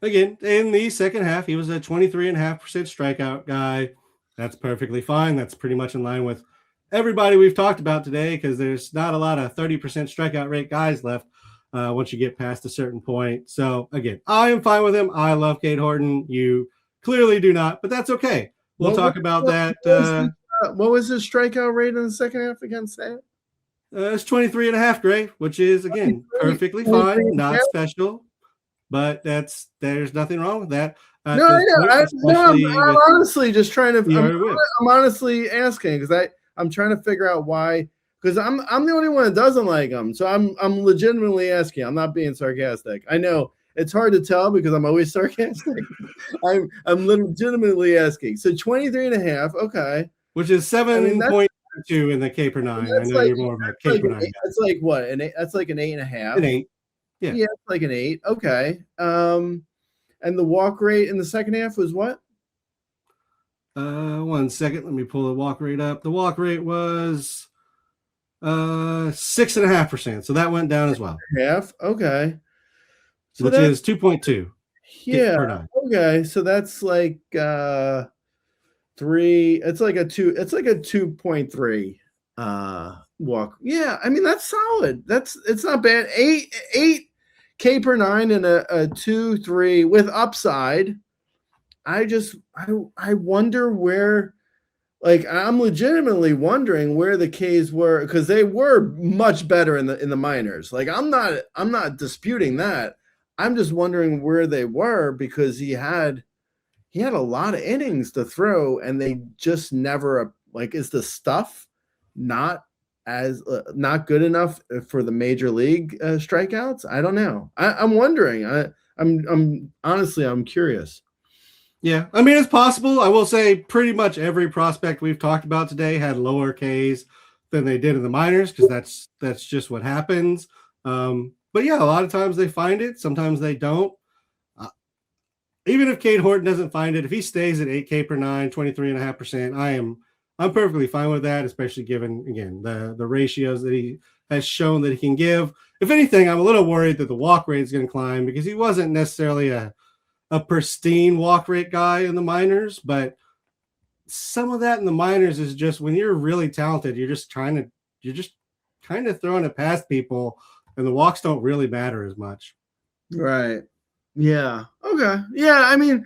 Again, in the second half, he was a 23.5% strikeout guy. That's perfectly fine. That's pretty much in line with everybody we've talked about today, because there's not a lot of 30% strikeout rate guys left once you get past a certain point. So again, I am fine with him. I love Cade Horton. You clearly do not, but that's okay. We'll talk about that. What was his strikeout rate in the second half against that? It's 23.5, Gray, which is again perfectly fine, not special, but there's nothing wrong with that. No, I know. I'm honestly just trying to. I'm honestly asking because I'm trying to figure out why. Because I'm the only one that doesn't like him, so I'm legitimately asking. I'm not being sarcastic. I know it's hard to tell because I'm always sarcastic. I'm legitimately asking. So 23.5, okay, which is 7.2 in the K per 9. I know you're more about K per 9. That's like what? That's like an 8.5. An 8. Yeah, it's like an 8. Okay. And the walk rate in the second half was what? 1 second. Let me pull the walk rate up. The walk rate was 6.5%. So that went down as well. Half. Okay. So which is 2.2 yeah. per 9. Okay. So that's like 3. It's like a 2.3 walk. Yeah. I mean, that's solid. It's not bad. 8K per 9 and a 2-3 with upside. I wonder where, like, I'm legitimately wondering where the K's were, because they were much better in the minors. Like, I'm not disputing that. I'm just wondering where they were, because he had a lot of innings to throw, and they just never, like, is the stuff not not good enough for the major league strikeouts? I don't know. I'm wondering. I'm honestly, I'm curious. Yeah, I mean, it's possible. I will say pretty much every prospect we've talked about today had lower Ks than they did in the minors, because that's just what happens. But yeah, a lot of times they find it. Sometimes they don't. Even if Cade Horton doesn't find it, if he stays at 8K per 9, 23.5%, I'm perfectly fine with that, especially given, again, the ratios that he has shown that he can give. If anything, I'm a little worried that the walk rate is going to climb, because he wasn't necessarily a pristine walk rate guy in the minors, but some of that in the minors is just, when you're really talented, you're just kind of throwing it past people, and the walks don't really matter as much. Right. Yeah. Okay. Yeah. I mean,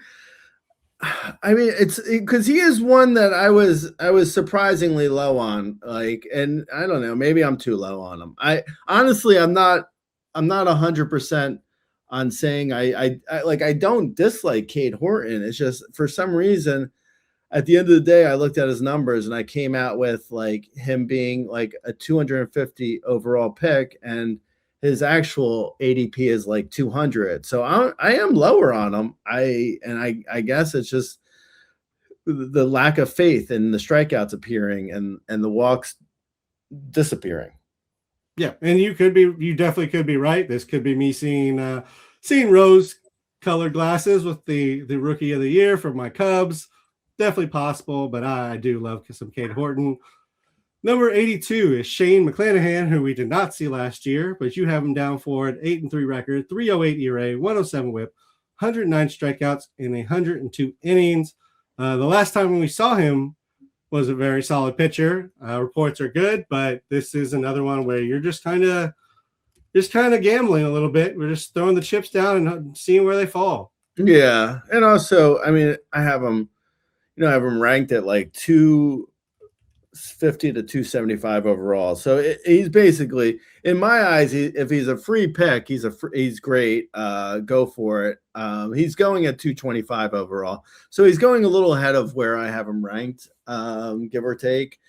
it's because he is one that I was surprisingly low on. Like, and I don't know, maybe I'm too low on him. I honestly, I'm not 100% on saying I don't dislike Cade Horton. It's just, for some reason, at the end of the day, I looked at his numbers and I came out with, like, him being like a 250 overall pick, and his actual ADP is like 200. So I am lower on him. I guess it's just the lack of faith in the strikeouts appearing and the walks disappearing. Yeah, and you definitely could be right. This could be me seeing rose-colored glasses with the rookie of the year for my Cubs. Definitely possible, but I do love some Cade Horton. Number 82 is Shane McClanahan, who we did not see last year, but you have him down for an 8-3 record, 3.08 ERA, 107 WHIP, 109 strikeouts in 102 innings. The last time we saw him was a very solid pitcher. Reports are good, but this is another one where you're just kind of gambling a little bit. We're just throwing the chips down and seeing where they fall. Yeah, and also, I mean, I have him ranked at like 250 to 275 overall. So he's basically, in my eyes, if he's a free pick, he's great. Go for it. He's going at 225 overall, so he's going a little ahead of where I have him ranked, give or take.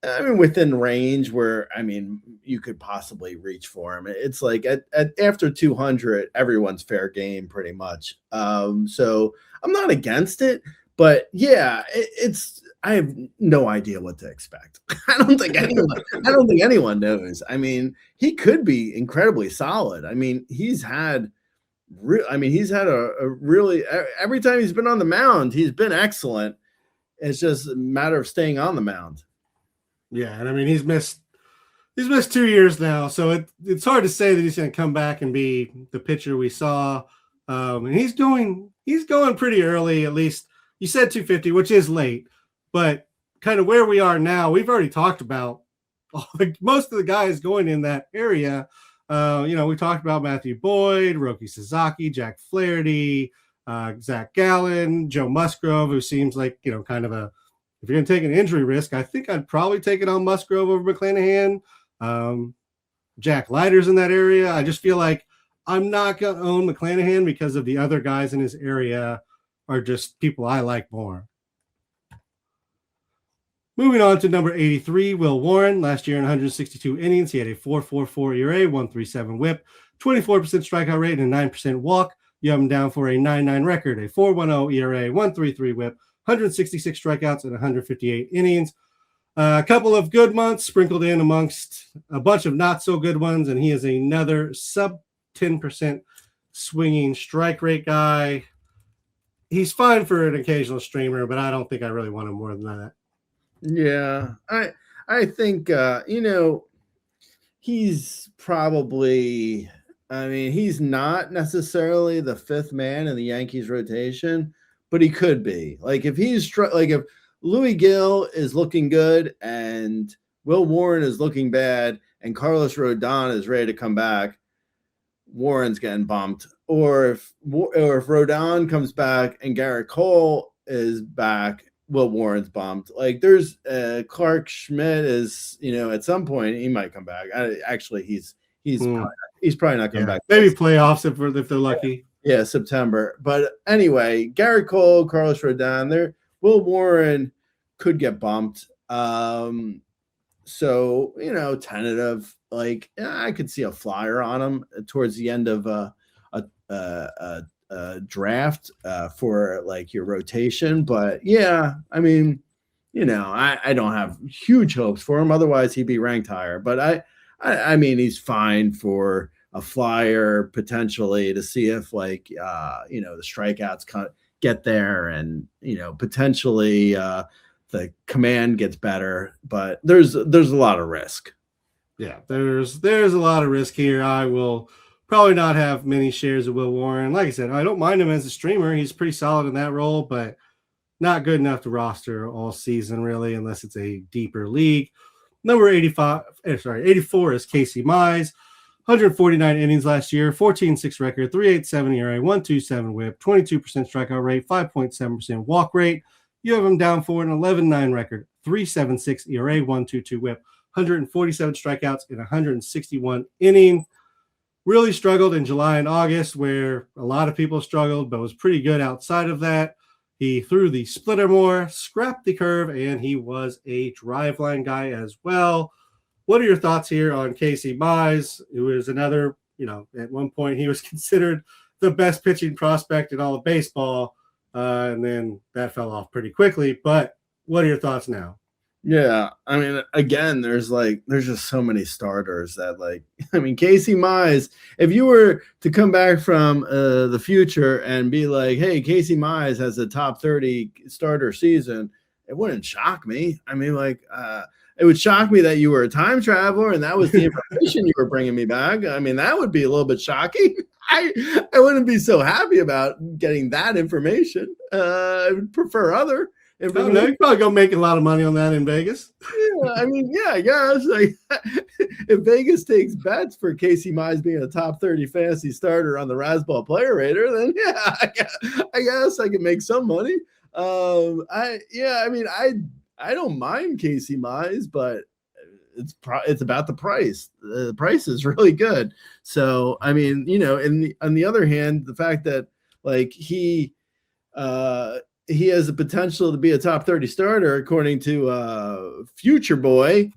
I mean, within range where, I mean, you could possibly reach for him. It's like at after 200, everyone's fair game pretty much. So I'm not against it, but yeah, I have no idea what to expect. I don't think anyone knows. I mean, he could be incredibly solid. I mean, he's had a really, every time he's been on the mound, he's been excellent. It's just a matter of staying on the mound. Yeah, and I mean, he's missed 2 years now, so it's hard to say that he's going to come back and be the pitcher we saw. And he's going pretty early, at least. You said 250, which is late, but kind of where we are now, we've already talked about most of the guys going in that area. We talked about Matthew Boyd, Roki Sasaki, Jack Flaherty, Zach Gallen, Joe Musgrove, who seems like, kind of if you're going to take an injury risk, I think I'd probably take it on Musgrove over McClanahan. Jack Leiter's in that area. I just feel like I'm not going to own McClanahan because of the other guys in his area are just people I like more. Moving on to number 83, Will Warren. Last year in 162 innings, he had a 4.44 ERA, 1.37 WHIP, 24% strikeout rate, and 9% walk. You have him down for a 9.9 record, a 4.10 ERA, 1.33 WHIP, 166 strikeouts, and 158 innings. A couple of good months sprinkled in amongst a bunch of not so good ones, and he is another sub 10% swinging strike rate guy. He's fine for an occasional streamer, but I don't think I really want him more than that. Yeah, I think he's probably. I mean, he's not necessarily the fifth man in the Yankees rotation, but he could be. Like if if Louis Gill is looking good and Will Warren is looking bad and Carlos Rodon is ready to come back, Warren's getting bumped. Or if Rodon comes back and Garrett Cole is back, Will Warren's bumped. Like there's Clark Schmidt is, at some point he might come back. He's probably not coming back. Maybe playoffs if they're lucky. Yeah, September. But anyway, Garrett Cole, Carlos Rodon, Will Warren could get bumped. So, tentative. Like I could see a flyer on him towards the end of a draft for like your rotation. But yeah, I mean, I don't have huge hopes for him. Otherwise, he'd be ranked higher. But I mean, he's fine for a flyer potentially to see if the strikeouts get there and, potentially the command gets better, but there's a lot of risk. Yeah, there's a lot of risk here. I will probably not have many shares of Will Warren. Like I said, I don't mind him as a streamer. He's pretty solid in that role, but not good enough to roster all season really, unless it's a deeper league. Number 84 is Casey Mize. 149 innings last year, 14-6 record, 3.87 ERA, 1.27 WHIP, 22% strikeout rate, 5.7% walk rate. You have him down for an 11-9 record, 3.76 ERA, 1.22 WHIP, 147 strikeouts in 161 innings. Really struggled in July and August, where a lot of people struggled, but was pretty good outside of that. He threw the splitter more, scrapped the curve, and he was a driveline guy as well. What are your thoughts here on Casey Mize, who is another, at one point he was considered the best pitching prospect in all of baseball, and then that fell off pretty quickly. But what are your thoughts now? Yeah, I mean, again, there's just so many starters that Casey Mize, if you were to come back from the future and be like, hey, Casey Mize has a top 30 starter season, it wouldn't shock me. I mean, it would shock me that you were a time traveler and that was the information you were bringing me back. I mean, that would be a little bit shocking. I wouldn't be so happy about getting that information. I would prefer other information. No, you're probably going to make a lot of money on that in Vegas. Yeah, I mean, yeah, I guess. If Vegas takes bets for Casey Mize being a top 30 fantasy starter on the Razzball Player Rater, then yeah, I guess I can make some money. I don't mind Casey Mize, but it's about the price. The price is really good. So, I mean, on the other hand, the fact that he has the potential to be a top 30 starter, according to Future Boy,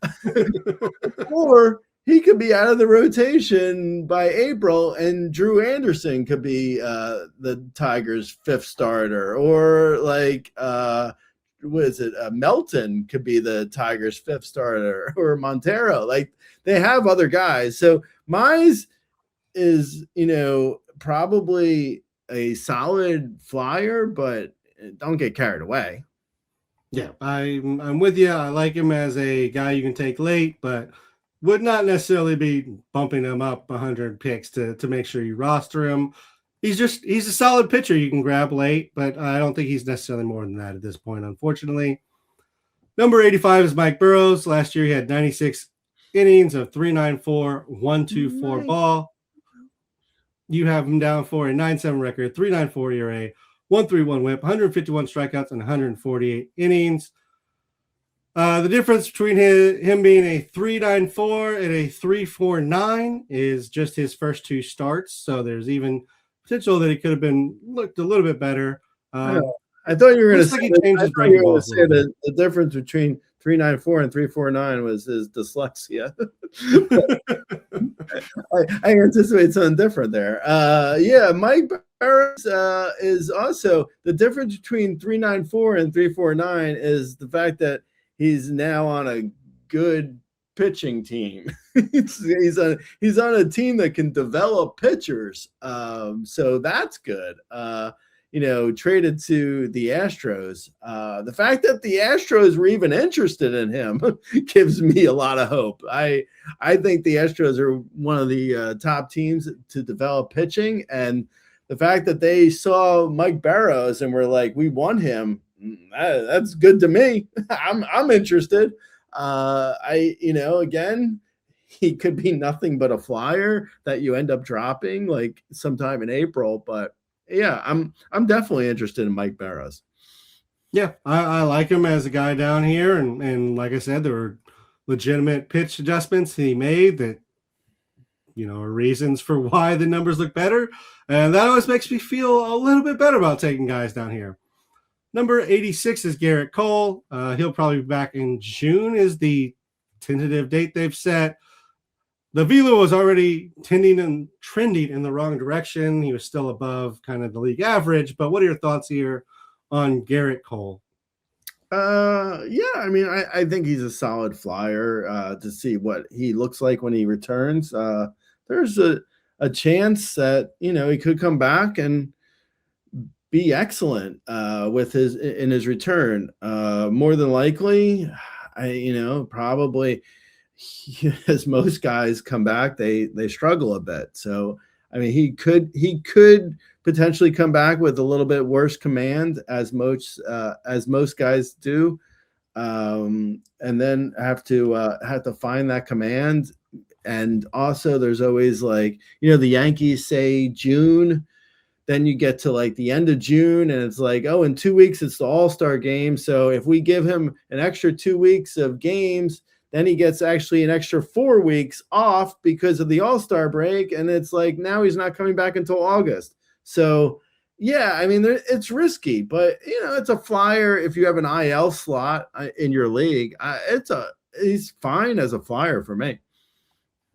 or he could be out of the rotation by April and Drew Anderson could be the Tigers' fifth starter, or Melton could be the Tigers' fifth starter, or Montero. They have other guys. So Mize is, probably a solid flyer, but don't get carried away. Yeah, I'm with you. I like him as a guy you can take late, but would not necessarily be bumping him up 100 picks to make sure you roster him. He's a solid pitcher you can grab late, but I don't think he's necessarily more than that at this point, unfortunately. Number 85 is Mike Burrows. Last year he had 96 innings of 3.94, 1.24 ball. You have him down for a 9.7 record, 3.94 ERA, 1.31 WHIP, 151 strikeouts, and 148 innings. The difference between him being a 3.94 and a 3.49 is just his first two starts. So there's even potential that he could have looked a little bit better. I thought you were going to say the difference between 3.94 and 3.49 was his dyslexia. I anticipate something different there. Mike Burrows is also the difference between 3.94 and 3.49 is the fact that he's now on a good pitching team. he's on a team that can develop pitchers. So that's good. Traded to the Astros. The fact that the Astros were even interested in him gives me a lot of hope. I think the Astros are one of the top teams to develop pitching, and the fact that they saw Mike Barrows and were like, we want him, that's good to me. I'm interested. Again, he could be nothing but a flyer that you end up dropping like sometime in April, but yeah, I'm definitely interested in Mike Barrows. Yeah, I like him as a guy down here, and like I said, there were legitimate pitch adjustments he made that are reasons for why the numbers look better, and that always makes me feel a little bit better about taking guys down here. Number 86 is Garrett Cole. He'll probably be back in June is the tentative date they've set. The velo was already trending in the wrong direction. He was still above kind of the league average, but what are your thoughts here on Garrett Cole? I think he's a solid flyer to see what he looks like when he returns. There's a chance that, he could come back and be excellent in his return. More than likely, probably as most guys come back, they struggle a bit. So, he could potentially come back with a little bit worse command as most guys do, and then have to find that command. And also, there's always the Yankees say June. Then you get to the end of June and it's in 2 weeks, it's the All-Star game. So if we give him an extra 2 weeks of games, then he gets actually an extra 4 weeks off because of the All-Star break. And it's now he's not coming back until August. So yeah, it's risky, but it's a flyer. If you have an IL slot in your league, he's fine as a flyer for me.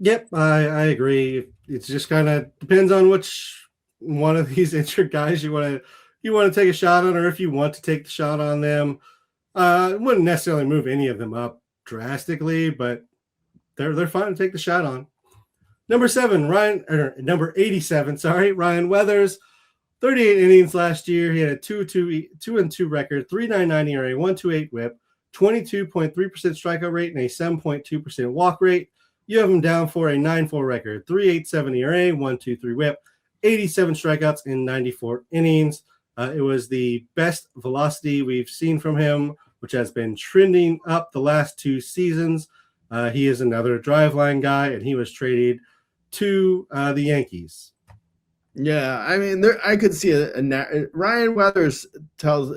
Yep. I agree. It's just kind of depends on which one of these injured guys you want to take a shot on, or if you want to take the shot on them. It wouldn't necessarily move any of them up drastically, but they're fine to take the shot on. Number 87, Ryan Weathers, 38 innings last year. He had a 2-2 record, 3.99 ERA, 1.28 WHIP, 22.3% strikeout rate, and a 7.2% walk rate. You have him down for a 9.4 record, 3.87 ERA, 1.23 WHIP, 87 strikeouts in 94 innings. It was the best velocity we've seen from him, which has been trending up the last 2 seasons. He is another driveline guy, and he was traded to the Yankees. Yeah, I could see Ryan Weathers tells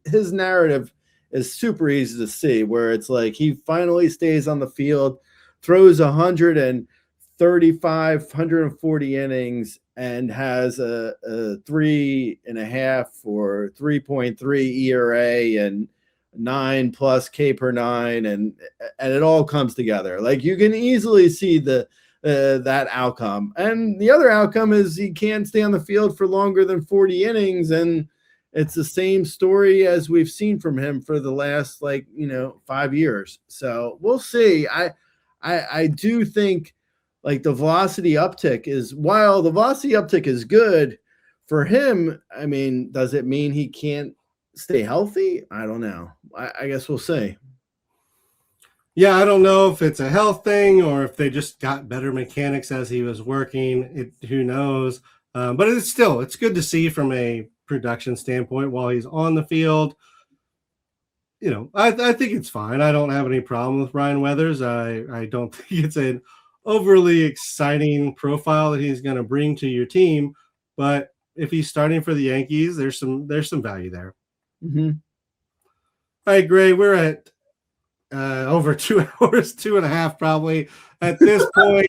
his narrative is super easy to see, where it's he finally stays on the field, throws 140 innings, and has a 3.5 or 3.3 ERA and 9+ K per 9, and it all comes together. You can easily see that outcome. And the other outcome is he can't stay on the field for longer than 40 innings, and it's the same story as we've seen from him for the last 5 years. So we'll see. I do think the velocity uptick while the velocity uptick is good for him, does it mean he can't stay healthy? I don't know. I guess we'll see. Yeah, I don't know if it's a health thing or if they just got better mechanics as he was working. Who knows? But it's good to see from a production standpoint while he's on the field. I think it's fine. I don't have any problem with Ryan Weathers. I don't think it's an overly exciting profile that he's going to bring to your team, but if he's starting for the Yankees, there's some value there. Mm-hmm. All right, Gray, we're at over 2 hours, 2.5 probably at this point.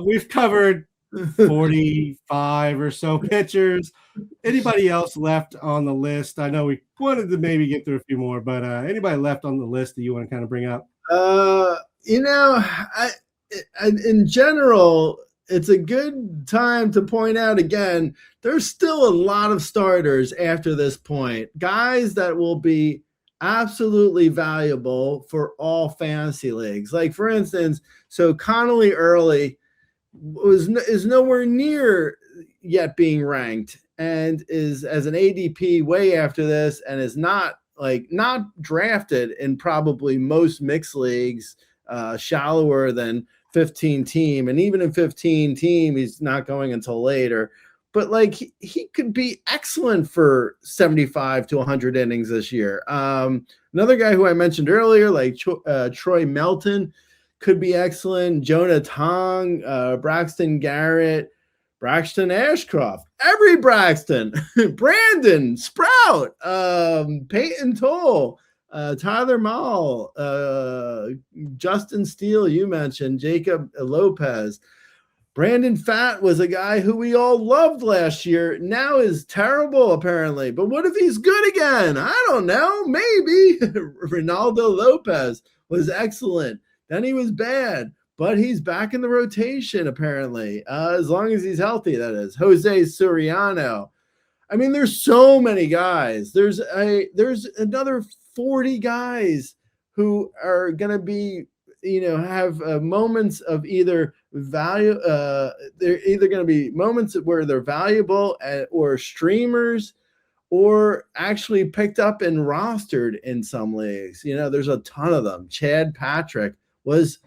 We've covered 45 or so pitchers. Anybody else left on the list? I know we wanted to maybe get through a few more, but anybody left on the list that you want to kind of bring up? In general, it's a good time to point out again, there's still a lot of starters after this point, guys that will be absolutely valuable for all fantasy leagues. Like, for instance, so Connolly early is nowhere near yet being ranked and is as an ADP way after this and is not drafted in probably most mixed leagues, shallower than 15 team. And even in 15 team, he's not going until later. But like he could be excellent for 75 to 100 innings this year. Another guy who I mentioned earlier, like Troy Melton, could be excellent. Jonah Tong, Braxton Garrett, Braxton Ashcroft, every Braxton, Brandon Sprout, Peyton Toll, Tyler Mall, Justin Steele, you mentioned, Jacob Lopez. Brandon Fatt was a guy who we all loved last year, now is terrible apparently. But what if he's good again? I don't know, maybe. Ronaldo Lopez was excellent. Then he was bad, but he's back in the rotation apparently, as long as he's healthy, that is. Jose Soriano. I mean, there's so many guys. There's another 40 guys who are going to be, have moments of either value. They're either going to be moments where they're valuable or streamers, or actually picked up and rostered in some leagues. There's a ton of them. Chad Patrick he was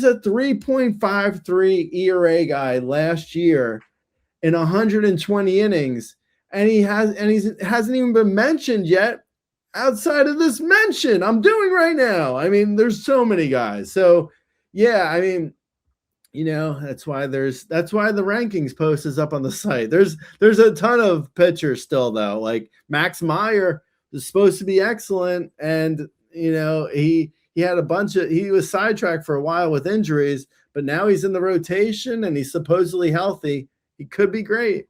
a 3.53 ERA guy last year in 120 innings, and he hasn't even been mentioned yet outside of this mention I'm doing right now. I mean, there's so many guys. So yeah, I mean, that's why the rankings post is up on the site. There's a ton of pitchers still though. Like Max Meyer is supposed to be excellent, and he had he was sidetracked for a while with injuries, but now he's in the rotation and he's supposedly healthy. He could be great.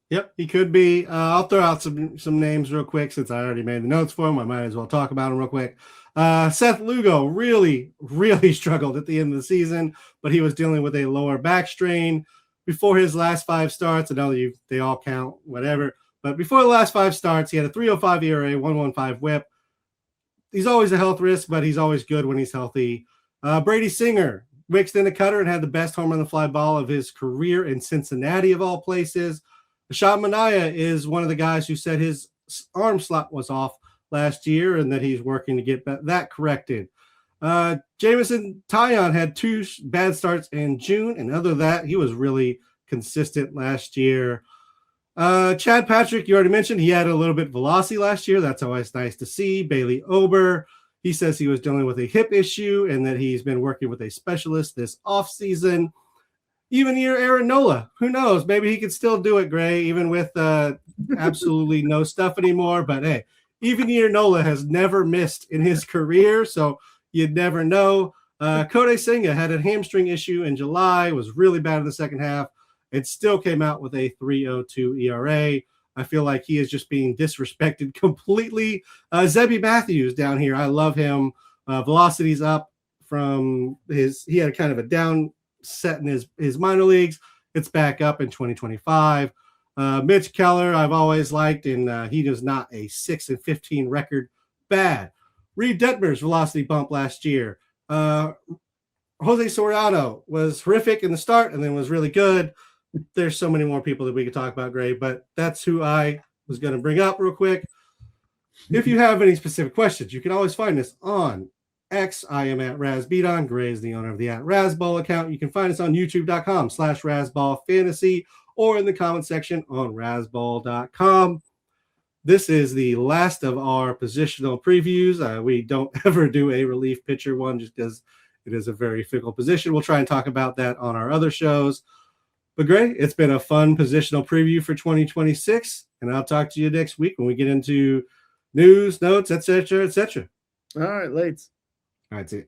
Yep, he could be. I'll throw out some names real quick since I already made the notes for him. I might as well talk about him real quick. Seth Lugo really, really struggled at the end of the season, but he was dealing with a lower back strain before his last 5 starts. I know they all count, whatever. But before the last 5 starts, he had a 3.05 ERA, 1.15 WHIP. He's always a health risk, but he's always good when he's healthy. Brady Singer mixed in a cutter and had the best home run the fly ball of his career in Cincinnati, of all places. Ashad Manaya is one of the guys who said his arm slot was off last year and that he's working to get that corrected. Jamison Taillon had 2 bad starts in June, and other than that, he was really consistent last year. Chad Patrick, you already mentioned, he had a little bit of velocity last year. That's always nice to see. Bailey Ober, he says he was dealing with a hip issue and that he's been working with a specialist this offseason. Even year Aaron Nola, who knows? Maybe he could still do it, Gray, even with absolutely no stuff anymore. But hey, even year Nola has never missed in his career, so you'd never know. Kodai Senga had a hamstring issue in July, was really bad in the second half. It still came out with a 3.02 ERA. I feel like he is just being disrespected completely. Zebby Matthews down here, I love him. Velocity's up from he had a kind of a down set in his minor leagues. It's back up in 2025. Mitch Keller, I've always liked, and he does not a 6-15 record bad. Reed Detmer's velocity bump last year. Jose Soriano was horrific in the start and then was really good. There's so many more people that we could talk about, Gray, but that's who I was going to bring up real quick. If you have any specific questions, you can always find us on X. I am at RazBeaton. Gray is the owner of the @Razzball account. You can find us on youtube.com/RazzballFantasy or in the comment section on Razzball.com. This is the last of our positional previews. We don't ever do a relief pitcher one just because it is a very fickle position. We'll try and talk about that on our other shows. But Gray, it's been a fun positional preview for 2026, and I'll talk to you next week when we get into news, notes, etc., etc. All right, Lates. All right, see you.